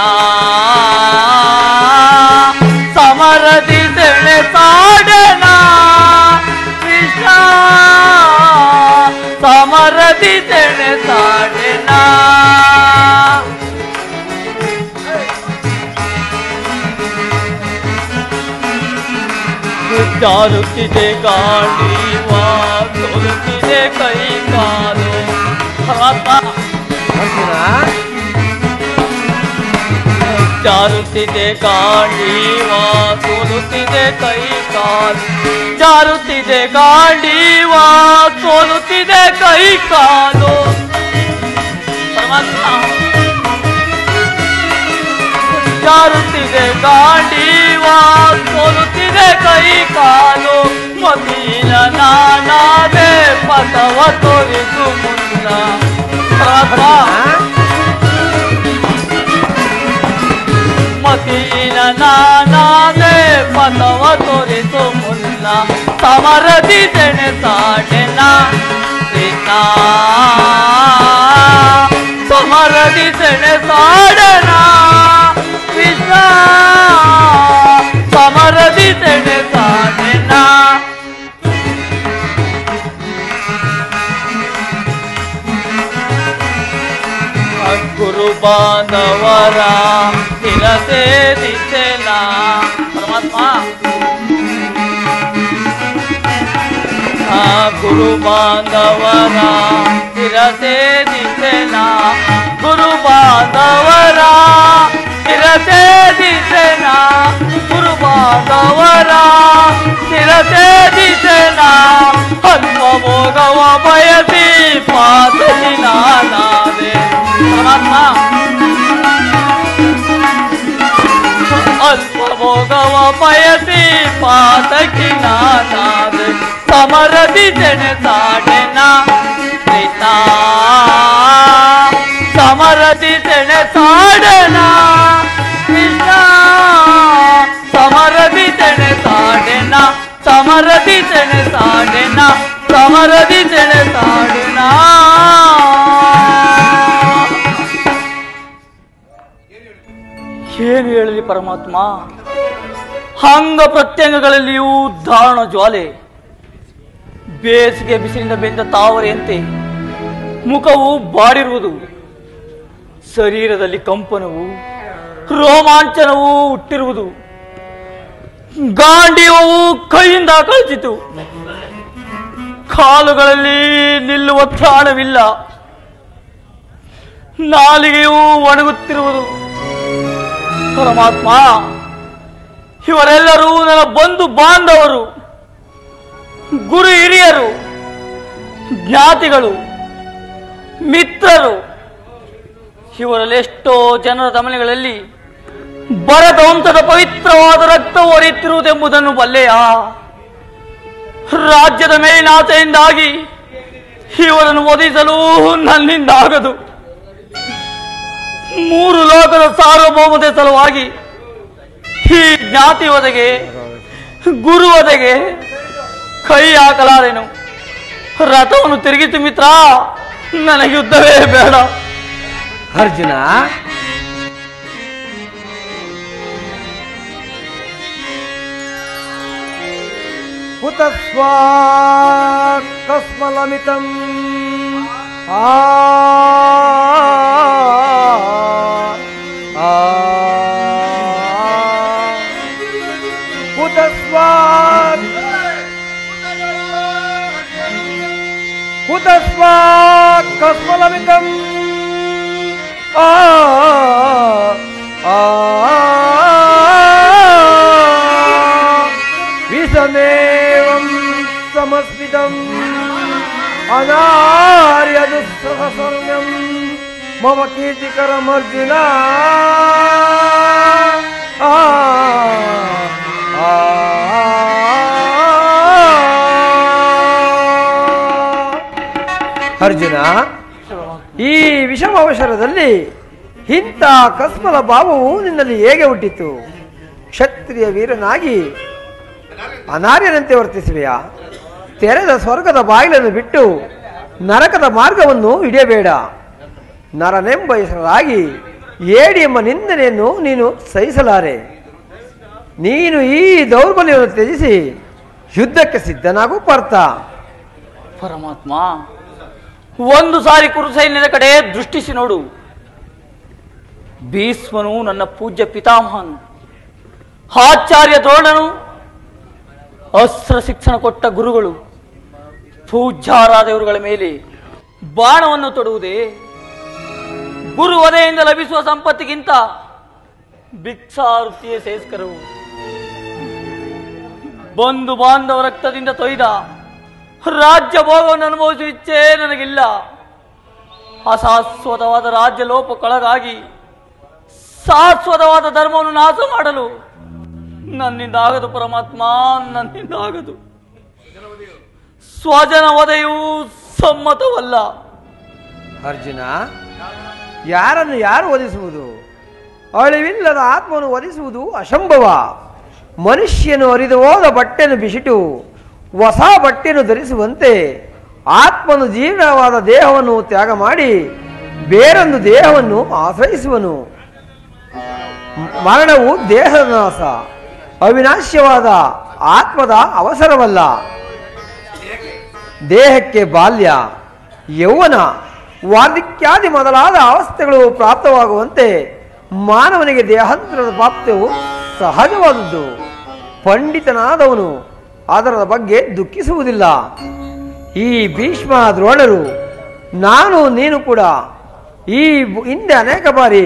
ಸಮರದಿ ಸೆಣೆ ಸಾಡೆನಾ ಕೃಷ್ಣ, ಸಮರದಿ ಸೆಣೆ ಸಾಡೆನಾ. ಜಾರುತ್ತಿದೆ ಗಾಳಿವ, ಸೋಲುತ್ತಿದೆ ಕೈ ಕಾಲು. ಜಾರುತ್ತಿದೆ ಗಾಳಿವ, ಸೋಲುತ್ತಿದೆ ಕೈ ಕಾಲು. ಜಾರುತ್ತಿದೆ ಗಾಳಿವ, ಸೋಲುತ್ತಿದೆ ಕೈ ಕಾಲು. ಜಾರುತ್ತಿದೆ ಗಾಳಿವ, ಸೋಲುತ್ತಿದೆ ಕೈ ಕಾಲು. ಮದೀನ ನಾನಾದೆ ಪಥವ ತೋರಿಸು ಮುನ್ನ. ಮದೀನ ನಾನಾದೆ ಪಥವ ತೋರಿಸು ಮುನ್ನ. ಸಮರದಿ ಸೆಣೆ ಸಾಡೆನ ಕೃಷ್ಣ, ಸಮರದಿ ಸೆಣೆ ಸಾಡೆನ ಕೃಷ್ಣ, ಸಮರದಿ ಸೆಣೆ ಸಾಡೆನ. ಗುರು ಬಾಂಧವರ ತಿರಸೆ ದಿಸೆನ. ಪರಮಾತ್ಮ, ಗುರು ಬಾಂಧವರ ತಿರಸೆ ದಿಸೆನ, ಗುರು ಬಾಂಧವರ ತಿರಸೆ ದಿಸೆನ, ಗುರು ಬಾಂಧವರ ತಿರಸೆ ದಿಸೆನ. ಅಲ್ಪ ಭೋಗವ ಬಯಸಿ ಪಾತಲಿ ನಾನಾದೆ. ಅಲ್ಪ ಭೋಗವ ಬಯಸಿ ಪಾತಕಿ ನಾನಾದೆ. ಸಮರದಿ ಸೆಣೆ ಸಾಡೆನ ಕೃಷ್ಣ, ಸಮರದಿ ಸೆಣೆ ಸಾಡೆನ ಕೃಷ್ಣ, ಸಮರದಿ ಸೆಣೆ ಸಾಡೆನ, ಸಮರದಿ ಸೆಣೆ ಸಾಡೆನ, ಸಮರದಿ ಸೆಣೆ ಸಾಡೆನ. ಏನು ಹೇಳಲಿ ಪರಮಾತ್ಮ? ಅಂಗ ಪ್ರತ್ಯಂಗಗಳಲ್ಲಿಯೂ ದಾರುಣ ಜ್ವಾಲೆ. ಬೇಸಿಗೆ ಬಿಸಿಲಿನ ಬೆಂದ ತಾವರೆಯಂತೆ ಮುಖವು ಬಾಡಿರುವುದು. ಶರೀರದಲ್ಲಿ ಕಂಪನವು, ರೋಮಾಂಚನವು ಹುಟ್ಟಿರುವುದು. ಗಾಂಡೀವವು ಕೈಯಿಂದ ಕಳಚಿತು. ಕಾಲುಗಳಲ್ಲಿ ನಿಲ್ಲುವ ತ್ರಾಣವಿಲ್ಲ. ನಾಲಿಗೆಯೂ ಒಣಗುತ್ತಿರುವುದು. ಪರಮಾತ್ಮ, ಇವರೆಲ್ಲರೂ ನನ್ನ ಬಂಧು ಬಾಂಧವರು, ಗುರು ಹಿರಿಯರು, ಜ್ಞಾತಿಗಳು, ಮಿತ್ರರು. ಇವರಲ್ಲಿ ಎಷ್ಟೋ ಜನರ ತಮನೆಗಳಲ್ಲಿ ಭರತವಂಶದ ಪವಿತ್ರವಾದ ರಕ್ತವು ಹರಿಯುತ್ತಿರುವುದೆಂಬುದನ್ನು ಬಲ್ಲೆಯಾ? ರಾಜ್ಯದ ಮೇಲಿನ ಆಸೆಯಿಂದಾಗಿ ಇವರನ್ನು ವಧಿಸಲು ನನ್ನಿಂದಾಗದು. 3 ಲೋಕದ ಸಾರ್ವಭೌಮತೆ ಸಲುವಾಗಿ ಈ ಜ್ಞಾತಿ ಒದಗೆ, ಗುರು ಒದಗೆ ಕೈ ಹಾಕಲಾರೆನು. ರಥವನ್ನು ತಿರುಗಿತು ಮಿತ್ರ, ನನಗೆ ಯುದ್ಧವೇ ಬೇಡ. ಅರ್ಜುನ, ಕುತಸ್ವಾ ಕಸ್ಮಲಮಿತಂ ಕುತಸ್ವಾತ್ ಕುತಸ್ವಾತ್ ಕಸ್ಮಲಮಿತಂ ವಿಷಮೇವ ಸಮಸ್ಮಿತಂ ಅನಾರ್ಯ ದುಸ್ಸಹಸರ್ಮ್ಯಂ ಮಮ ಕೀರ್ತಿಕರಮರ್ಜುನ ಅರ್ಜುನ, ಈ ವಿಷಮಾವಸರದಲ್ಲಿ ಇಂಥ ಕಸ್ಮಲ ಭಾವವು ನಿನ್ನಲ್ಲಿ ಹೇಗೆ ಹುಟ್ಟಿತು? ಕ್ಷತ್ರಿಯ ವೀರನಾಗಿ ಅನಾರ್ಯನಂತೆ ವರ್ತಿಸುವೆಯಾ? ತೆರೆದ ಸ್ವರ್ಗದ ಬಾಗಿಲನ್ನು ಬಿಟ್ಟು ನರಕದ ಮಾರ್ಗವನ್ನು ಹಿಡಿಯಬೇಡ. ನರನೆಂಬ ಹೆಸರಾಗಿ ಏಡಿ ಎಂಬ ನಿಂದನೆಯನ್ನು ನೀನು ಸಹಿಸಲಾರೆ. ನೀನು ಈ ದೌರ್ಬಲ್ಯವನ್ನು ತ್ಯಜಿಸಿ ಯುದ್ಧಕ್ಕೆ ಸಿದ್ಧನಾಗು ಪಾರ್ಥ. ಪರಮಾತ್ಮ, ಒಂದು ಸಾರಿ ಕುರುಸೈನ್ಯದ ಕಡೆ ದೃಷ್ಟಿಸಿ ನೋಡು. ಭೀಷ್ಮನು ನನ್ನ ಪೂಜ್ಯ ಪಿತಾಮಹನು, ಆಚಾರ್ಯ ದ್ರೋಣನು ಅಸ್ತ್ರ ಶಿಕ್ಷಣ ಕೊಟ್ಟ ಗುರುಗಳು, ಪೂಜ್ಯಾರಾದವರುಗಳ ಮೇಲೆ ಬಾಣವನ್ನು ತೊಡುವುದೇ ಗುರು ವಧೆಯಿಂದ ಲಭಿಸುವ ಸಂಪತ್ತಿಗಿಂತ ಭಿಕ್ಷಾವೃತ್ತಿಯೇ ಶ್ರೇಷ್ಠಕರವು. ಬಂಧು ಬಾಂಧವ ರಕ್ತದಿಂದ ತೊಯ್ದ ರಾಜ್ಯ ಭೋಗವನ್ನು ಅನುಭವಿಸುವ ಇಚ್ಛೆ ನನಗಿಲ್ಲ. ಅಶಾಶ್ವತವಾದ ರಾಜ್ಯ ಲೋಪಕ್ಕೊಳಗಾಗಿ ಶಾಶ್ವತವಾದ ಧರ್ಮವನ್ನು ನಾಶ ಮಾಡಲು ನನ್ನಿಂದ ಆಗದು ಪರಮಾತ್ಮ, ನನ್ನಿಂದ ಆಗದು. ಸ್ವಜನ ವಧೆಯೂ ಸಮ್ಮತವಲ್ಲ. ಅರ್ಜುನ, ಯಾರನ್ನು ಯಾರು ವಧಿಸುವುದು? ಅಳಿವಿಲ್ಲದ ಆತ್ಮವನ್ನು ವಧಿಸುವುದು ಅಸಂಭವ. ಮನುಷ್ಯನು ಹರಿದು ಹೋದ ಬಟ್ಟೆಯನ್ನು ಬಿಸಿಟು ಹೊಸ ಬಟ್ಟೆಯನ್ನು ಧರಿಸುವಂತೆ ಆತ್ಮನು ಜೀರ್ಣವಾದ ದೇಹವನ್ನು ತ್ಯಾಗ ಮಾಡಿ ಬೇರೊಂದು ದೇಹವನ್ನು ಆಶ್ರಯಿಸುವನು. ಮರಣವು ದೇಹದ ನಾಶ, ಅವಿನಾಶ್ಯವಾದ ಆತ್ಮದ ಅವಸರವಲ್ಲ. ದೇಹಕ್ಕೆ ಬಾಲ್ಯ, ಯೌವನ, ವಾರ್ಧಕ್ಯಾದಿ ಮೊದಲಾದ ಅವಸ್ಥೆಗಳು ಪ್ರಾಪ್ತವಾಗುವಂತೆ ಮಾನವನಿಗೆ ದೇಹಾಂತರದ ಪ್ರಾಪ್ತಿಯು ಸಹಜವಾದದ್ದು. ಪಂಡಿತನಾದವನು ಅದರ ಬಗ್ಗೆ ದುಃಖಿಸುವುದಿಲ್ಲ. ಈ ಭೀಷ್ಮ ದ್ರೋಣರು, ನಾನು ನೀನು ಕೂಡ ಈ ಹಿಂದೆ ಅನೇಕ ಬಾರಿ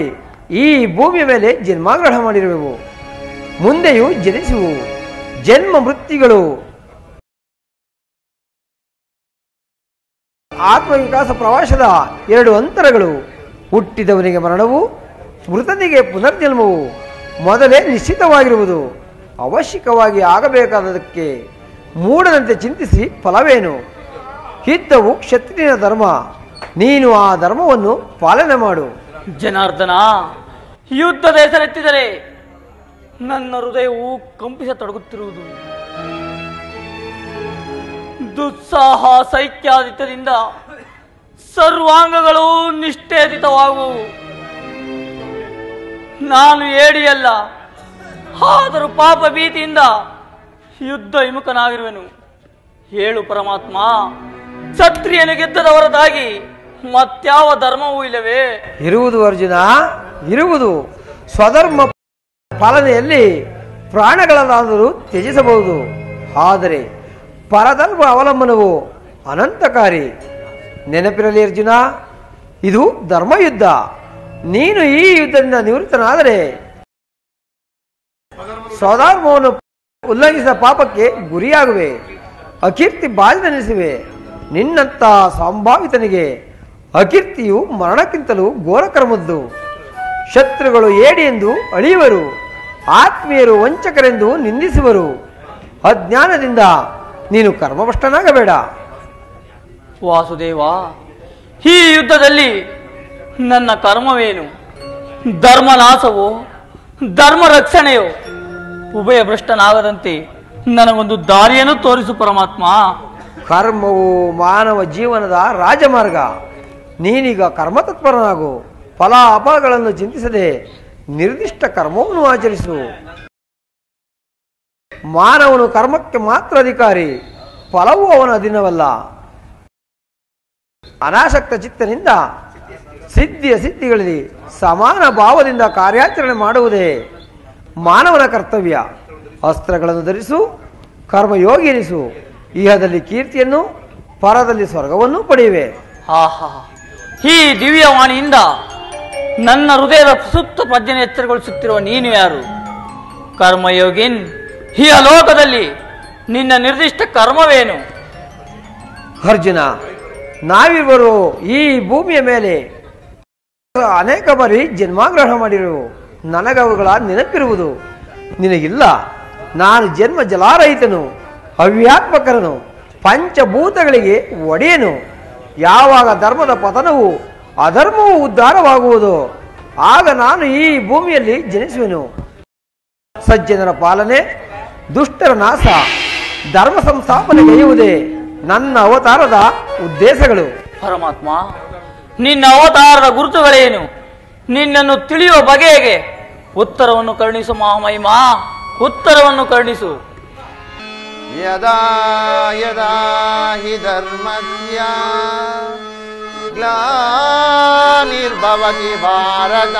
ಈ ಭೂಮಿಯ ಮೇಲೆ ಜನ್ಮಗ್ರಹಣ ಮಾಡಿರುವೆವು, ಮುಂದೆಯೂ ಜನಿಸುವು. ಜನ್ಮ ಮೃತ್ಯುಗಳು ಆತ್ಮವಿಕಾಸ ಪ್ರವಾಸದ ಎರಡು ಅಂತರಗಳು. ಹುಟ್ಟಿದವನಿಗೆ ಮರಣವು, ಮೃತನಿಗೆ ಪುನರ್ಜನ್ಮವು ಮೊದಲೇ ನಿಶ್ಚಿತವಾಗಿರುವುದು. ಅವಶ್ಯಕವಾಗಿ ಆಗಬೇಕಾದದಕ್ಕೆ ಮೂಢನಂತೆ ಚಿಂತಿಸಿ ಫಲವೇನು? ಯುದ್ಧವು ಕ್ಷತ್ರಿಯನ ಧರ್ಮ, ನೀನು ಆ ಧರ್ಮವನ್ನು ಪಾಲನೆ ಮಾಡು. ಜನಾರ್ದನ, ಯುದ್ಧದ ಹೆಸರೆತ್ತಿದರೆ ನನ್ನ ಹೃದಯವು ಕಂಪಿಸತೊಡಗುತ್ತಿರುವುದು. ದುಸ್ಸಾಹ ಸೈಕ್ಯಾದಿತ್ಯದಿಂದ ಸರ್ವಾಂಗಗಳು ನಿಷ್ಠೇದಿತವಾಗುವು. ನಾನು ಏಡಿಯಲ್ಲ, ಆದರೂ ಪಾಪ ಭೀತಿಯಿಂದ ಯುದ್ಧ ವಿಮುಖನಾಗಿರುವೆನು. ಹೇಳು ಪರಮಾತ್ಮ, ಕ್ಷತ್ರಿಯನು ಗೆದ್ದದ ಹೊರತಾಗಿ ಮತ್ಯಾವ ಧರ್ಮವೂ ಇಲ್ಲವೇ? ಇರುವುದು ಅರ್ಜುನ, ಇರುವುದು. ಸ್ವಧರ್ಮ ಪಾಲನೆಯಲ್ಲಿ ಪ್ರಾಣಗಳನ್ನಾದರೂ ತ್ಯಜಿಸಬಹುದು, ಆದರೆ ಪರಧರ್ಮ ಅವಲಂಬನವು ಅನಂತಕಾರಿ. ನೆನಪಿರಲಿ ಅರ್ಜುನ, ಇದು ಧರ್ಮಯುದ್ಧ. ನೀನು ಈ ಯುದ್ಧದಿಂದ ನಿವೃತ್ತನಾದರೆ ಸ್ವಧರ್ಮವನ್ನು ಉಲ್ಲಂಘಿಸಿದ ಪಾಪಕ್ಕೆ ಗುರಿಯಾಗುವೆ, ಅಕೀರ್ತಿ ಬಾಧಿದನಿಸುವೆ. ನಿನ್ನಂಥ ಸಂಭಾವಿತನಿಗೆ ಅಕೀರ್ತಿಯು ಮರಣಕ್ಕಿಂತಲೂ ಘೋರಕರ್ಮದ್ದು. ಶತ್ರುಗಳು ಏಡಿ ಎಂದು ಅಳಿಯುವರು, ಆತ್ಮೀಯರು ವಂಚಕರೆಂದು ನಿಂದಿಸುವರು. ಅಜ್ಞಾನದಿಂದ ನೀನು ಕರ್ಮಭ್ರಷ್ಟನಾಗಬೇಡ. ವಾಸುದೇವ, ಈ ಯುದ್ಧದಲ್ಲಿ ನನ್ನ ಕರ್ಮವೇನು? ಧರ್ಮನಾಶವೋ ಧರ್ಮ ರಕ್ಷಣೆಯೋ? ಉಭಯ ಭ್ರಷ್ಟನಾಗದಂತೆ ನನಗೊಂದು ದಾರಿಯನ್ನು ತೋರಿಸು ಪರಮಾತ್ಮ. ಕರ್ಮವು ಮಾನವ ಜೀವನದ ರಾಜಮಾರ್ಗ. ನೀನೀಗ ಕರ್ಮತತ್ಪರನಾಗು. ಫಲ ಅಫಲಗಳನ್ನು ಚಿಂತಿಸದೆ ನಿರ್ದಿಷ್ಟ ಕರ್ಮವನ್ನು ಆಚರಿಸು. ಮಾನವನು ಕರ್ಮಕ್ಕೆ ಮಾತ್ರ ಅಧಿಕಾರಿ, ಫಲವೂ ಅವನ ಅಧೀನವಲ್ಲ. ಅನಾಸಕ್ತ ಚಿತ್ತನಿಂದ ಸಿದ್ಧಿಯ ಸಿದ್ಧಿಗಳಲ್ಲಿ ಸಮಾನ ಭಾವದಿಂದ ಕಾರ್ಯಾಚರಣೆ ಮಾಡುವುದೇ ಮಾನವನ ಕರ್ತವ್ಯ. ಅಸ್ತ್ರಗಳನ್ನು ಧರಿಸು, ಕರ್ಮಯೋಗಿ ಎನಿಸು. ಇಹದಲ್ಲಿ ಕೀರ್ತಿಯನ್ನು, ಪರದಲ್ಲಿ ಸ್ವರ್ಗವನ್ನು ಪಡೆಯುವೆ. ಆಹಾ, ಈ ದಿವ್ಯವಾಣಿಯಿಂದ ನನ್ನ ಹೃದಯದ ಸುಪ್ತ ಪ್ರಜ್ಞೆ ಎಚ್ಚರಗೊಳಿಸುತ್ತಿರುವ ನೀನು ಯಾರು? ಕರ್ಮಯೋಗಿನ್, ಈ ಲೋಕದಲ್ಲಿ ನಿನ್ನ ನಿರ್ದಿಷ್ಟ ಕರ್ಮವೇನು? ಅರ್ಜುನ, ನಾವಿವರು ಈ ಭೂಮಿಯ ಮೇಲೆ ಅನೇಕ ಬಾರಿ ಜನ್ಮಗ್ರಹಣ ಮಾಡಿರುವು. ನನಗವುಗಳ ನೆನಪಿರುವುದು ನಿನಗಿಲ್ಲ. ನಾನು ಜನ್ಮ ಜಲಾರಹಿತನು, ಅವ್ಯಾತ್ಮಕರನು, ಪಂಚಭೂತಗಳಿಗೆ ಒಡೆಯನು. ಯಾವಾಗ ಧರ್ಮದ ಪತನವು ಅಧರ್ಮವು ಉದ್ಧಾರವಾಗುವುದು ಆಗ ನಾನು ಈ ಭೂಮಿಯಲ್ಲಿ ಜನಿಸುವೆನು. ಸಜ್ಜನರ ಪಾಲನೆ, ದುಷ್ಟರ ನಾಶ, ಧರ್ಮ ಸಂಸ್ಥಾಪನೆಗೈಯುವುದೇ ನನ್ನ ಅವತಾರದ ಉದ್ದೇಶಗಳು. ಪರಮಾತ್ಮ, ನಿನ್ನ ಅವತಾರದ ಗುರುತುಗಳೇನು? ನಿನ್ನನ್ನು ತಿಳಿಯುವ ಬಗೆಗೆ ಉತ್ತರವನ್ನು ಕರುಣಿಸು ಮಹಾಮಹಿಮಾ, ಉತ್ತರವನ್ನು ಕರುಣಿಸು. ಯದಾ ಯದಾ ಹಿ ಧರ್ಮಸ್ಯ ಗ್ಲಾನಿರ್ಭವತಿ ಭಾರತ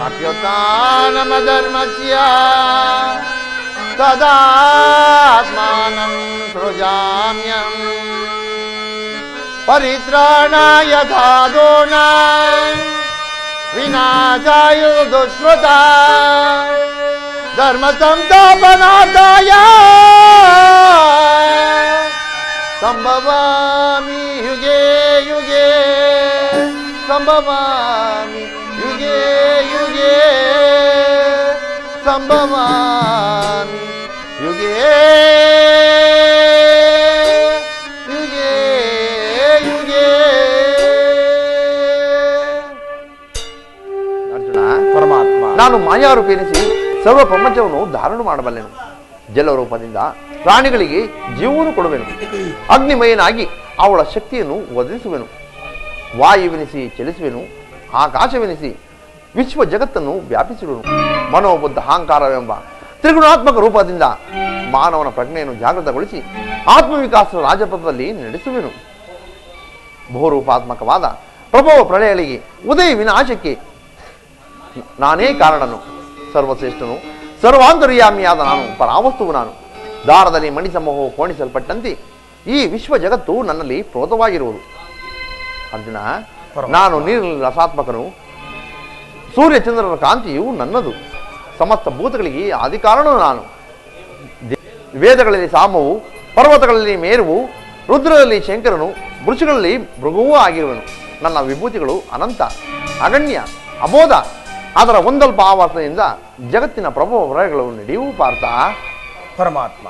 ಅಭ್ಯುತ್ಥಾನಮಧರ್ಮಸ್ಯ ತದಾತ್ಮಾನಂ ಸೃಜಾಮ್ಯಹಂ ಪರಿತ್ರಾಣಾಯ ಸಾಧೂನಾಂ ವಿನಾಶಾಯ ದುಷ್ಕೃತಾಂ ಧರ್ಮ ಸಂಸ್ಥಾಪನಾರ್ಥಾಯ ಸಂಭವಾಮಿ ಯುಗೆ ಯುಗೆ ಸಂಭವಾಮಿ ಯುಗೆ ಯುಗೆ ಸಂಭವಾಮಿ ಯುಗೆ ಯುಗೆ ಯುಗೆ. ಅರ್ಜುನ, ಪರಮಾತ್ಮ, ನಾನು ಮಾಯಾರೂಪಿ ಎನಿಸಿ ಸರ್ವ ಪ್ರಪಂಚವನ್ನು ಧಾರಣ ಮಾಡಬಲ್ಲೆನು. ಜಲರೂಪದಿಂದ ಪ್ರಾಣಿಗಳಿಗೆ ಜೀವವನ್ನು ಕೊಡುವೆನು. ಅಗ್ನಿಮಯನಾಗಿ ಅವಳ ಶಕ್ತಿಯನ್ನು ಒದಗಿಸುವೆನು. ವಾಯುವೆನಿಸಿ ಚಲಿಸುವೆನು. ಆಕಾಶವೆನಿಸಿ ವಿಶ್ವ ಜಗತ್ತನ್ನು ವ್ಯಾಪಿಸುವೆನು. ಮನೋಬುದ್ಧ ಅಹಂಕಾರವೆಂಬ ತ್ರಿಗುಣಾತ್ಮಕ ರೂಪದಿಂದ ಮಾನವನ ಪ್ರಜ್ಞೆಯನ್ನು ಜಾಗೃತಗೊಳಿಸಿ ಆತ್ಮವಿಕಾಸ ರಾಜಪಥದಲ್ಲಿ ನಡೆಸುವೆನು. ಬಹುರೂಪಾತ್ಮಕವಾದ ಪ್ರಭವ ಪ್ರಳಯಗಳಿಗೆ ಉದಯ ವಿನಾಶಕ್ಕೆ ನಾನೇ ಕಾರಣನು. ಸರ್ವಶ್ರೇಷ್ಠನು, ಸರ್ವಾಂತರ್ಯಾಮಿಯಾದ ನಾನು, ಪರಾವಸ್ತುವು ನಾನು. ದಾರದಲ್ಲಿ ಮಣಿಸಮೂಹವು ಕೋಣಿಸಲ್ಪಟ್ಟಂತೆ ಈ ವಿಶ್ವ ಜಗತ್ತು ನನ್ನಲ್ಲಿ ಪ್ರೋತವಾಗಿರುವುದು. ಅರ್ಜುನ, ನಾನು ನೀರಿನಲ್ಲಿ ರಸಾತ್ಮಕನು. ಸೂರ್ಯಚಂದ್ರರ ಕಾಂತಿಯು ನನ್ನದು. ಸಮಸ್ತ ಭೂತಗಳಿಗೆ ಆದಿಕಾರಣನು ನಾನು. ವೇದಗಳಲ್ಲಿ ಸಾಮವು, ಪರ್ವತಗಳಲ್ಲಿ ಮೇರುವು, ರುದ್ರದಲ್ಲಿ ಶಂಕರನು, ವೃಕ್ಷಗಳಲ್ಲಿ ಮೃಗವೂ ಆಗಿರುವನು. ನನ್ನ ವಿಭೂತಿಗಳು ಅನಂತ, ಅಗಣ್ಯ, ಅಬೋಧ. ಅದರ ಒಂದಲ್ಪ ಆವರ್ತದಿಂದ ಜಗತ್ತಿನ ಪ್ರಭಾವ ಹೊರಗಳು ನಡೆಯುವು ಪಾರ್ಥ. ಪರಮಾತ್ಮ,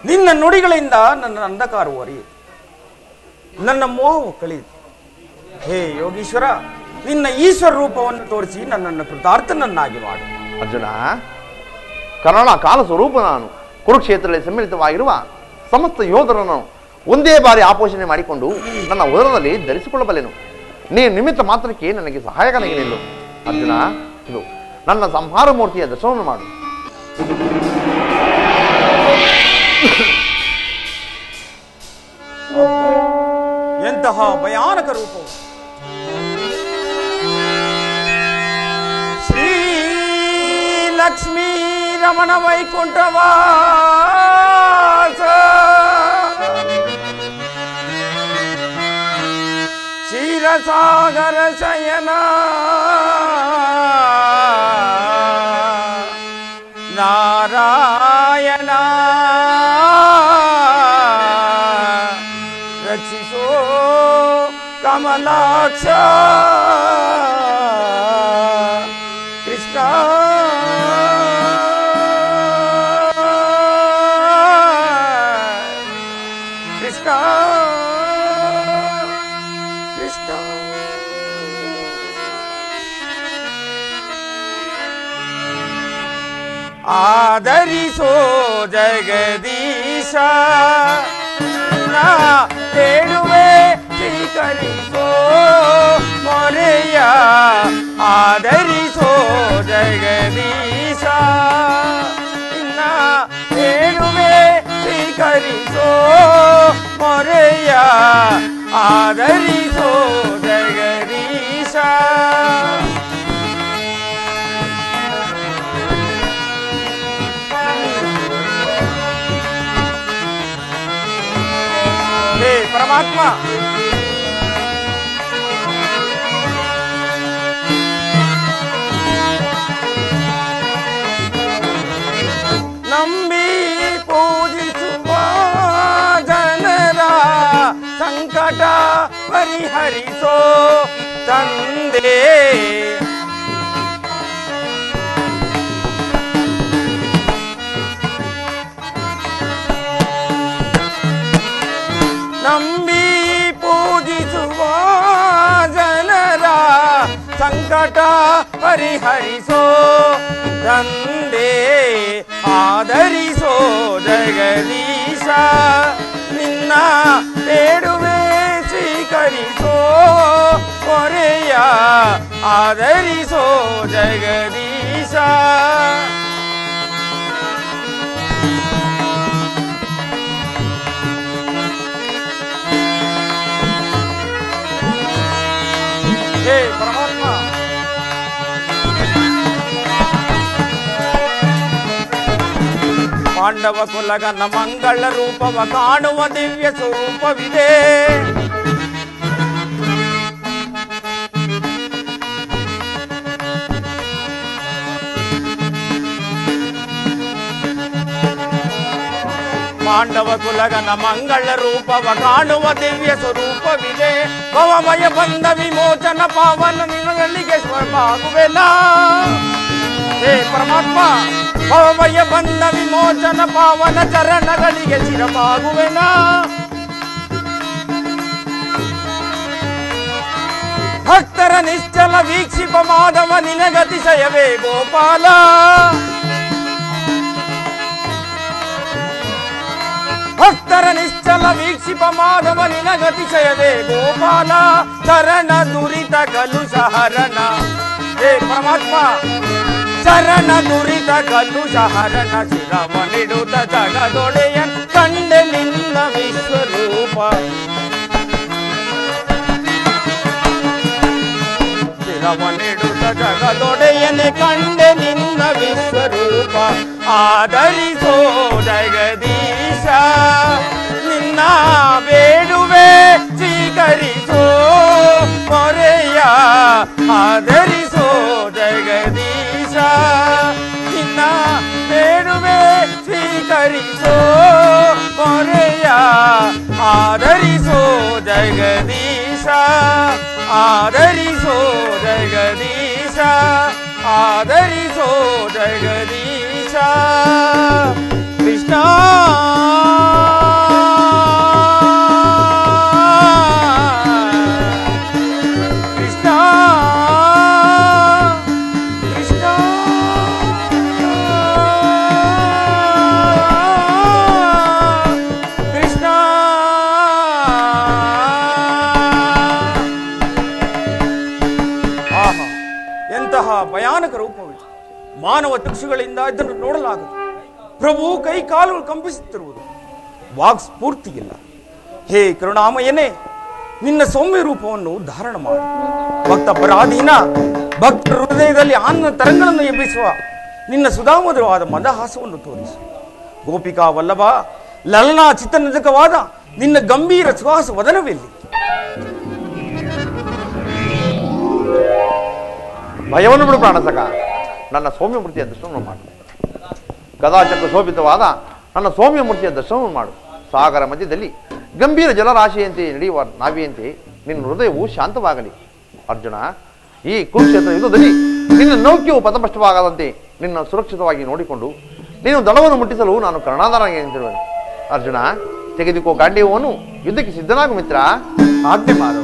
ನಿನ್ನ ನುಡಿಗಳಿಂದ ನನ್ನ ಅಂಧಕಾರವು ಅರಿಯಿತು, ನನ್ನ ಮೋಹವು ಕಳೆಯಿತು. ಹೇ ಯೋಗೀಶ್ವರ, ನಿನ್ನ ಈಶ್ವರ ರೂಪವನ್ನು ತೋರಿಸಿ ನನ್ನನ್ನು ಕೃತಾರ್ಥನನ್ನಾಗಿ ಮಾಡು. ಅರ್ಜುನ, ಕರ್ಣ ಕಾಲ ಸ್ವರೂಪ ನಾನು. ಕುರುಕ್ಷೇತ್ರದಲ್ಲಿ ಸಮ್ಮಿಳಿತವಾಗಿರುವ ಸಮಸ್ತ ಯೋಧರನ್ನು ಒಂದೇ ಬಾರಿ ಆಪೋಷಣೆ ಮಾಡಿಕೊಂಡು ನನ್ನ ಉದರದಲ್ಲಿ ಧರಿಸಿಕೊಳ್ಳಬಲ್ಲೆನು. ನೀನು ನಿಮಿತ್ತ ಮಾತ್ರಕ್ಕೆ ನನಗೆ ಸಹಾಯಕನಾಗಿ ನಿಲ್ಲು. ಅರ್ಜುನ, ಇದು ನನ್ನ ಸಂಹಾರ ಮೂರ್ತಿಯ ದರ್ಶನವನ್ನು ಮಾಡು. ಎಂತಹ ಭಯಾನಕ ರೂಪವು! ಶ್ರೀ ಲಕ್ಷ್ಮೀ ರಮಣ ವೈಕುಂಠವಾಸ ಕ್ಷೀರಸಾಗರ ಶಯನ ನಾರಾಯಣ ರಕ್ಷಿಸೋ ಕಮಲಾಕ್ಷ ಕೃಷ್ಣ ಕೃಷ್ಣ ಕೃಷ್ಣ. ಆದರಿಸೋ ಜಗದೀಶ ನಾ ಬೇಡುವೆ ಸ್ವೀಕರಿಸೋ ಮೊರೆಯ. ಆದರಿಸೋ ಜಗದೀಶ ನಿನ್ನ ಬೇಡುವೆ ಸ್ವೀಕರಿಸೋ ಮೊರೆಯ. ಆದರಿಸೋ ಜಗದೀಶ. ಹೇ ಪರಮಾತ್ಮ, ನಂಬಿ ಪೂಜಿಸುವ ಜನರ ಪರಿಹರಿಸೋ ತಂದೆ. ನಂಬಿ ಪೂಜಿಸುವ ಜನರ ಸಂಕಟ ಪರಿಹರಿಸೋ ತಂದೆ. ಆದರಿಸೋ ಜಗದೀಶ ನಿನ್ನ ಬೇಡುವೆ ಸ್ವೀಕರಿಸೋ ಕೊರೆಯ. ಆದರಿಸೋ ಜಗದೀಶ. ಹೇ ಪರಮಾತ್ಮ, ಪಾಂಡವ ಕುಲಗನ ಮಂಗಳ ರೂಪವ ಕಾಣುವ ದಿವ್ಯ ಸ್ವರೂಪವಿದೆ. ಪಾಂಡವ ಕುಲಗನ ಮಂಗಳ ರೂಪವ ಕಾಣುವ ದಿವ್ಯ ಸ್ವರೂಪವಿದೆ. ಭವಮಯ ಬಂದ ವಿಮೋಚನ ಪಾವನ ನಿನಗಳಿಗೆ ಸ್ವರ್ಭಾಗುವೆಲ್ಲ. ಹೇ ಪರಮಾತ್ಮ, ಭವಮಯ ಬಂದ ವಿಮೋಚನ ಪಾವನ ಚರಣಗಳಿಗೆ ಶಿರಬಾಗುವೆನ. ಭಕ್ತರ ನಿಶ್ಚಲ ವೀಕ್ಷಿಪ ಮಾಧವ ನಿನಗತಿಶಯವೇ ಗೋಪಾಲ. ಭಕ್ತರ ನಿಶ್ಚಲ ವೀಕ್ಷಿಪ ಮಾಧವ ನಿನಗತಿಶಯವೇ ಗೋಪಾಲ. ಚರಣ ದುರಿತ ಕಲುಷ ಹರಣ. ಹೇ ಪರಮಾತ್ಮ, ಚರಣ ದುರಿತ ಕಲುಷ ಹರಣ. ಶಿರವನಿಡುತ್ತ ಜಗದೊಡೆಯನ್ ಕಂಡೆ ನಿನ್ನ ವಿಶ್ವರೂಪ. ಶಿರವನಿಡುತ್ತ ಜಗದೊಡೆಯನೆ ಕಂಡೆ ನಿನ್ನ ವಿಶ್ವರೂಪ. ಆದರಿಸೋ ಜಗದೀಶ ನಿನ್ನ ಬೇಡುವೆ ಸ್ವೀಕರಿಸೋ ಕೊರೆಯ. ಆದರಿಸೋ ಜಗದೀಶ ನಿನ್ನ ಬೇಡುವೆ ಸ್ವೀಕರಿಸೋ ಕೊರೆಯ. ಆದರಿಸೋ ಜಗದೀಶ. ಆದರಿಸೋ ಜಗದೀಶ. ಆದರಿಸೋ ಜಗದೀಶ. ಕೃಷ್ಣ ಕೃಷ್ಣ ಕೃಷ್ಣ. ಕೃಷ್ಣ ಆಹಾ, ಎಂತಹ ಭಯಾನಕ ರೂಪವಿದೆ. ಮಾನವ ಚಕ್ಷುಗಳಿಂದ ಇದನ್ನು ನೋಡಲಾಗದು. ಪ್ರಭು ಕೈ ಕಾಲುಗಳು ಕಂಪಿಸುತ್ತಿರುವುದು. ವಾಕ್ ಸ್ಫೂರ್ತಿ ಇಲ್ಲ. ಹೇ ಕರುಣಾಮಯನೇ, ನಿನ್ನ ಸೌಮ್ಯ ರೂಪವನ್ನು ಧಾರಣ ಮಾಡು. ಭಕ್ತ ಪರಾಧೀನ, ಭಕ್ತರ ಹೃದಯದಲ್ಲಿ ಆನಂದ ತರಂಗಗಳನ್ನು ಎಬ್ಬಿಸುವ ನಿನ್ನ ಸುಧಾಮಧುರವಾದ ಮಂದಹಾಸವನ್ನು ತೋರಿಸು. ಗೋಪಿಕಾ ವಲ್ಲಭ, ಲಲನಾ ಚಿತ್ತನದಕವಾದ ನಿನ್ನ ಗಂಭೀರ ಸುಹಾಸ ವದನವೆಲ್ಲಿ? ಭಯವನ್ನು ಬಿಡು ಪ್ರಾಣಸಕ. ನನ್ನ ಸೌಮ್ಯ ಮೂರ್ತಿಯ ದರ್ಶನವನ್ನು ಮಾಡು. ಗದಾಚಕ್ರ ಶೋಭಿತವಾದ ನನ್ನ ಸೌಮ್ಯ ಮೂರ್ತಿಯ ದರ್ಶನವನ್ನು ಮಾಡು. ಸಾಗರ ಮಧ್ಯದಲ್ಲಿ ಗಂಭೀರ ಜಲರಾಶಿಯಂತೆ ನಡೆಯುವ ನಾವಿಯಂತೆ ನಿನ್ನ ಹೃದಯವು ಶಾಂತವಾಗಲಿ. ಅರ್ಜುನ, ಈ ಕುರುಕ್ಷೇತ್ರ ಯುದ್ಧದಲ್ಲಿ ನಿನ್ನ ನೌಕ್ಯವು ಪಥಭ್ರಷ್ಟವಾಗದಂತೆ ನಿನ್ನ ಸುರಕ್ಷಿತವಾಗಿ ನೋಡಿಕೊಂಡು ನೀನು ದಳವನ್ನು ಮುಟ್ಟಿಸಲು ನಾನು ಕರುಣಾಧಾರನಾಗಿ ನಿಂತಿರುವೆನು. ಅರ್ಜುನ, ತೆಗೆದುಕೋ ಗಾಂಡೀವವನ್ನು, ಯುದ್ಧಕ್ಕೆ ಸಿದ್ಧನಾಗು ಮಿತ್ರ. ಆಜ್ಞೆ ಮಾಡು.